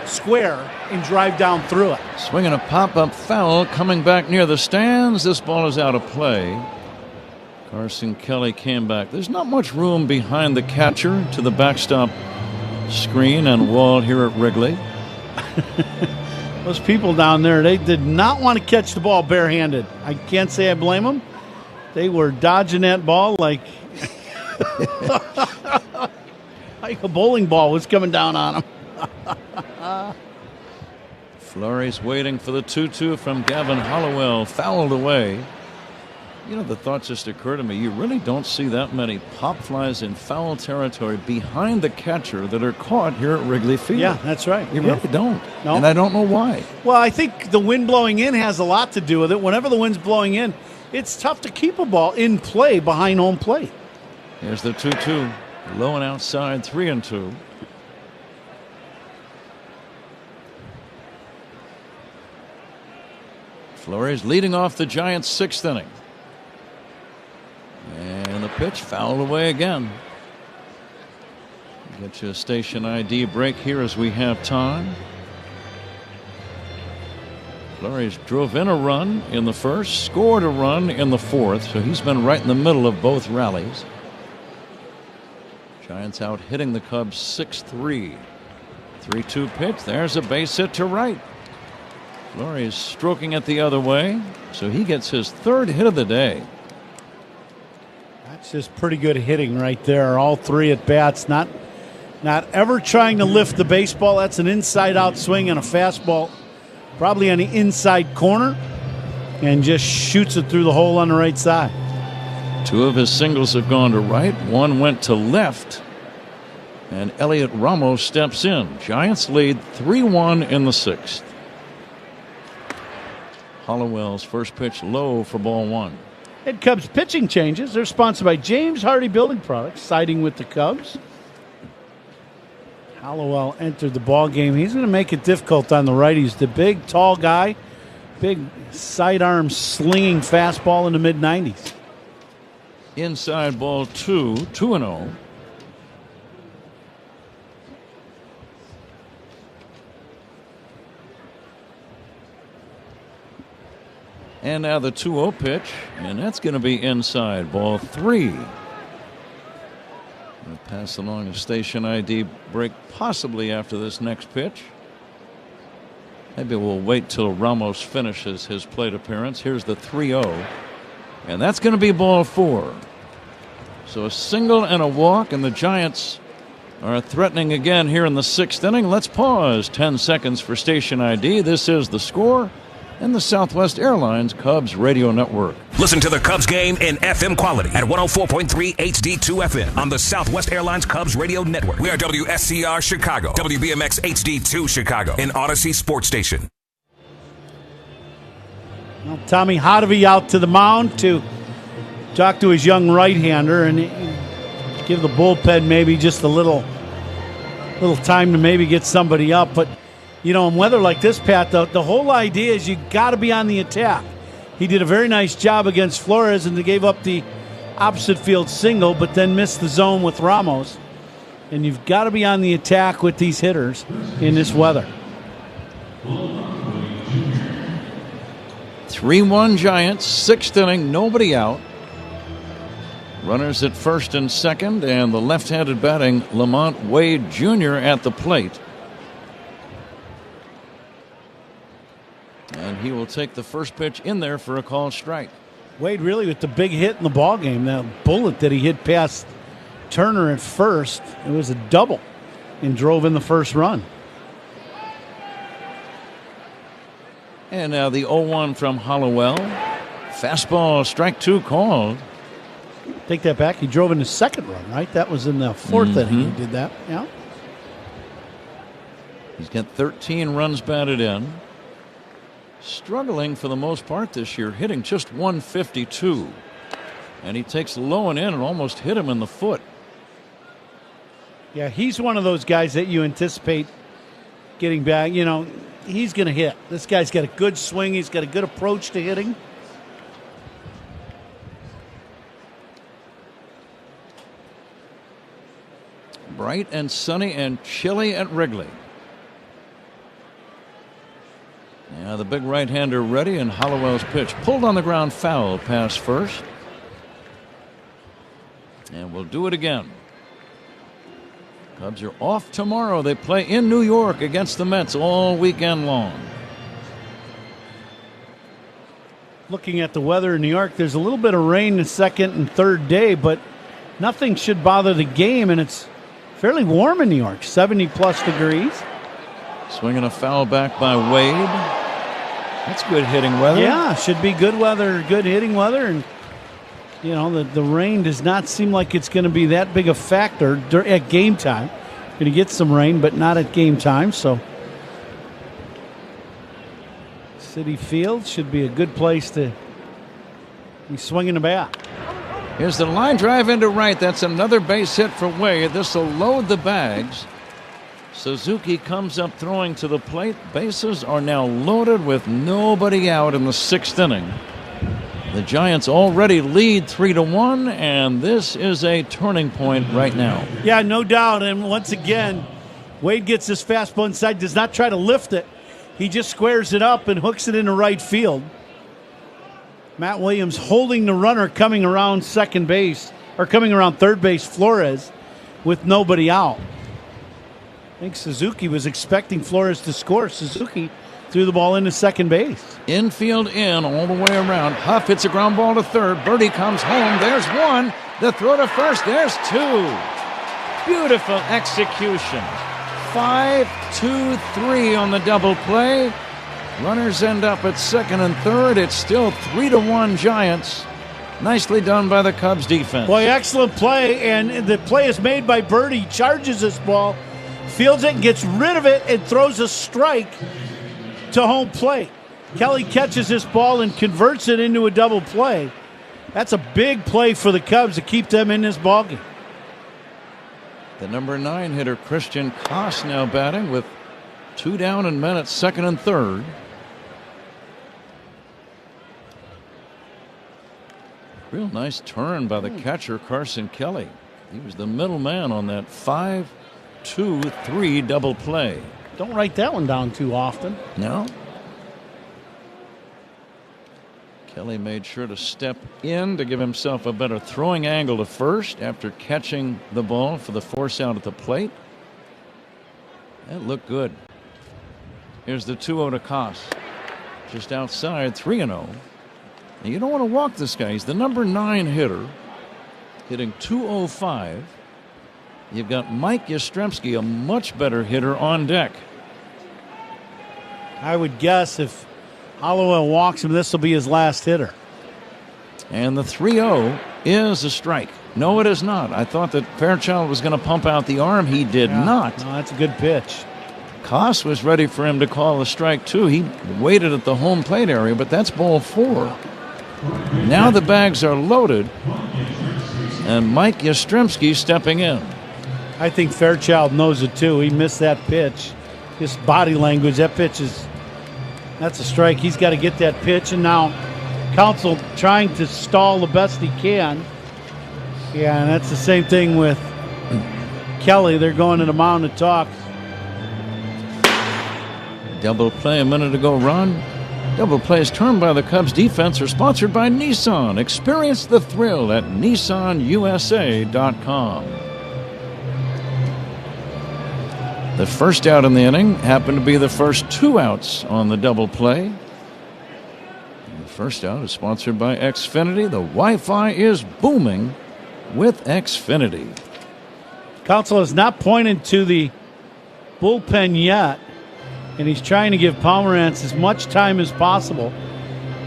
square and drive down through it. Swinging a pop-up foul coming back near the stands. This ball is out of play. Carson Kelly came back. There's not much room behind the catcher to the backstop screen and wall here at Wrigley. Those people down there, they did not want to catch the ball barehanded. I can't say I blame them. They were dodging that ball like like a bowling ball was coming down on them. Flores waiting for the 2-2 from Gavin Hollowell. Fouled away. You know, the thought just occurred to me. You really don't see that many pop flies in foul territory behind the catcher that are caught here at Wrigley Field. Yeah, that's right. You really don't. No. And I don't know why. Well, I think the wind blowing in has a lot to do with it. Whenever the wind's blowing in, it's tough to keep a ball in play behind home plate. Here's the 2-2. Low and outside, 3-2. Flores leading off the Giants' 6th inning. And the pitch fouled away again. Get you a station ID break here as we have time. Flores drove in a run in the first, scored a run in the 4th, so he's been right in the middle of both rallies. Giants out hitting the Cubs 6-3. 3-2 pitch. There's a base hit to right. Flores stroking it the other way, so he gets his 3rd hit of the day. That's just pretty good hitting right there. All 3 at bats. Not Not ever trying to lift the baseball. That's an inside-out swing on a fastball, probably on the inside corner, and just shoots it through the hole on the right side. 2 of his singles have gone to right. 1 went to left. And Elliot Ramos steps in. Giants lead 3-1 in the 6th. Hollowell's first pitch low for ball 1. And Cubs pitching changes. They're sponsored by James Hardy Building Products, siding with the Cubs. Hollowell entered the ball game. He's going to make it difficult on the righties. The big, tall guy, big sidearm slinging fastball in the mid-90s. Inside ball 2, 2-0. And now the 2-0 pitch, and that's going to be inside ball 3. We'll pass along a station ID break possibly after this next pitch. Maybe we'll wait till Ramos finishes his plate appearance. Here's the 3-0, and that's going to be ball 4. So a single and a walk, and the Giants are threatening again here in the 6th inning. Let's pause 10 seconds for station ID. This is The Score and the Southwest Airlines Cubs radio network. Listen to the Cubs game in FM quality at 104.3 HD2 FM on the Southwest Airlines Cubs radio network. We are WSCR Chicago, WBMX HD2 Chicago, and Odyssey Sports Station. Well, Tommy Hotovy out to the mound to talk to his young right-hander and give the bullpen maybe just a little time to maybe get somebody up. But you know, in weather like this, Pat, the whole idea is you got to be on the attack. He did a very nice job against Flores, and they gave up the opposite field single, but then missed the zone with Ramos. And you've got to be on the attack with these hitters in this weather. 3-1 Giants, 6th inning, nobody out. Runners at first and second, and the left-handed batting Lamont Wade Jr. at the plate. And he will take the first pitch in there for a called strike. Wade really with the big hit in the ball game. That bullet that he hit past Turner at first, it was a double and drove in the first run. And now the 0-1 from Hollowell. Fastball, strike 2 called. Take that back. He drove in the second run, right? That was in the 4th inning he did that. Yeah. He's got 13 runs batted in. Struggling for the most part this year, hitting just 152. And he takes low and in and almost hit him in the foot. Yeah, he's one of those guys that you anticipate getting back. You know, he's going to hit. This guy's got a good swing. He's got a good approach to hitting. Bright and sunny and chilly at Wrigley. Now the big right-hander ready, and Hollowell's pitch pulled on the ground, foul, pass first. And we'll do it again. Cubs are off tomorrow. They play in New York against the Mets all weekend long. Looking at the weather in New York, there's a little bit of rain the second and third day, but nothing should bother the game, and it's fairly warm in New York, 70-plus degrees. Swinging a foul back by Wade. That's good hitting weather. Yeah, should be good weather, good hitting weather. And, you know, the rain does not seem like it's going to be that big a factor at game time. Going to get some rain, but not at game time. So, Citi Field should be a good place to be swinging the bat. Here's the line drive into right. That's another base hit for Wade. This will load the bags. Suzuki comes up throwing to the plate. Bases are now loaded with nobody out in the 6th inning. The Giants already lead 3-1, and this is a turning point right now. Yeah, no doubt. And once again, Wade gets his fastball inside, does not try to lift it. He just squares it up and hooks it into right field. Matt Williams holding the runner coming around second base, or coming around third base, Flores, with nobody out. I think Suzuki was expecting Flores to score. Suzuki threw the ball into second base. Infield in all the way around. Huff hits a ground ball to third. Birdie comes home. There's one. The throw to first. There's two. Beautiful execution. 5-2-3 on the double play. Runners end up at second and third. It's still 3-1 Giants. Nicely done by the Cubs defense. Boy, excellent play, and the play is made by Bird. He charges this ball, fields it, and gets rid of it, and throws a strike to home plate. Kelly catches this ball and converts it into a double play. That's a big play for the Cubs to keep them in this ballgame. The number 9 hitter, Christian Koss, now batting with 2 down and men at second and third. Real nice turn by the catcher, Carson Kelly. He was the middle man on that 5-2-3 double play. Don't write that one down too often. No. Kelly made sure to step in to give himself a better throwing angle to first after catching the ball for the force out at the plate. That looked good. Here's the 2-0 to Koss. Just outside, 3-0. And you don't want to walk this guy. He's the number 9 hitter, hitting .205. You've got Mike Yastrzemski, a much better hitter, on deck. I would guess if Hollowell walks him, this will be his last hitter. And the 3-0 is a strike. No, it is not. I thought that Fairchild was going to pump out the arm. He did not. No, that's a good pitch. Koss was ready for him to call the strike, too. He waited at the home plate area, but that's ball 4. Now the bags are loaded, and Mike Yastrzemski stepping in. I think Fairchild knows it, too. He missed that pitch. His body language, that's a strike. He's got to get that pitch, and now Counsell trying to stall the best he can. Yeah, and that's the same thing with Kelly. They're going to the mound to talk. Double play a minute ago, Ron. Double plays turned by the Cubs defense are sponsored by Nissan. Experience the thrill at nissanusa.com. The first out in the inning happened to be the first 2 outs on the double play. The first out is sponsored by Xfinity. The Wi-Fi is booming with Xfinity. Counsell has not pointed to the bullpen yet, and he's trying to give Pomerantz as much time as possible,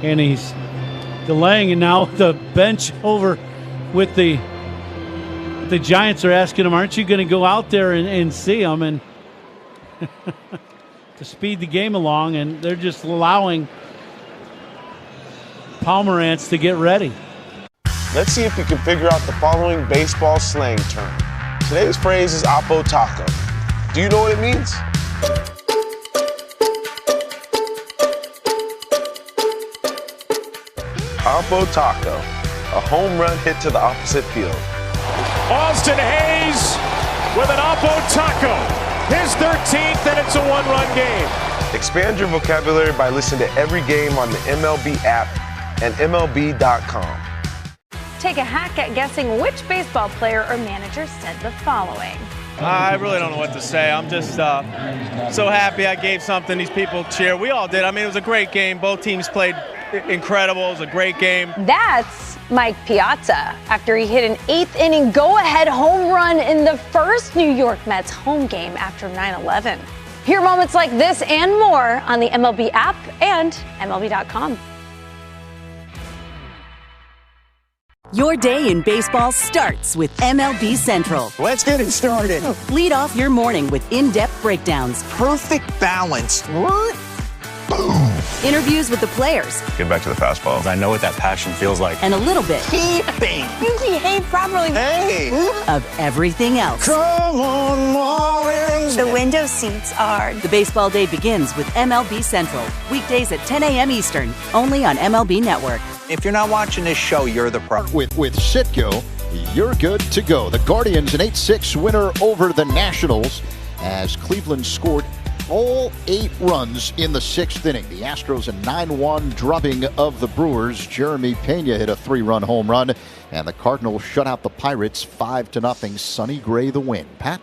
and he's delaying. And now the bench over with the Giants are asking him, aren't you going to go out there and see him and to speed the game along, and they're just allowing Pomerantz to get ready. Let's see if you can figure out the following baseball slang term. Today's phrase is Oppo Taco. Do you know what it means? Oppo Taco, a home run hit to the opposite field. Austin Hayes with an Oppo Taco. His 13th, and it's a 1-run game. Expand your vocabulary by listening to every game on the MLB app and MLB.com. Take a hack at guessing which baseball player or manager said the following. I really don't know what to say. I'm just so happy I gave something these people cheer. We all did. I mean, it was a great game. Both teams played incredible. It was a great game. That's Mike Piazza after he hit an 8th inning go-ahead home run in the first New York Mets home game after 9/11. Hear moments like this and more on the MLB app and MLB.com. Your day in baseball starts with MLB Central. Let's get it started. Lead off your morning with in-depth breakdowns. Perfect balance. What? Boom. Interviews with the players. Get back to the fastball. I know what that passion feels like. And a little bit. Keeping. You behave properly. Hey. Of everything else. Come on, Marlins. The window seats are. The baseball day begins with MLB Central. Weekdays at 10 a.m. Eastern. Only on MLB Network. If you're not watching this show, you're the pro. With Citgo, you're good to go. The Guardians an 8-6 winner over the Nationals as Cleveland scored all 8 runs in the 6th inning. The Astros a 9-1 drubbing of the Brewers. Jeremy Pena hit a 3-run home run, and the Cardinals shut out the Pirates 5-0. Sonny Gray the win. Pat?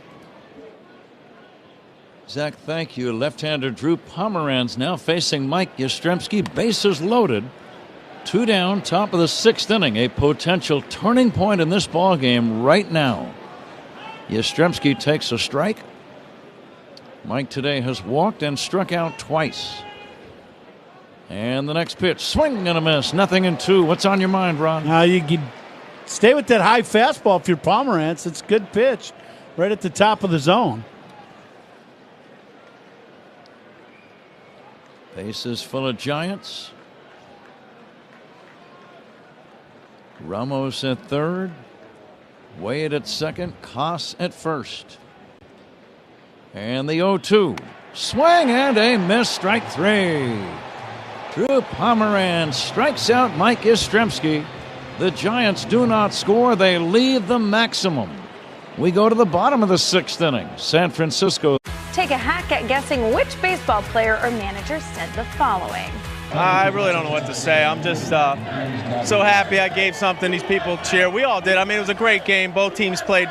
Zach, thank you. Left-hander Drew Pomeranz now facing Mike Yastrzemski. Bases loaded. 2 down, top of the 6th inning. A potential turning point in this ball game right now. Yastrzemski takes a strike. Mike today has walked and struck out twice. And the next pitch, swing and a miss, 0-2. What's on your mind, Ron? You stay with that high fastball if you're Pomerantz. It's a good pitch right at the top of the zone. Bases full of Giants. Ramos at third. Wade at second. Koss at first. And the 0-2. Swing and a miss. Strike three. Drew Pomeranz strikes out Mike Yastrzemski. The Giants do not score. They leave the maximum. We go to the bottom of the sixth inning. San Francisco. Take a hack at guessing which baseball player or manager said the following. I really don't know what to say. I'm just so happy I gave something these people cheer. We all did. I mean, it was a great game. Both teams played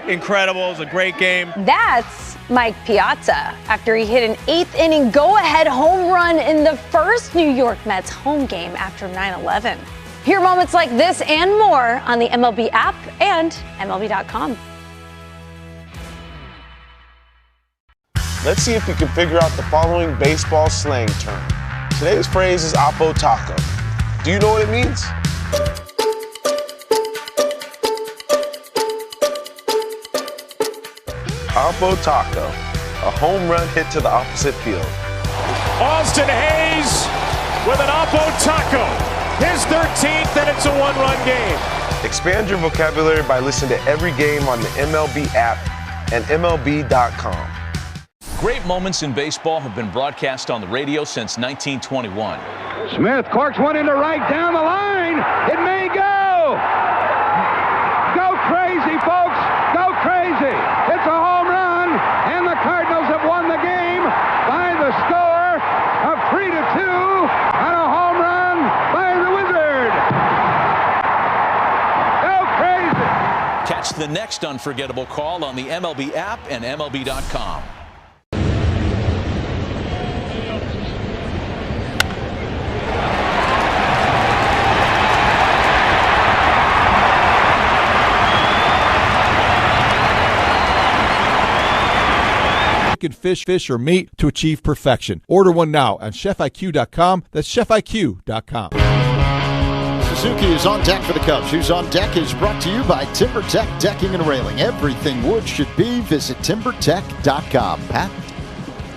incredible. It was a great game. That's Mike Piazza after he hit an eighth-inning go-ahead home run in the first New York Mets home game after 9/11. Hear moments like this and more on the MLB app and MLB.com. Let's see if we can figure out the following baseball slang term. Today's phrase is Oppo Taco. Do you know what it means? Oppo Taco, a home run hit to the opposite field. Austin Hayes with an Oppo Taco. His 13th, and it's a one-run game. Expand your vocabulary by listening to every game on the MLB app and MLB.com. Great moments in baseball have been broadcast on the radio since 1921. Smith corks one into right down the line. It may go. Go crazy, folks. Go crazy. It's a home run, and the Cardinals have won the game by the score of 3-2 on a home run by the Wizard. Go crazy. Catch the next unforgettable call on the MLB app and MLB.com. Fish, or meat to achieve perfection. Order one now on ChefIQ.com. That's ChefIQ.com. Suzuki is on deck for the Cubs. Who's on deck is brought to you by TimberTech Decking and Railing. Everything wood should be. Visit TimberTech.com. Pat?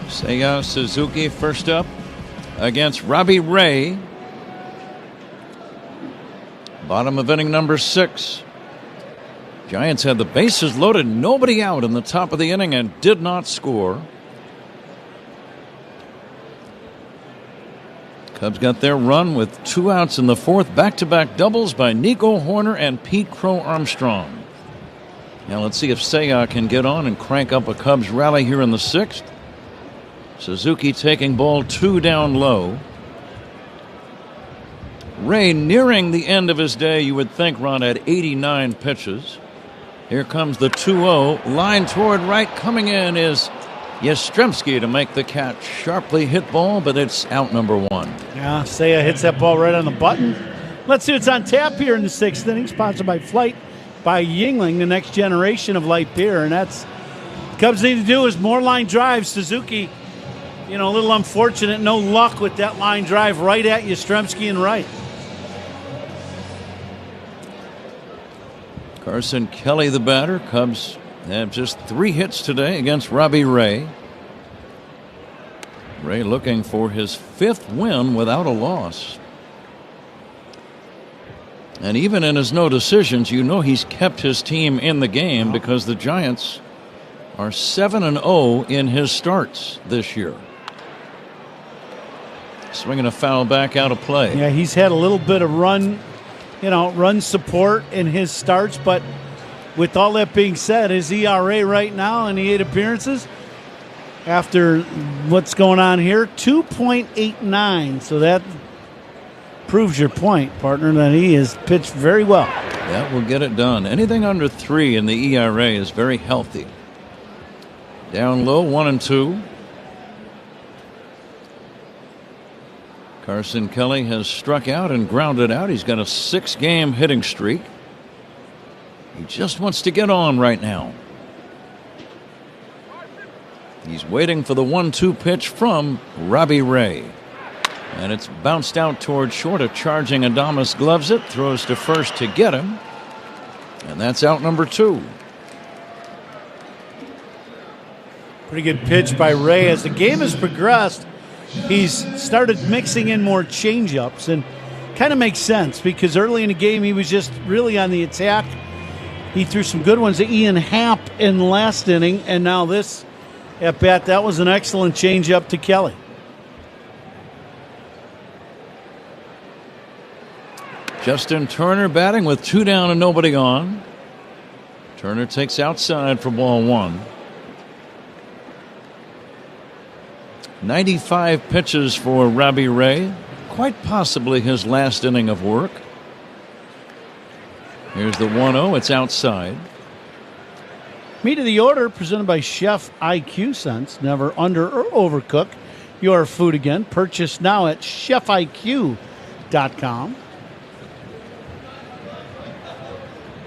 Seiya Suzuki first up against Robbie Ray. Bottom of inning number 6. Giants had the bases loaded, nobody out in the top of the inning and did not score. Cubs got their run with 2 outs in the 4th. Back-to-back doubles by Nico Hoerner and Pete Crow Armstrong. Now let's see if Seiya can get on and crank up a Cubs rally here in the 6th. Suzuki taking ball 2 down low. Ray nearing the end of his day, you would think, Ron, at 89 pitches. Here comes the 2-0. Line toward right. Coming in is Yastrzemski to make the catch. Sharply hit ball, but it's out number 1. Yeah, Seiya hits that ball right on the button. Let's see what's on tap here in the 6th inning. Sponsored by Flight by Yuengling, the next generation of light beer. And that's Cubs need to do is more line drives. Suzuki, a little unfortunate. No luck with that line drive right at Yastrzemski and right. Carson Kelly, the batter. Cubs have just 3 hits today against Robbie Ray. Ray looking for his 5th win without a loss. And even in his no decisions, he's kept his team in the game because the Giants are 7-0 in his starts this year. Swinging a foul back out of play. Yeah, he's had a little bit of run support in his starts, but with all that being said, his ERA right now in the 8 appearances, after what's going on here, 2.89. So that proves your point, partner, that he has pitched very well. That will get it done. Anything under 3 in the ERA is very healthy. Down low, 1-2. Carson Kelly has struck out and grounded out. He's got a 6-game hitting streak. He just wants to get on right now. He's waiting for the 1-2 pitch from Robbie Ray. And it's bounced out toward short. A charging Adames gloves it, throws to first to get him. And that's out number 2. Pretty good pitch by Ray. As the game has progressed, he's started mixing in more changeups, and kind of makes sense because early in the game he was just really on the attack. He threw some good ones to Ian Happ in the last inning, and now this at bat, that was an excellent changeup to Kelly. Justin Turner batting with 2 down and nobody on. Turner takes outside for ball 1. 95 pitches for Robbie Ray. Quite possibly his last inning of work. Here's the 1-0. It's outside. Meat of the order presented by Chef IQ Sense. Never under or overcook your food again. Purchase now at chefiq.com.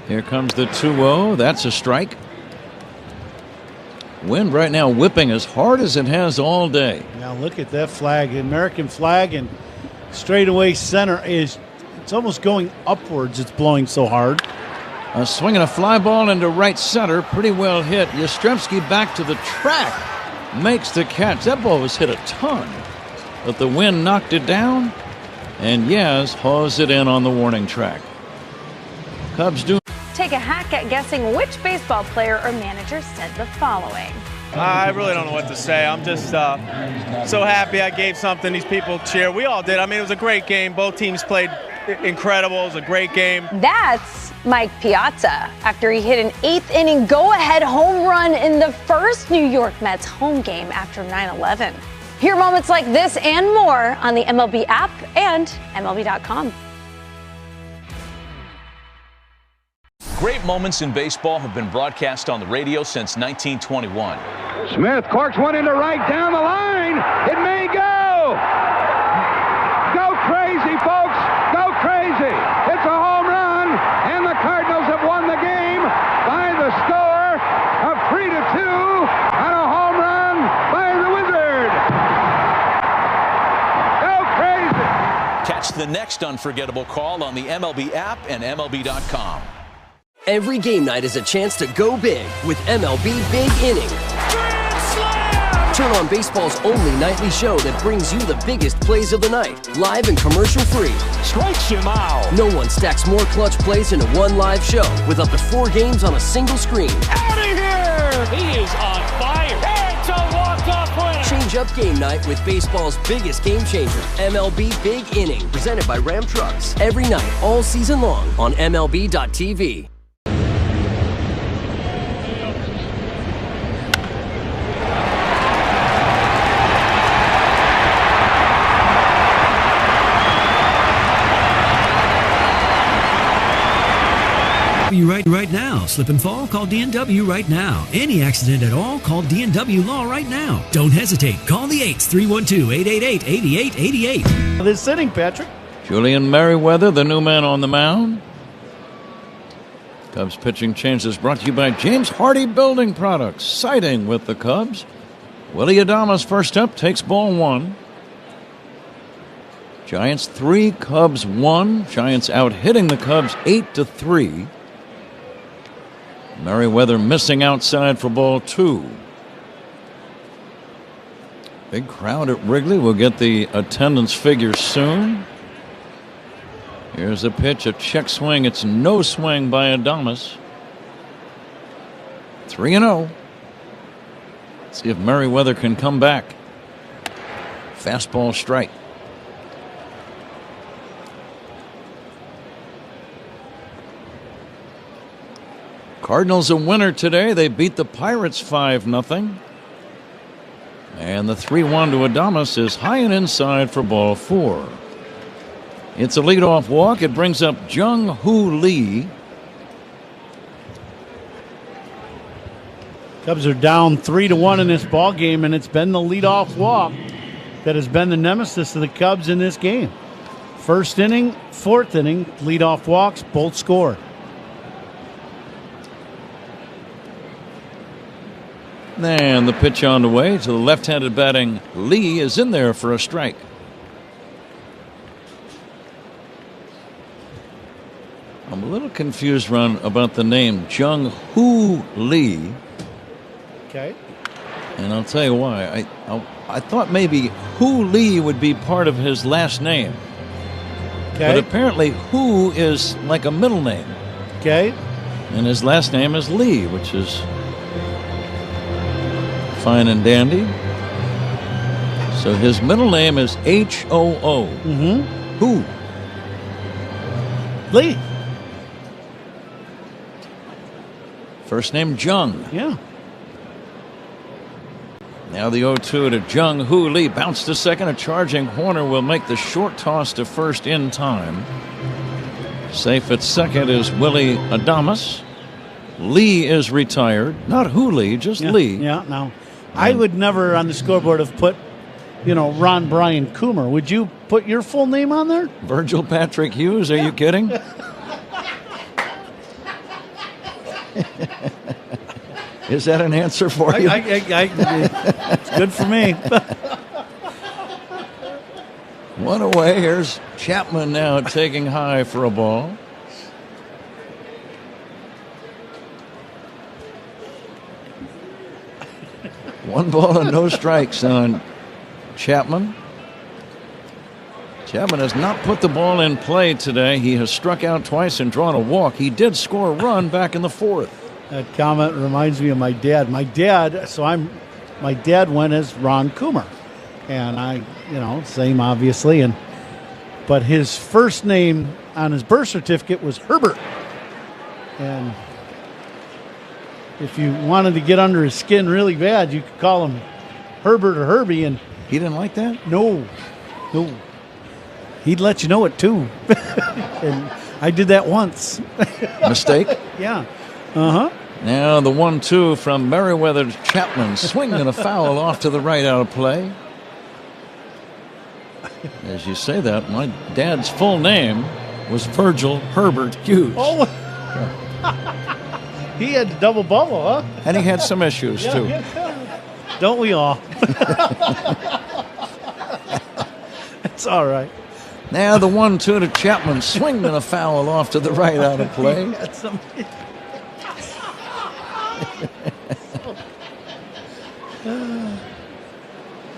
Here comes the 2-0. That's a strike. Wind right now whipping as hard as it has all day. Now look at that flag. The American flag and straightaway center it's almost going upwards. It's blowing so hard. A swing and a fly ball into right center. Pretty well hit. Yastrzemski back to the track. Makes the catch. That ball was hit a ton. But the wind knocked it down. And Yaz hauls it in on the warning track. Cubs do. Take a hack at guessing which baseball player or manager said the following. I really don't know what to say. I'm just so happy I gave something these people cheer. We all did. I mean, it was a great game. Both teams played incredible. It was a great game. That's Mike Piazza after he hit an 8th inning go-ahead home run in the first New York Mets home game after 9/11. Hear moments like this and more on the MLB app and MLB.com. Great moments in baseball have been broadcast on the radio since 1921. Smith corks one into right down the line. It may go. Go crazy, folks. Go crazy. It's a home run, and the Cardinals have won the game by the score of 3-2 on a home run by the Wizard. Go crazy. Catch the next unforgettable call on the MLB app and MLB.com. Every game night is a chance to go big with MLB Big Inning. Turn on baseball's only nightly show that brings you the biggest plays of the night, live and commercial-free. Strikes him out. No one stacks more clutch plays into one live show with up to 4 games on a single screen. Out of here! He is on fire. It's a walk-off winner. Change up game night with baseball's biggest game changer, MLB Big Inning, presented by Ram Trucks. Every night, all season long on MLB.tv. Right now. Slip and fall? Call D&W right now. Any accident at all? Call D&W Law right now. Don't hesitate. Call the 8s, 312-888-8888. This inning, Patrick. Julian Merriweather, the new man on the mound. Cubs pitching change is brought to you by James Hardy Building Products. Siding with the Cubs. Willie Adames first up, takes ball 1. Giants 3, Cubs 1. Giants out hitting the Cubs 8-3. Merriweather missing outside for ball 2. Big crowd at Wrigley. We'll get the attendance figures soon. Here's a pitch, a check swing. It's no swing by Adames. 3-0. See if Merriweather can come back. Fastball strike. Cardinals a winner today. They beat the Pirates 5-0. And the 3-1 to Adames is high and inside for ball 4. It's a leadoff walk. It brings up Jung-Hoo Lee. Cubs are down 3-1 in this ball game, and it's been the leadoff walk that has been the nemesis of the Cubs in this game. First inning, 4th inning, leadoff walks, both scored. And the pitch on the way to the left-handed batting Lee is in there for a strike. I'm a little confused, Ron, about the name Jung-Hoo Lee. Okay. And I'll tell you why. I thought maybe Hoo Lee would be part of his last name. Okay. But apparently Hoo is like a middle name. Okay. And his last name is Lee, which is fine and dandy. So his middle name is H-O-O. Mm-hmm. Hoo. Lee. First name Jung. Yeah. Now the 0-2 to Jung-Hoo Lee. Bounce to second. A charging Horner will make the short toss to first in time. Safe at second is Willie Adames. Lee is retired. Not Hoo Lee, just Lee. Yeah, no. I would never on the scoreboard have put, Ron Brian Coomer. Would you put your full name on there? Virgil Patrick Hughes, are you kidding? Is that an answer for you? It's good for me. One away. Here's Chapman now taking high for a ball. One ball and no strikes on Chapman. Chapman has not put the ball in play today. He has struck out twice and drawn a walk. He did score a run back in the fourth. That comment reminds me of my dad. My dad went as Ron Coomer. And I, same obviously. But his first name on his birth certificate was Herbert. And if you wanted to get under his skin really bad, you could call him Herbert or Herbie. And he didn't like that? No. He'd let you know it too. And I did that once. Mistake? Yeah. Uh-huh. Now the 1-2 from Merriweather to Chapman. Swing and a foul off to the right out of play. As you say that, my dad's full name was Virgil Herbert Hughes. Oh. He had the double bubble, huh? And he had some issues, too. Don't we all? It's all right. Now the 1-2 to Chapman. Swing and a foul off to the right out of play.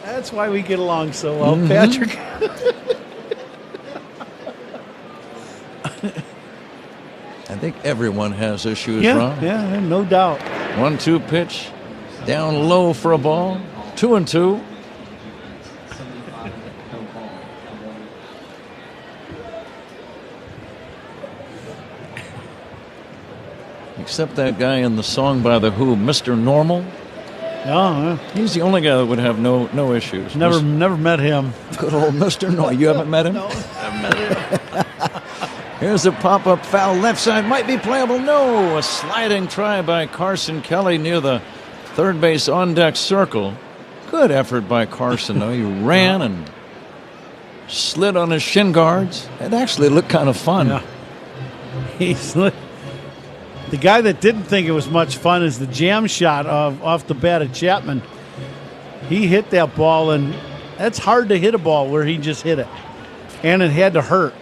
That's why we get along so well, Patrick. I think everyone has issues, Yeah, Ron. yeah, no doubt. 1-2 pitch. Down low for a ball. 2-2. Except that guy in the song by The Who, Mr. Normal. Yeah, he's the only guy that would have no issues. Never met him. Good old Mr. Normal. You haven't met him? No, I've met him. Here's a pop-up foul left side. Might be playable. No. A sliding try by Carson Kelly near the third base on-deck circle. Good effort by Carson, though. He ran and slid on his shin guards. It actually looked kind of fun. Yeah. He slid. The guy that didn't think it was much fun is the jam shot off the bat of Chapman. He hit that ball, and that's hard to hit a ball where he just hit it. And it had to hurt.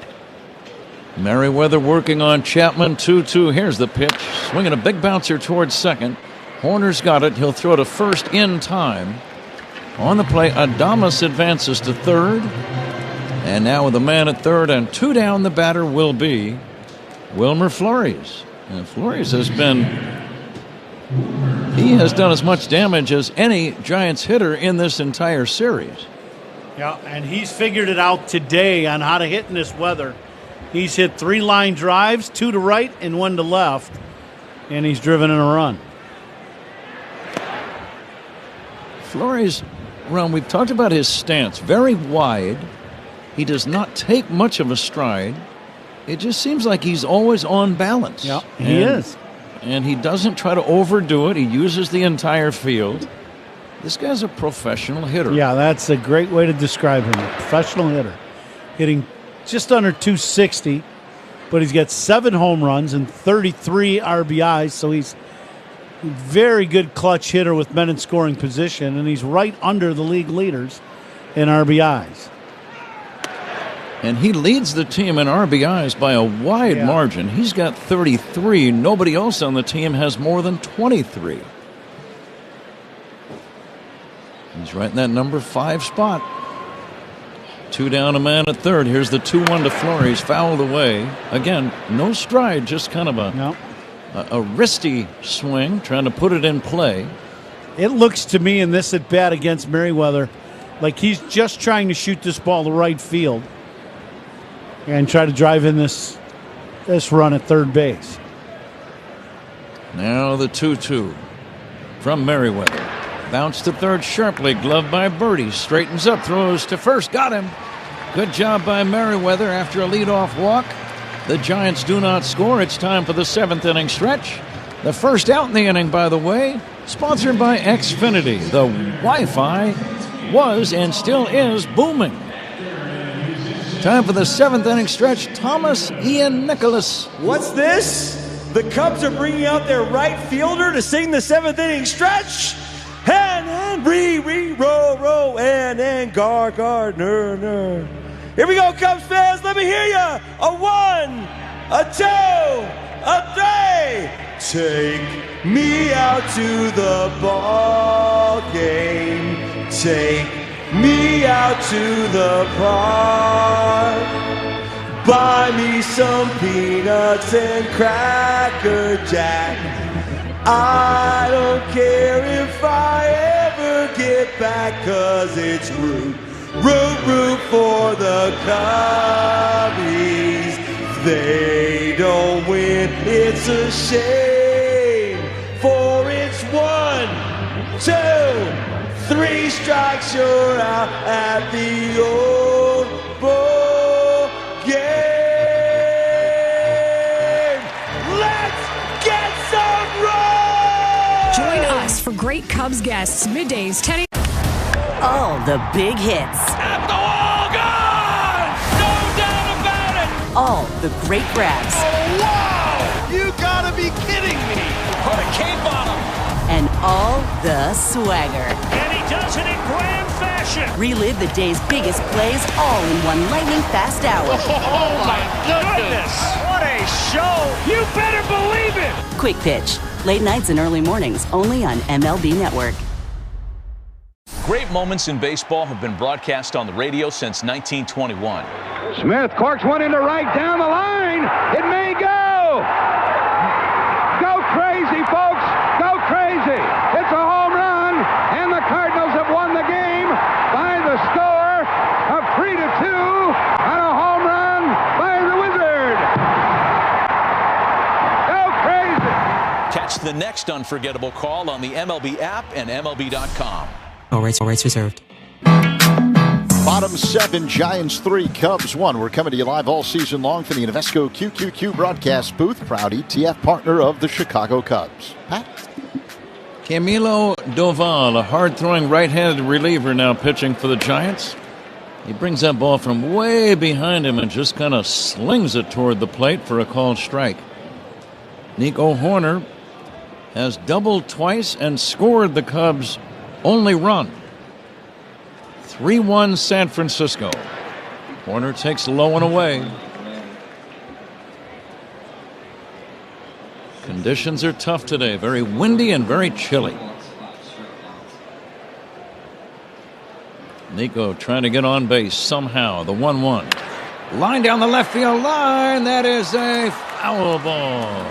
Merriweather working on Chapman. 2-2. Here's the pitch. Swinging a big bouncer towards second. Horner's got it. He'll throw to first in time. On the play, Adames advances to third. And now with a man at third and two down, the batter will be Wilmer Flores. And Flores has done as much damage as any Giants hitter in this entire series. Yeah, and he's figured it out today on how to hit in this weather. He's hit 3 line drives, 2 to right and 1 to left, and he's driven in a run. Flores, Ron, we've talked about his stance. Very wide. He does not take much of a stride. It just seems like he's always on balance. Yeah, he is. And he doesn't try to overdo it. He uses the entire field. This guy's a professional hitter. Yeah, that's a great way to describe him. A professional hitter. Hitting just under 260, but he's got 7 home runs and 33 RBIs, so he's Very good clutch hitter with men in scoring position, and he's right under the league leaders in RBIs. And he leads the team in RBIs by a wide margin. He's got 33. Nobody else on the team has more than 23. He's right in that number 5 spot. 2 down, a man at third. Here's the 2-1 to Flores, fouled away. Again, no stride, just kind of a wristy swing, trying to put it in play. It looks to me in this at bat against Merriweather like he's just trying to shoot this ball to right field and try to drive in this run at third base. Now the 2-2 from Merriweather. Bounce to third sharply, gloved by Birdie. Straightens up, throws to first, got him. Good job by Merriweather after a leadoff walk. The Giants do not score. It's time for the 7th inning stretch. The first out in the inning, by the way, sponsored by Xfinity. The Wi-Fi was and still is booming. Time for the 7th inning stretch. Thomas Ian Nicholas. What's this? The Cubs are bringing out their right fielder to sing the 7th inning stretch. And row, and gar, ner. Here we go, Cubs fans. Let me hear ya. A 1, a 2, a 3. Take me out to the ball game. Take me out to the park. Buy me some peanuts and Cracker Jack. I don't care if I ever get back, 'cause it's root for the Cubbies. They don't win, it's a shame, for it's 1, 2, 3 strikes, you're out at the old ball game. Let's get some run! Join us for great Cubs guests, middays, 10 All the big hits. At the wall, gone! No doubt about it! All the great grabs. Oh, wow! You gotta be kidding me! Put a cape on him! And all the swagger. And he does it in grand fashion! Relive the day's biggest plays all in one lightning-fast hour. Oh, my goodness! What a show! You better believe it! Quick Pitch. Late nights and early mornings, only on MLB Network. Great moments in baseball have been broadcast on the radio since 1921. Smith corks one into right down the line. It may go. Go crazy, folks. Go crazy. It's a home run, and the Cardinals have won the game by the score of 3-2 on a home run by the Wizard. Go crazy. Catch the next unforgettable call on the MLB app and MLB.com. All rights reserved. Bottom 7, Giants 3, Cubs 1. We're coming to you live all season long from the Invesco QQQ broadcast booth. Proud ETF partner of the Chicago Cubs. Pat? Camilo Doval, a hard-throwing right-handed reliever now pitching for the Giants. He brings that ball from way behind him and just kind of slings it toward the plate for a called strike. Nico Horner has doubled twice and scored the Cubs' only run. 3-1 San Francisco. Horner takes low and away. Conditions are tough today. Very windy and very chilly. Nico trying to get on base somehow. The 1-1. Line down the left field line. That is a foul ball.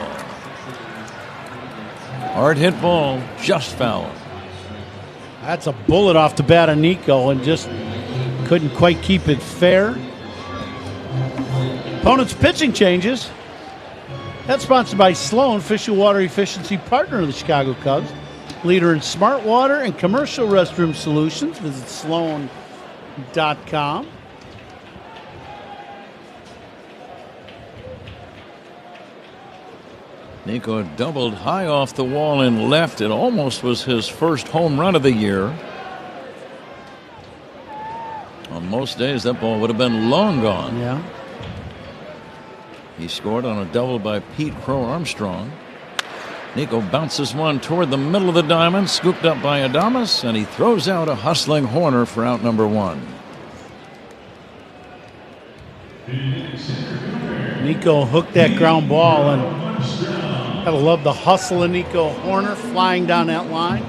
Hard hit ball. Just foul. That's a bullet off the bat of Nico and just couldn't quite keep it fair. Opponent's pitching changes. That's sponsored by Sloan, official water efficiency partner of the Chicago Cubs. Leader in smart water and commercial restroom solutions. Visit sloan.com. Nico doubled high off the wall in left. It almost was his first home run of the year. On most days, that ball would have been long gone. Yeah. He scored on a double by Pete Crow Armstrong. Nico bounces one toward the middle of the diamond, scooped up by Adames, and he throws out a hustling Horner for out number 1. Nico hooked that ground ball, and gotta love the hustle of Nico Horner flying down that line.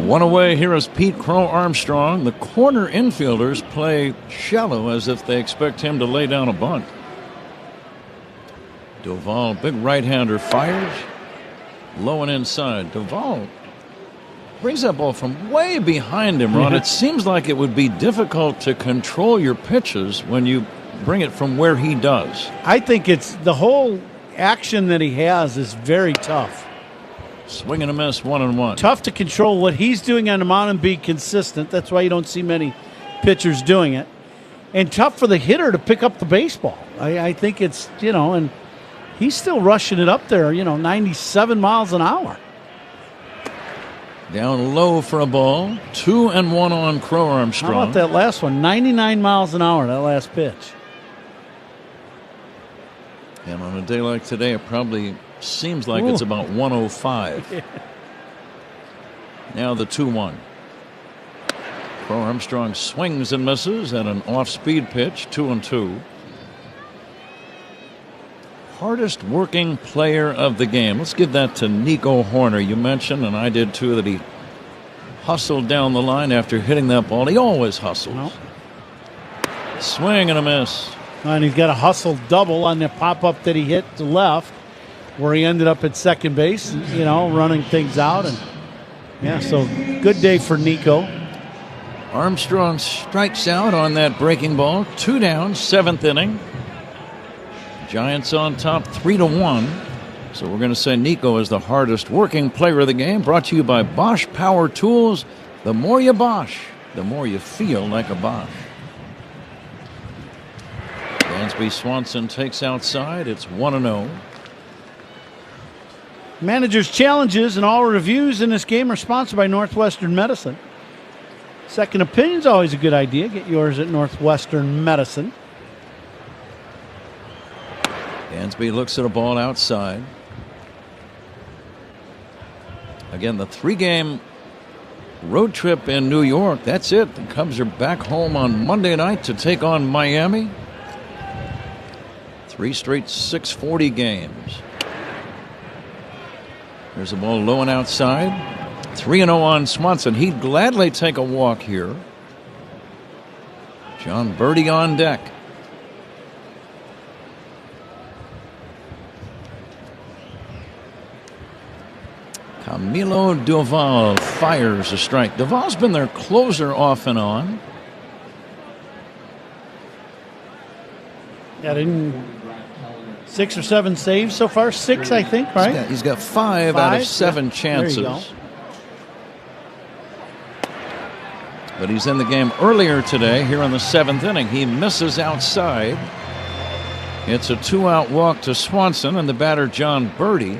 One away, here is Pete Crow Armstrong. The corner infielders play shallow as if they expect him to lay down a bunt. Duvall, big right-hander, fires. Low and inside. Duvall brings that ball from way behind him, Ron. It seems like it would be difficult to control your pitches when you bring it from where he does. I think it's the whole action that he has is very tough. Swing and a miss, 1-1. Tough to control what he's doing on the mound and be consistent. That's why you don't see many pitchers doing it. And tough for the hitter to pick up the baseball. I think it's, and he's still rushing it up there, 97 miles an hour. Down low for a ball. 2-1 on Crow Armstrong. How about that last one? 99 miles an hour, that last pitch. And on a day like today, it probably seems like it's about 105. Now the 2-1. Crow Armstrong swings and misses, and an off-speed pitch, 2-2. Hardest working player of the game. Let's give that to Nico Horner. You mentioned, and I did too, that he hustled down the line after hitting that ball. He always hustles. Swing and a miss. And he's got a hustle double on the pop-up that he hit to left, where he ended up at second base, running things out. And so good day for Nico. Armstrong strikes out on that breaking ball. 2 down, 7th inning. Giants on top 3-1. So we're going to say Nico is the hardest working player of the game. Brought to you by Bosch Power Tools. The more you Bosch, the more you feel like a Bosch. Dansby Swanson takes outside. It's 1-0. Manager's challenges and all reviews in this game are sponsored by Northwestern Medicine. Second opinion's always a good idea. Get yours at Northwestern Medicine. Dansby looks at a ball outside. Again, the 3-game road trip in New York. That's it. The Cubs are back home on Monday night to take on Miami. 3 straight 6:40 games. There's a ball low and outside. 3-0 on Swanson. He'd gladly take a walk here. John Birdie on deck. Camilo Duvall fires a strike. Duvall's been their closer off and on. Got in 6 or 7 saves so far. 6, I think, right? He's got 5 out of 7 chances. There you go. But he's in the game earlier today here in the 7th inning. He misses outside. It's a 2-out walk to Swanson and the batter John Birdie.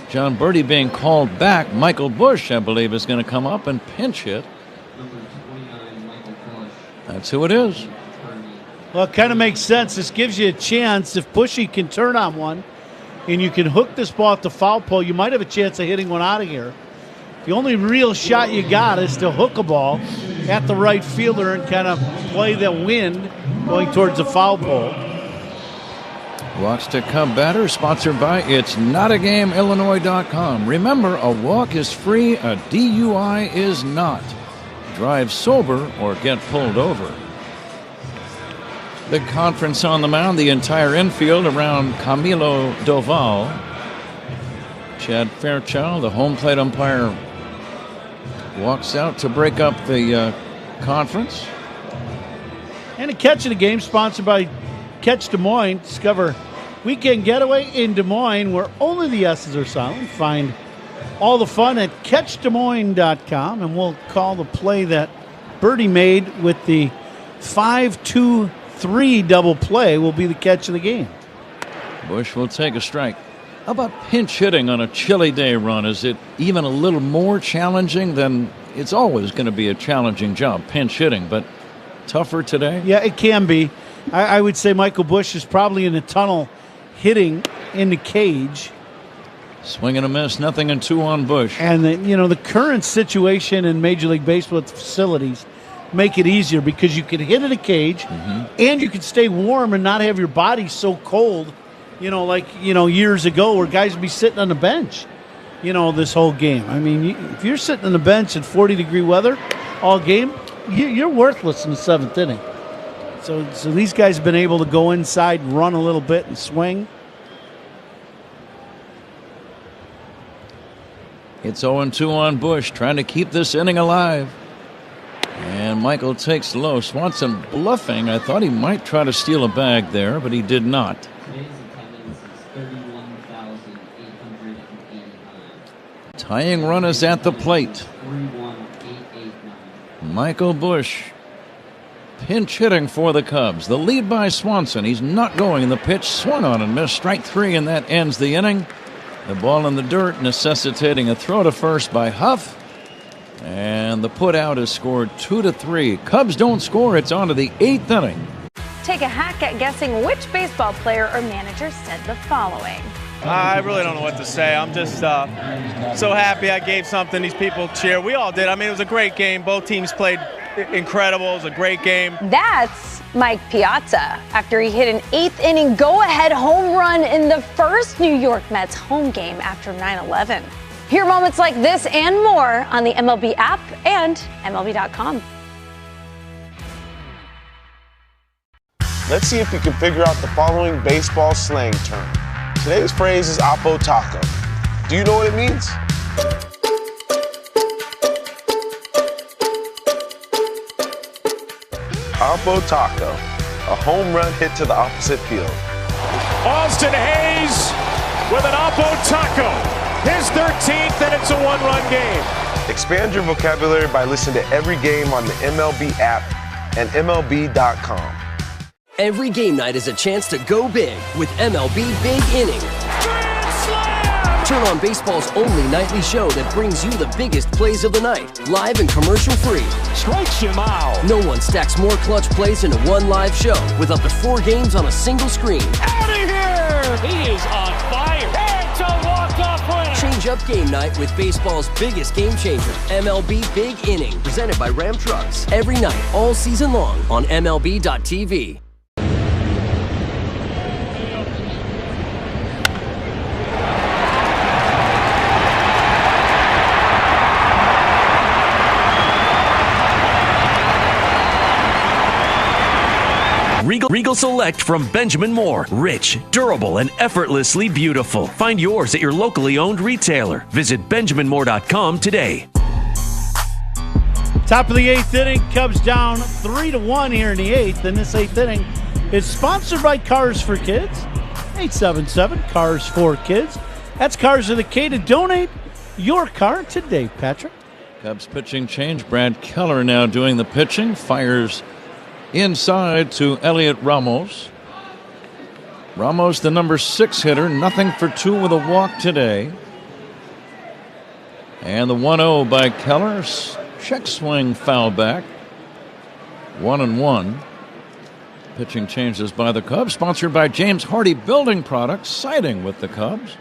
John Birdie being called back. Michael Bush, I believe, is going to come up and pinch hit. That's who it is. Well, it kind of makes sense. This gives you a chance. If Bushy can turn on one and you can hook this ball at the foul pole, you might have a chance of hitting one out of here. The only real shot you got is to hook a ball at the right fielder and kind of play the wind going towards the foul pole. Walks to Cub batter, sponsored by It'sNotAGameIllinois.com. Remember, a walk is free, a DUI is not. Drive sober or get pulled over. Big conference on the mound, the entire infield around Camilo Duvall. Chad Fairchild, the home plate umpire, walks out to break up the conference. And a catch of the game sponsored by Catch Des Moines. Discover Weekend Getaway in Des Moines where only the S's are silent. Find all the fun at CatchDesMoines.com, and we'll call the play that Birdie made with the 5-2-3 double play will be the catch of the game. Bush will take a strike. How about pinch hitting on a chilly day, Ron? Is it even a little more challenging than it's always going to be a challenging job, pinch hitting, but tougher today? Yeah, it can be. I would say Michael Busch is probably in the tunnel hitting in the cage. Swing and a miss, 0-2 on Busch. And the current situation in Major League Baseball facilities make it easier because you can hit in a cage and you can stay warm and not have your body so cold, like years ago where guys would be sitting on the bench, this whole game. I mean, if you're sitting on the bench in 40-degree weather all game, you're worthless in the 7th inning. So these guys have been able to go inside, run a little bit, and swing. It's 0-2 on Busch, trying to keep this inning alive. And Michael takes low. Swanson bluffing. I thought he might try to steal a bag there, but he did not. Tying run is at the plate. Michael Busch pinch hitting for the Cubs. The lead by Swanson. He's not going. The pitch swung on and missed. Strike 3, and that ends the inning. The ball in the dirt, necessitating a throw to first by Huff. And the put out is scored 2-3. Cubs don't score. It's on to the 8th inning. Take a hack at guessing which baseball player or manager said the following. I really don't know what to say. I'm just so happy I gave something these people cheer. We all did. I mean, it was a great game. Both teams played incredible. It was a great game. That's Mike Piazza after he hit an 8th inning go-ahead home run in the first New York Mets home game after 9/11. Hear moments like this and more on the MLB app and MLB.com. Let's see if you can figure out the following baseball slang term. Today's phrase is Oppo Taco. Do you know what it means? Oppo Taco, a home run hit to the opposite field. Austin Hayes with an Oppo Taco. His 13th, and it's a one-run game. Expand your vocabulary by listening to every game on the MLB app and MLB.com. Every game night is a chance to go big with MLB Big Inning. Turn on baseball's only nightly show that brings you the biggest plays of the night, live and commercial-free. Strikes him out. No one stacks more clutch plays into one live show with up to 4 games on a single screen. Out of here! He is on fire. It's a walk-off winner. Change up game night with baseball's biggest game changer, MLB Big Inning, presented by Ram Trucks. Every night, all season long on MLB.tv. Regal Select from Benjamin Moore. Rich, durable, and effortlessly beautiful. Find yours at your locally owned retailer. Visit BenjaminMoore.com today. Top of the 8th inning, Cubs down 3-1 here in the 8th. And this 8th inning is sponsored by Cars for Kids. 877 Cars for Kids. That's Cars of the K to donate your car today, Patrick. Cubs pitching change. Brad Keller now doing the pitching. Fires inside to Elliot Ramos. Ramos, the number 6 hitter, 0-for-2 with a walk today. And the 1-0 by Keller. Check swing, foul back. 1-1. Pitching changes by the Cubs, sponsored by James Hardy Building Products, siding with the Cubs.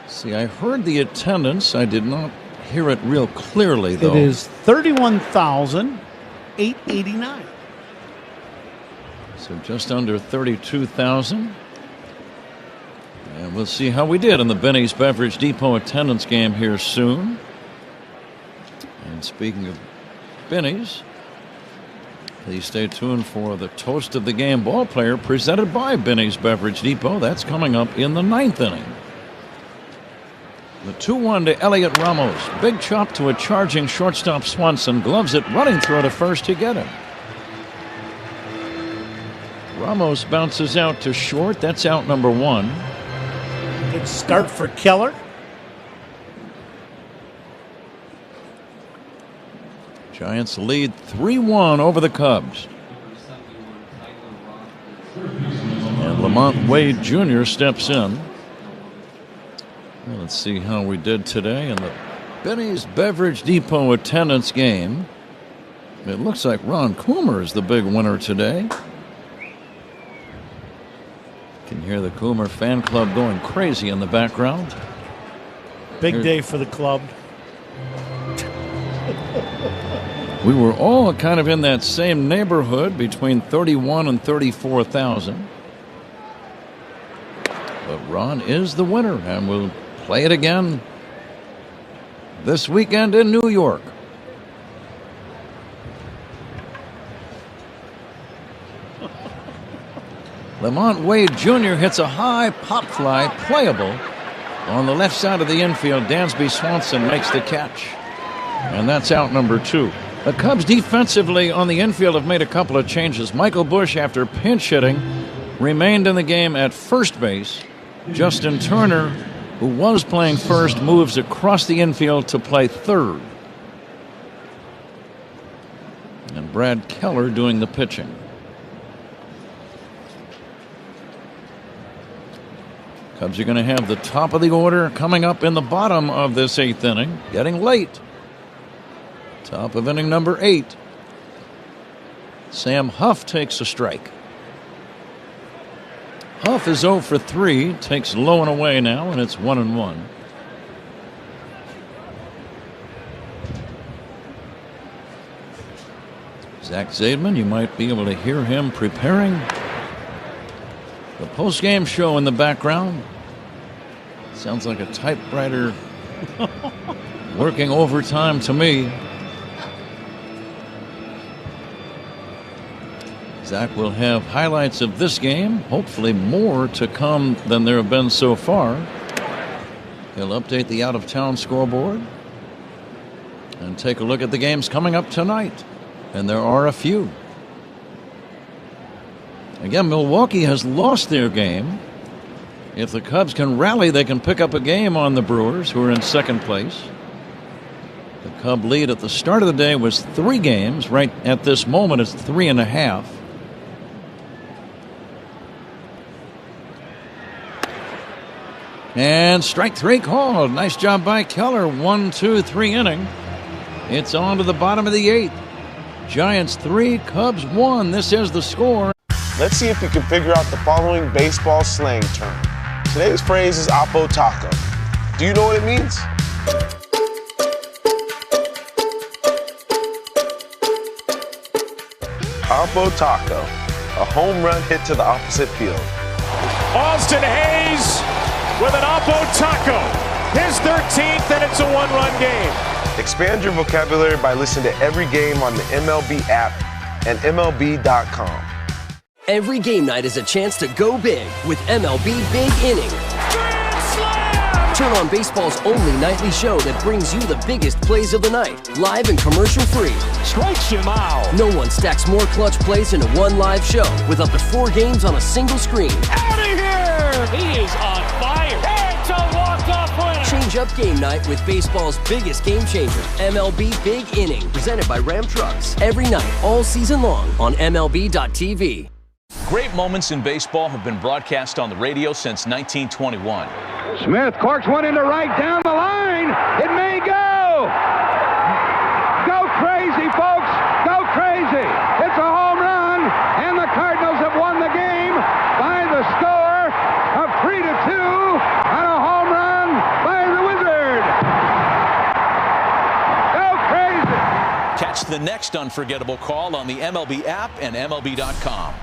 See, I heard the attendance. I did not hear it real clearly, though. It is 31,889. So just under 32,000. And we'll see how we did in the Benny's Beverage Depot attendance game here soon. And speaking of Benny's, please stay tuned for the Toast of the Game ball player presented by Benny's Beverage Depot. That's coming up in the 9th inning. The 2-1 to Elliot Ramos. Big chop to a charging shortstop Swanson. Gloves it, running throw to first to get him. Ramos bounces out to short. That's out number 1. Good start for Keller. Giants lead 3-1 over the Cubs. And Lamont Wade Jr. steps in. Well, let's see how we did today in the Benny's Beverage Depot attendance game. It looks like Ron Coomer is the big winner today. hear the Coomer fan club going crazy in the background. Big day for the club. We were all kind of in that same neighborhood between 31 and 34,000. But Ron is the winner, and we'll play it again this weekend in New York. Lamont Wade Jr. hits a high pop fly, playable, on the left side of the infield. Dansby Swanson makes the catch, and that's out number 2. The Cubs defensively on the infield have made a couple of changes. Michael Busch, after pinch hitting, remained in the game at first base. Justin Turner, who was playing first, moves across the infield to play third. And Brad Keller doing the pitching. Cubs are going to have the top of the order coming up in the bottom of this 8th inning. Getting late. Top of inning number 8. Sam Huff takes a strike. Huff is 0 for 3. Takes low and away now, and it's 1-1. Zach Zaidman, you might be able to hear him preparing the post-game show in the background. Sounds like a typewriter working overtime to me. Zach will have highlights of this game, hopefully more to come than there have been so far. He'll update the out-of-town scoreboard and take a look at the games coming up tonight. And there are a few. Again, Milwaukee has lost their game. If the Cubs can rally, they can pick up a game on the Brewers, who are in second place. The Cub lead at the start of the day was 3 games. Right at this moment, it's 3.5. And strike 3 called. Nice job by Keller. 1, 2, 3 inning. It's on to the bottom of the 8th. Giants 3, Cubs 1. This is the score. Let's see if we can figure out the following baseball slang term. Today's phrase is Oppo Taco. Do you know what it means? Oppo Taco, a home run hit to the opposite field. Austin Hayes with an Oppo Taco. His 13th, and it's a 1-run game. Expand your vocabulary by listening to every game on the MLB app and MLB.com. Every game night is a chance to go big with MLB Big Inning. Turn on baseball's only nightly show that brings you the biggest plays of the night, live and commercial-free. Strikes him out. No one stacks more clutch plays into one live show with up to 4 games on a single screen. Out of here! He is on fire. It's a walk-off winner. Change up game night with baseball's biggest game changer, MLB Big Inning, presented by Ram Trucks. Every night, all season long on MLB.tv. Great moments in baseball have been broadcast on the radio since 1921. Smith corks one into right down the line. It may go. Go crazy, folks. Go crazy. It's a home run, and the Cardinals have won the game by the score of 3-2 on a home run by the Wizard. Go crazy. Catch the next unforgettable call on the MLB app and MLB.com.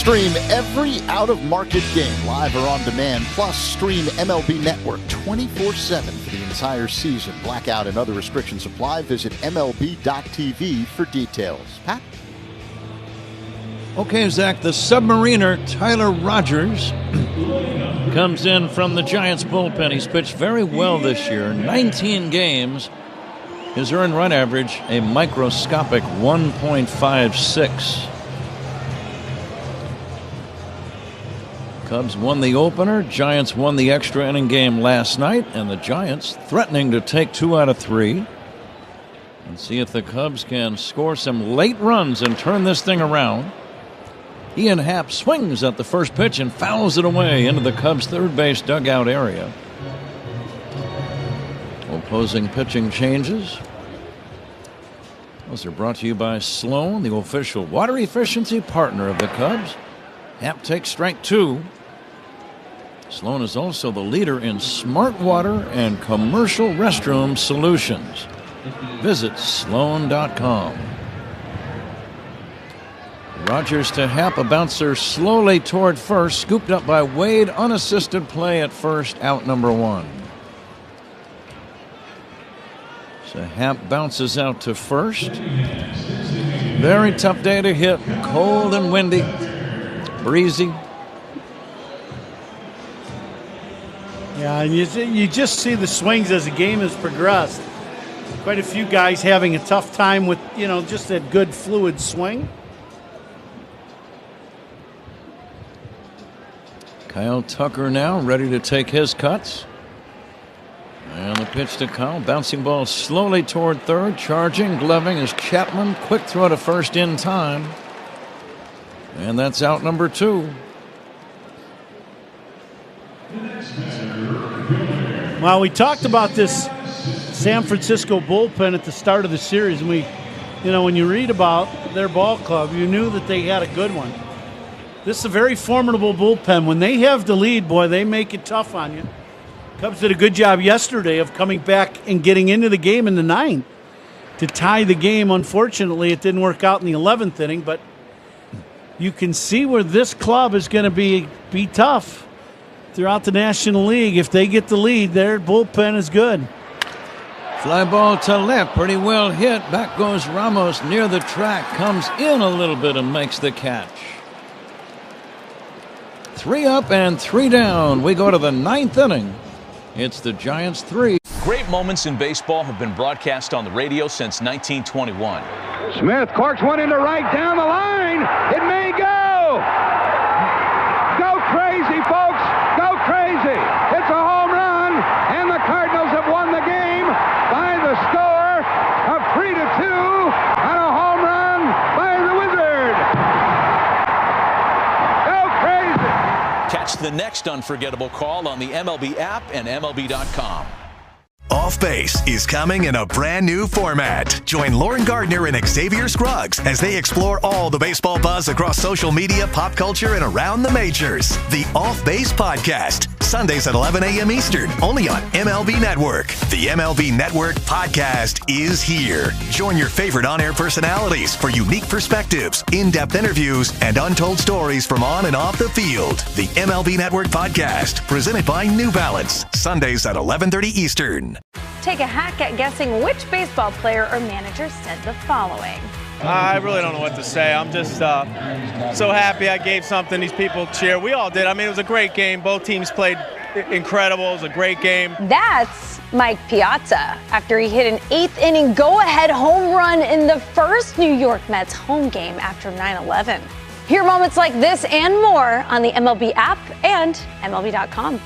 Stream every out-of-market game live or on demand. Plus, stream MLB Network 24/7 for the entire season. Blackout and other restrictions apply. Visit MLB.tv for details. Pat? Okay, Zach, the submariner Tyler Rogers comes in from the Giants bullpen. He's pitched very well this year. 19 games. His earned run average, a microscopic 1.56. Cubs won the opener. Giants won the extra inning game last night, and the Giants threatening to take 2 out of 3. And see if the Cubs can score some late runs and turn this thing around. Ian Happ swings at the first pitch and fouls it away into the Cubs' third base dugout area. Opposing pitching changes. Those are brought to you by Sloan, the official water efficiency partner of the Cubs. Happ takes strike 2. Sloan is also the leader in smart water and commercial restroom solutions. Visit sloan.com. Rogers to Happ, a bouncer slowly toward first, scooped up by Wade, unassisted play at first, out number 1. So Happ bounces out to first. Very tough day to hit, cold and windy, breezy. Yeah, and you just see the swings as the game has progressed. Quite a few guys having a tough time with, just that good fluid swing. Kyle Tucker now ready to take his cuts. And the pitch to Kyle. Bouncing ball slowly toward third. Charging, gloving is Chapman. Quick throw to first in time. And that's out number 2. Well, we talked about this San Francisco bullpen at the start of the series. And when you read about their ball club, you knew that they had a good one. This is a very formidable bullpen. When they have the lead, boy, they make it tough on you. Cubs did a good job yesterday of coming back and getting into the game in the 9th to tie the game. Unfortunately, it didn't work out in the 11th inning, but you can see where this club is going to be tough throughout the National League. If they get the lead, their bullpen is good. Fly ball to left, pretty well hit. Back goes Ramos near the track, comes in a little bit and makes the catch. 3 up and 3 down. We go to the 9th inning. It's the Giants 3. Great moments in baseball have been broadcast on the radio since 1921. Smith corks one into right down the line. It may go. Go crazy, folks. Go crazy. It's a home run, and the Cardinals have won the game by the score of 3-2 on a home run by the Wizard. Go crazy. Catch the next unforgettable call on the MLB app and MLB.com. Off Base is coming in a brand new format. Join Lauren Gardner and Xavier Scruggs as they explore all the baseball buzz across social media, pop culture, and around the majors. The Off Base Podcast, Sundays at 11 a.m. Eastern, only on MLB Network. The MLB Network Podcast is here. Join your favorite on-air personalities for unique perspectives, in-depth interviews, and untold stories from on and off the field. The MLB Network Podcast, presented by New Balance, Sundays at 11:30 Eastern. Take a hack at guessing which baseball player or manager said the following. I really don't know what to say. I'm just so happy I gave something these people cheer. We all did. I mean, it was a great game. Both teams played incredible. It was a great game. That's Mike Piazza after he hit an 8th inning go-ahead home run in the first New York Mets home game after 9/11. Hear moments like this and more on the MLB app and MLB.com.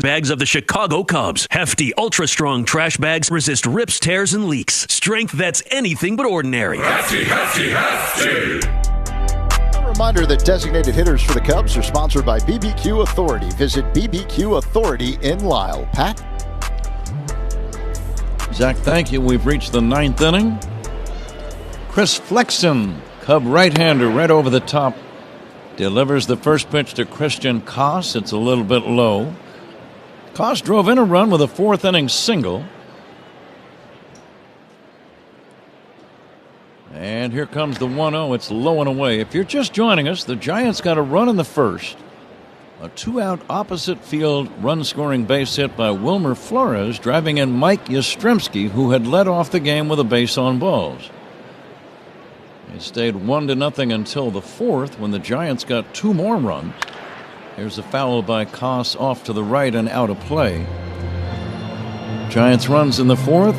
Bags of the Chicago Cubs. Hefty, ultra-strong trash bags resist rips, tears, and leaks. Strength that's anything but ordinary. Hefty. A reminder that designated hitters for the Cubs are sponsored by BBQ Authority. Visit BBQ Authority in Lisle. Pat? Zach, thank you. We've reached the 9th inning. Chris Flexen, Cub right-hander, right over the top, delivers the first pitch to Christian Koss. It's a little bit low. Koss drove in a run with a 4th inning single. And here comes the 1-0. It's low and away. If you're just joining us, the Giants got a run in the first. A 2-out opposite field run-scoring base hit by Wilmer Flores, driving in Mike Yastrzemski, who had led off the game with a base on balls. It stayed 1-0 until the 4th, when the Giants got 2 more runs. Here's a foul by Koss off to the right and out of play. Giants runs in the 4th.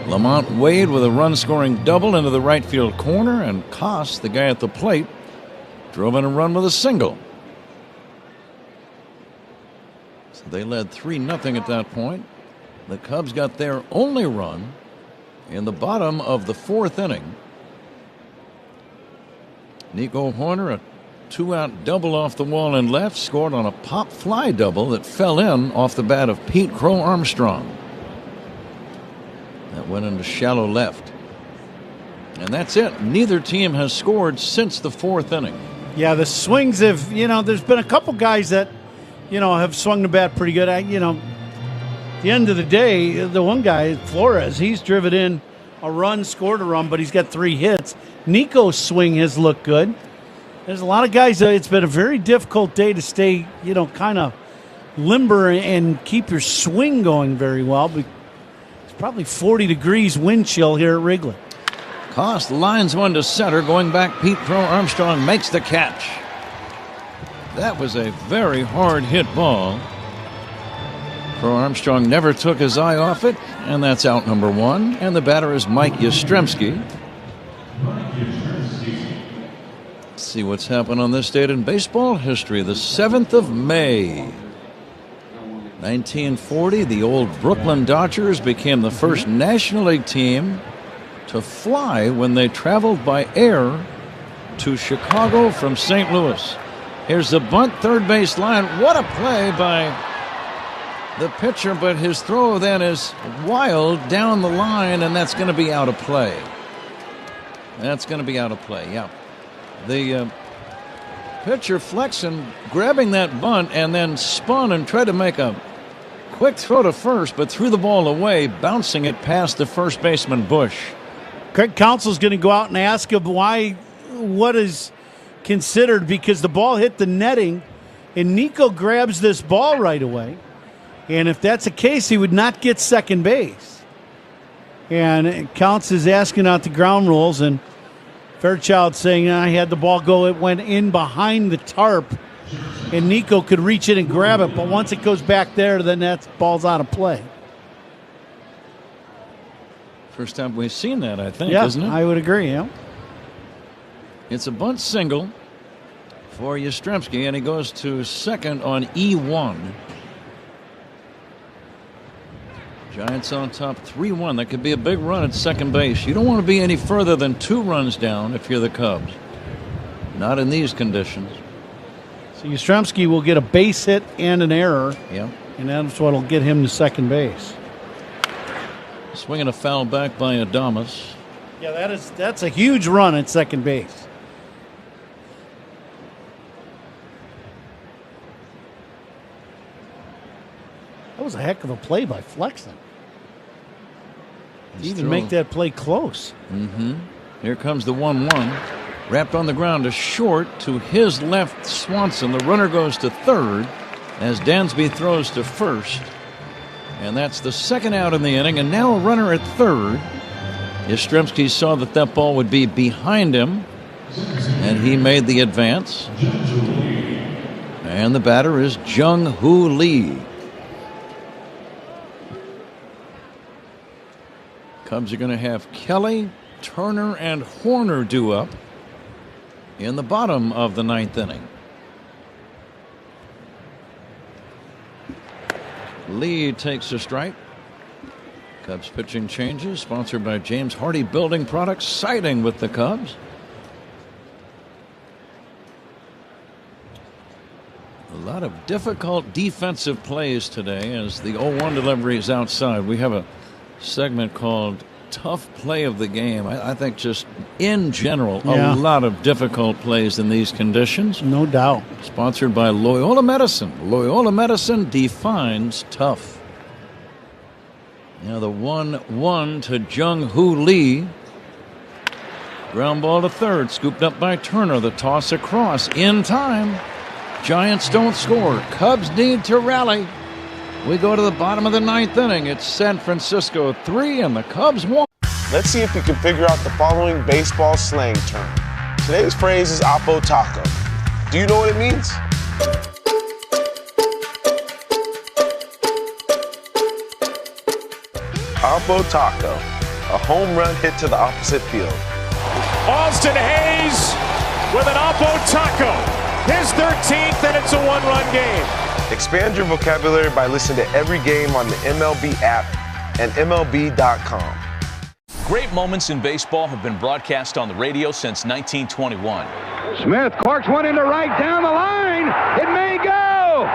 Lamont Wade with a run-scoring double into the right field corner, and Koss, the guy at the plate, drove in a run with a single. So they led 3-0 at that point. The Cubs got their only run in the bottom of the 4th inning. Nico Hoerner, a 2-out double off the wall in left, scored on a pop fly double that fell in off the bat of Pete Crow Armstrong. That went into shallow left. And that's it. Neither team has scored since the 4th inning. Yeah, the swings have, there's been a couple guys that, have swung the bat pretty good. At the end of the day, the one guy, Flores, he's driven in a run, scored a run, but he's got 3 hits. Nico's swing has looked good. There's a lot of guys, it's been a very difficult day to stay, kind of limber and keep your swing going very well. It's probably 40 degrees wind chill here at Wrigley. Koss lines one to center. Going back, Pete Crow Armstrong makes the catch. That was a very hard hit ball. Crow Armstrong never took his eye off it, and that's out number 1. And the batter is Mike Yastrzemski. Let's see what's happened on this date in baseball history. The 7th of May, 1940, the old Brooklyn Dodgers became the first National League team to fly when they traveled by air to Chicago from St. Louis. Here's the bunt, third base line. What a play by the pitcher, but his throw then is wild down the line, and that's going to be out of play. That's going to be out of play, yeah. The pitcher Flexen grabbing that bunt and then spun and tried to make a quick throw to first, but threw the ball away, bouncing it past the first baseman Bush. Craig Counsell's going to go out and ask him what is considered, because the ball hit the netting, and Nico grabs this ball right away. And if that's the case, he would not get second base. And Counts is asking out the ground rules, and Fairchild saying, I had the ball go, it went in behind the tarp, and Nico could reach it and grab it, but once it goes back there, then that ball's out of play. First time we've seen that, I think, yeah, isn't it? I would agree, yeah. It's a bunt single for Yastrzemski, and he goes to second on E1. Giants on top 3-1. That could be a big run at second base. You don't want to be any further than 2 runs down if you're the Cubs. Not in these conditions. So Yastrzemski will get a base hit and an error. Yeah. And that's what will get him to second base. Swinging a foul back by Adames. Yeah, that's a huge run at second base. That was a heck of a play by Flexen. To even make that play close. Mm-hmm. Here comes the 1-1. Wrapped on the ground to short to his left, Swanson. The runner goes to third as Dansby throws to first. And that's the second out in the inning. And now a runner at third. Yastrzemski saw that ball would be behind him, and he made the advance. And the batter is Jung-Hoo Lee. Cubs are going to have Kelly, Turner, and Hoerner due up in the bottom of the 9th inning. Lee takes a strike. Cubs pitching changes, sponsored by James Hardy Building Products, siding with the Cubs. A lot of difficult defensive plays today as the 0-1 delivery is outside. We have a segment called Tough Play of the Game. I think just in general, a lot of difficult plays in these conditions. No doubt. Sponsored by Loyola Medicine. Loyola Medicine defines tough. Now the 1-1 to Jung-Hoo Lee. Ground ball to third, scooped up by Turner. The toss across in time. Giants don't score. Cubs need to rally. We go to the bottom of the 9th inning. It's San Francisco 3 and the Cubs 1. Let's see if you can figure out the following baseball slang term. Today's phrase is Oppo Taco. Do you know what it means? Oppo Taco. a home run hit to the opposite field. Austin Hayes with an Oppo Taco. His 13th, and it's a one-run game. Expand your vocabulary by listening to every game on the MLB app and MLB.com. Great moments in baseball have been broadcast on the radio since 1921. Smith corks one into right down the line. It may go.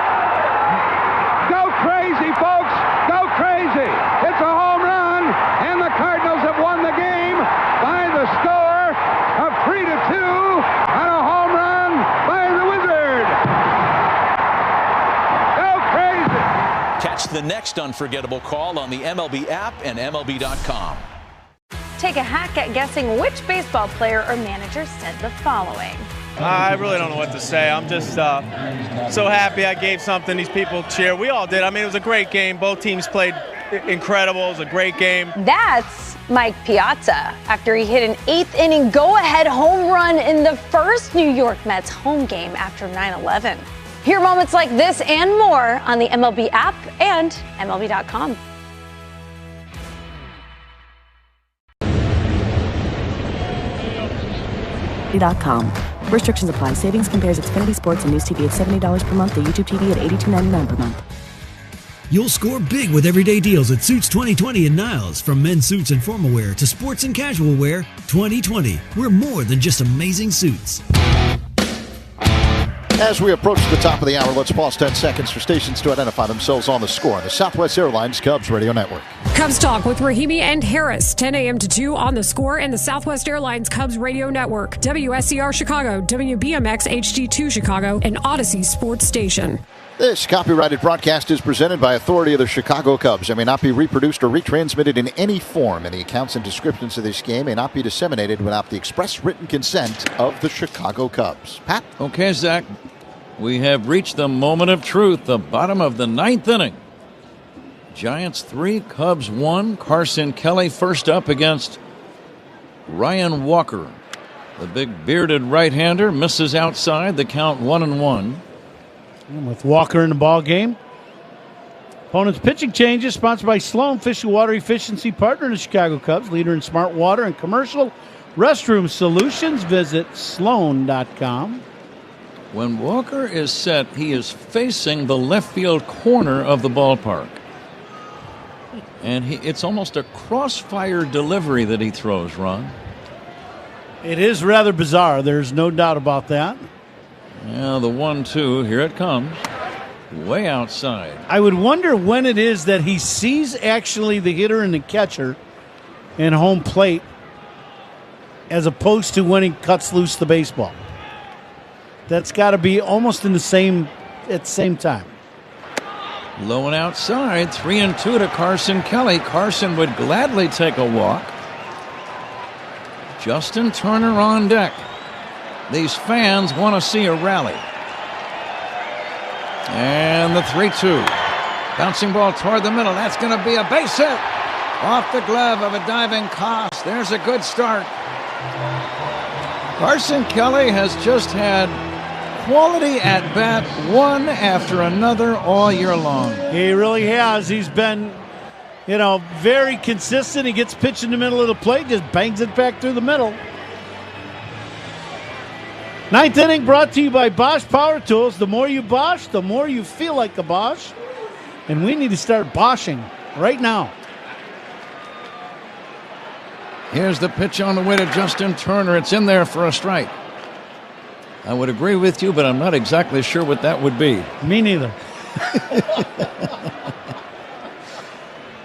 Go crazy, folks. Go crazy. It's a home run, and the Cardinals have won the game by the score of 3-2 on a home run by the Wizard. Go crazy. Catch the next unforgettable call on the MLB app and MLB.com. Take a hack at guessing which baseball player or manager said the following. I really don't know what to say. I'm just so happy I gave something these people cheer. We all did. I mean, it was a great game. Both teams played incredible. It was a great game. That's Mike Piazza after he hit an eighth-inning go-ahead home run in the first New York Mets home game after 9/11. Hear moments like this and more on the MLB app and MLB.com. Restrictions apply. Savings compares Xfinity Sports and News TV at $70 per month to YouTube TV at $82.99 per month. You'll score big with everyday deals at Suits 2020 in Niles. From men's suits and formal wear to sports and casual wear, 2020. We're more than just amazing suits. As we approach the top of the hour, let's pause 10 seconds for stations to identify themselves on the score on the Southwest Airlines Cubs Radio Network. Cubs Talk with Rahimi and Harris, 10 a.m. to 2 on the score and the Southwest Airlines Cubs Radio Network, WSCR Chicago, WBMX HD2 Chicago, and Odyssey Sports Station. This copyrighted broadcast is presented by authority of the Chicago Cubs and may not be reproduced or retransmitted in any form. And the accounts and descriptions of this game may not be disseminated without the express written consent of the Chicago Cubs. Pat? Okay, Zach. We have reached the moment of truth, the bottom of the ninth inning. Giants 3, Cubs 1. Carson Kelly first up against Ryan Walker. The big bearded right-hander misses outside. The count 1-1. And with Walker in the ball game. Opponent's pitching changes, sponsored by Sloan, official water efficiency partner of the Chicago Cubs, leader in smart water and commercial restroom solutions. Visit sloan.com. When Walker is set, he is facing the left field corner of the ballpark. And it's almost a crossfire delivery that he throws, Ron. It is rather bizarre. There's no doubt about that. Yeah, the 1-2, here it comes. Way outside. I would wonder when it is that he sees actually the hitter and the catcher in home plate as opposed to when he cuts loose the baseball. That's got to be almost at the same time. Low and outside, 3-2 to Carson Kelly. Carson would gladly take a walk. Justin Turner on deck. These fans want to see a rally. And the 3-2. Bouncing ball toward the middle. That's going to be a base hit. Off the glove of a diving Koss. There's a good start. Carson Kelly has just had quality at bat one after another all year long. He really has. He's been, very consistent. He gets pitched in the middle of the plate, just bangs it back through the middle. Ninth inning brought to you by Bosch Power Tools. The more you Bosch, the more you feel like a Bosch. And we need to start Bosching right now. Here's the pitch on the way to Justin Turner. It's in there for a strike. I would agree with you, but I'm not exactly sure what that would be. Me neither.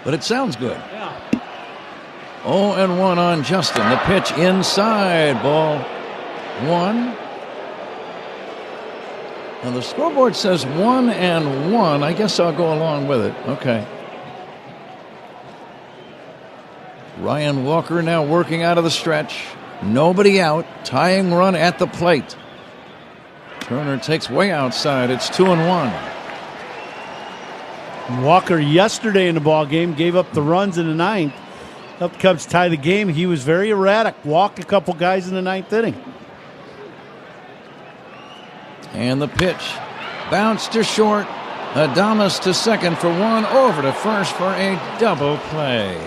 But it sounds good. Yeah. 0-1 on Justin. The pitch inside. Ball 1. Now the scoreboard says 1-1. I guess I'll go along with it. Okay. Ryan Walker now working out of the stretch. Nobody out. Tying run at the plate. Turner takes way outside. It's 2-1. Walker yesterday in the ball game gave up the runs in the ninth. Helped Cubs tie the game. He was very erratic. Walked a couple guys in the ninth inning. And the pitch. Bounce to short. Adames to second for one. Over to first for a double play.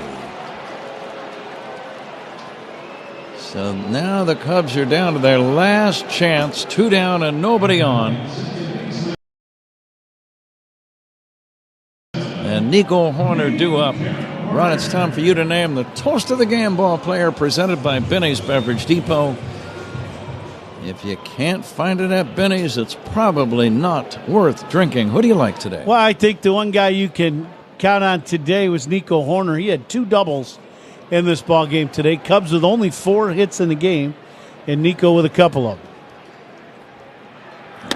So now the Cubs are down to their last chance, 2 down and nobody on. And Nico Horner due up. Ron, it's time for you to name the toast of the game ball player presented by Benny's Beverage Depot. If you can't find it at Benny's, it's probably not worth drinking. Who do you like today? Well, I think the one guy you can count on today was Nico Horner. He had 2 doubles in this ball game today. Cubs with only 4 hits in the game, and Nico with a couple of them.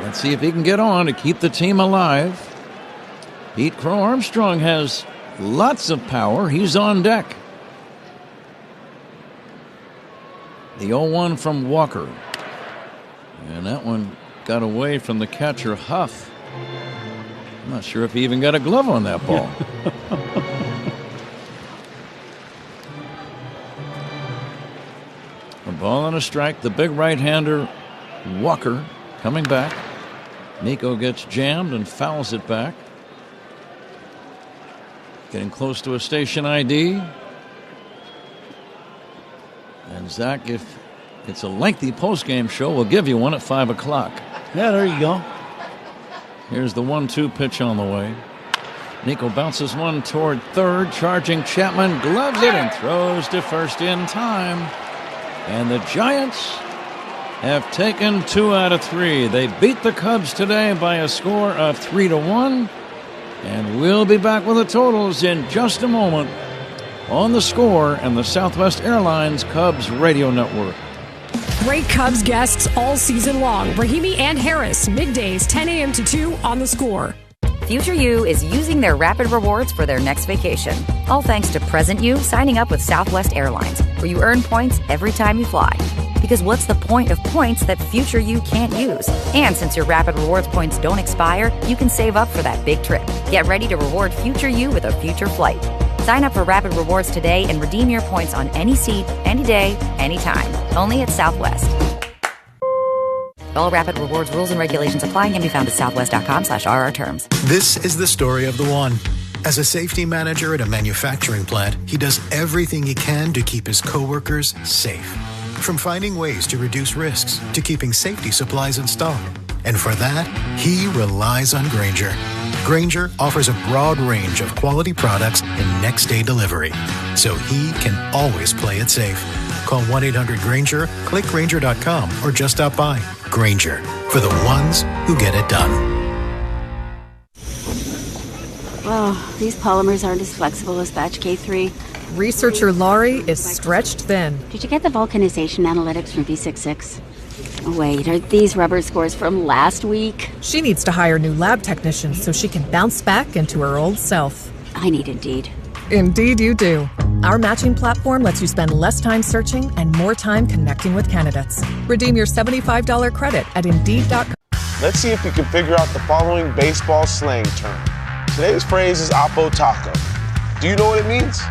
Let's see if he can get on to keep the team alive. Pete Crow Armstrong has lots of power. He's on deck. The 0-1 from Walker. And that one got away from the catcher, Huff. I'm not sure if he even got a glove on that ball. A ball and a strike. The big right-hander, Walker, coming back. Nico gets jammed and fouls it back. Getting close to a station ID. And Zach, if it's a lengthy postgame show, we'll give you one at 5 o'clock. Yeah, there you go. Here's the 1-2 pitch on the way. Nico bounces one toward third. Charging Chapman, gloves it and throws to first in time. And the Giants have taken 2 out of 3. They beat the Cubs today by a score of 3-1. And we'll be back with the totals in just a moment on The Score and the Southwest Airlines Cubs Radio Network. Great Cubs guests all season long. Rahimi and Harris, middays 10 a.m. to 2 on The Score. Future You is using their rapid rewards for their next vacation. All thanks to present you signing up with Southwest Airlines, where you earn points every time you fly. Because what's the point of points that future you can't use? And since your rapid rewards points don't expire, you can save up for that big trip. Get ready to reward future you with a future flight. Sign up for rapid rewards today and redeem your points on any seat, any day, anytime. Only at Southwest. All rapid rewards rules and regulations apply and can be found at southwest.com/RR terms. This is the story of the one. As a safety manager at a manufacturing plant, he does everything he can to keep his coworkers safe. From finding ways to reduce risks to keeping safety supplies in stock. And for that, he relies on Grainger. Grainger offers a broad range of quality products and next-day delivery, so he can always play it safe. Call 1-800-GRAINGER, click Grainger.com, or just stop by. Grainger, for the ones who get it done. Oh, these polymers aren't as flexible as batch K3. Researcher Laurie is stretched thin. Did you get the vulcanization analytics from V66? Wait, are these rubber scores from last week? She needs to hire new lab technicians so she can bounce back into her old self. I need Indeed. Indeed you do. Our matching platform lets you spend less time searching and more time connecting with candidates. Redeem your $75 credit at Indeed.com. Let's see if you can figure out the following baseball slang term. Today's phrase is Oppo Taco. Do you know what it means?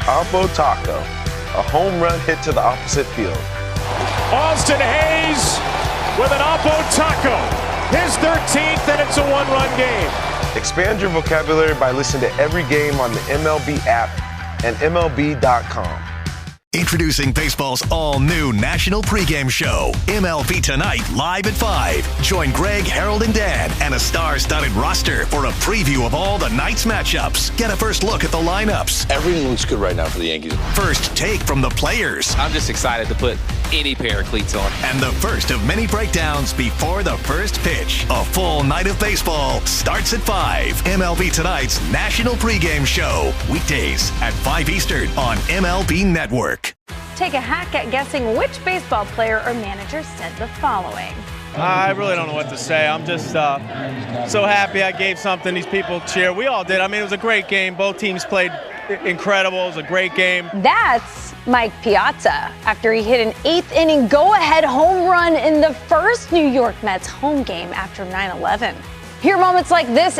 Oppo Taco, a home run hit to the opposite field. Austin Hayes with an Oppo Taco. His 13th, and it's a 1-run game. Expand your vocabulary by listening to every game on the MLB app and MLB.com. Introducing baseball's all-new national pregame show, MLB Tonight, live at 5. Join Greg, Harold, and Dan and a star-studded roster for a preview of all the night's matchups. Get a first look at the lineups. Everything looks good right now for the Yankees. First take from the players. I'm just excited to put any pair of cleats on. And the first of many breakdowns before the first pitch. A full night of baseball starts at 5. MLB Tonight's national pregame show. Weekdays at 5 Eastern on MLB Network. Take a hack at guessing which baseball player or manager said the following. I really don't know what to say. I'm just so happy I gave something these people cheer. We all did. I mean, it was a great game. Both teams played incredible. It was a great game. That's Mike Piazza after he hit an 8th inning go-ahead home run in the first New York Mets home game after 9/11. Hear moments like this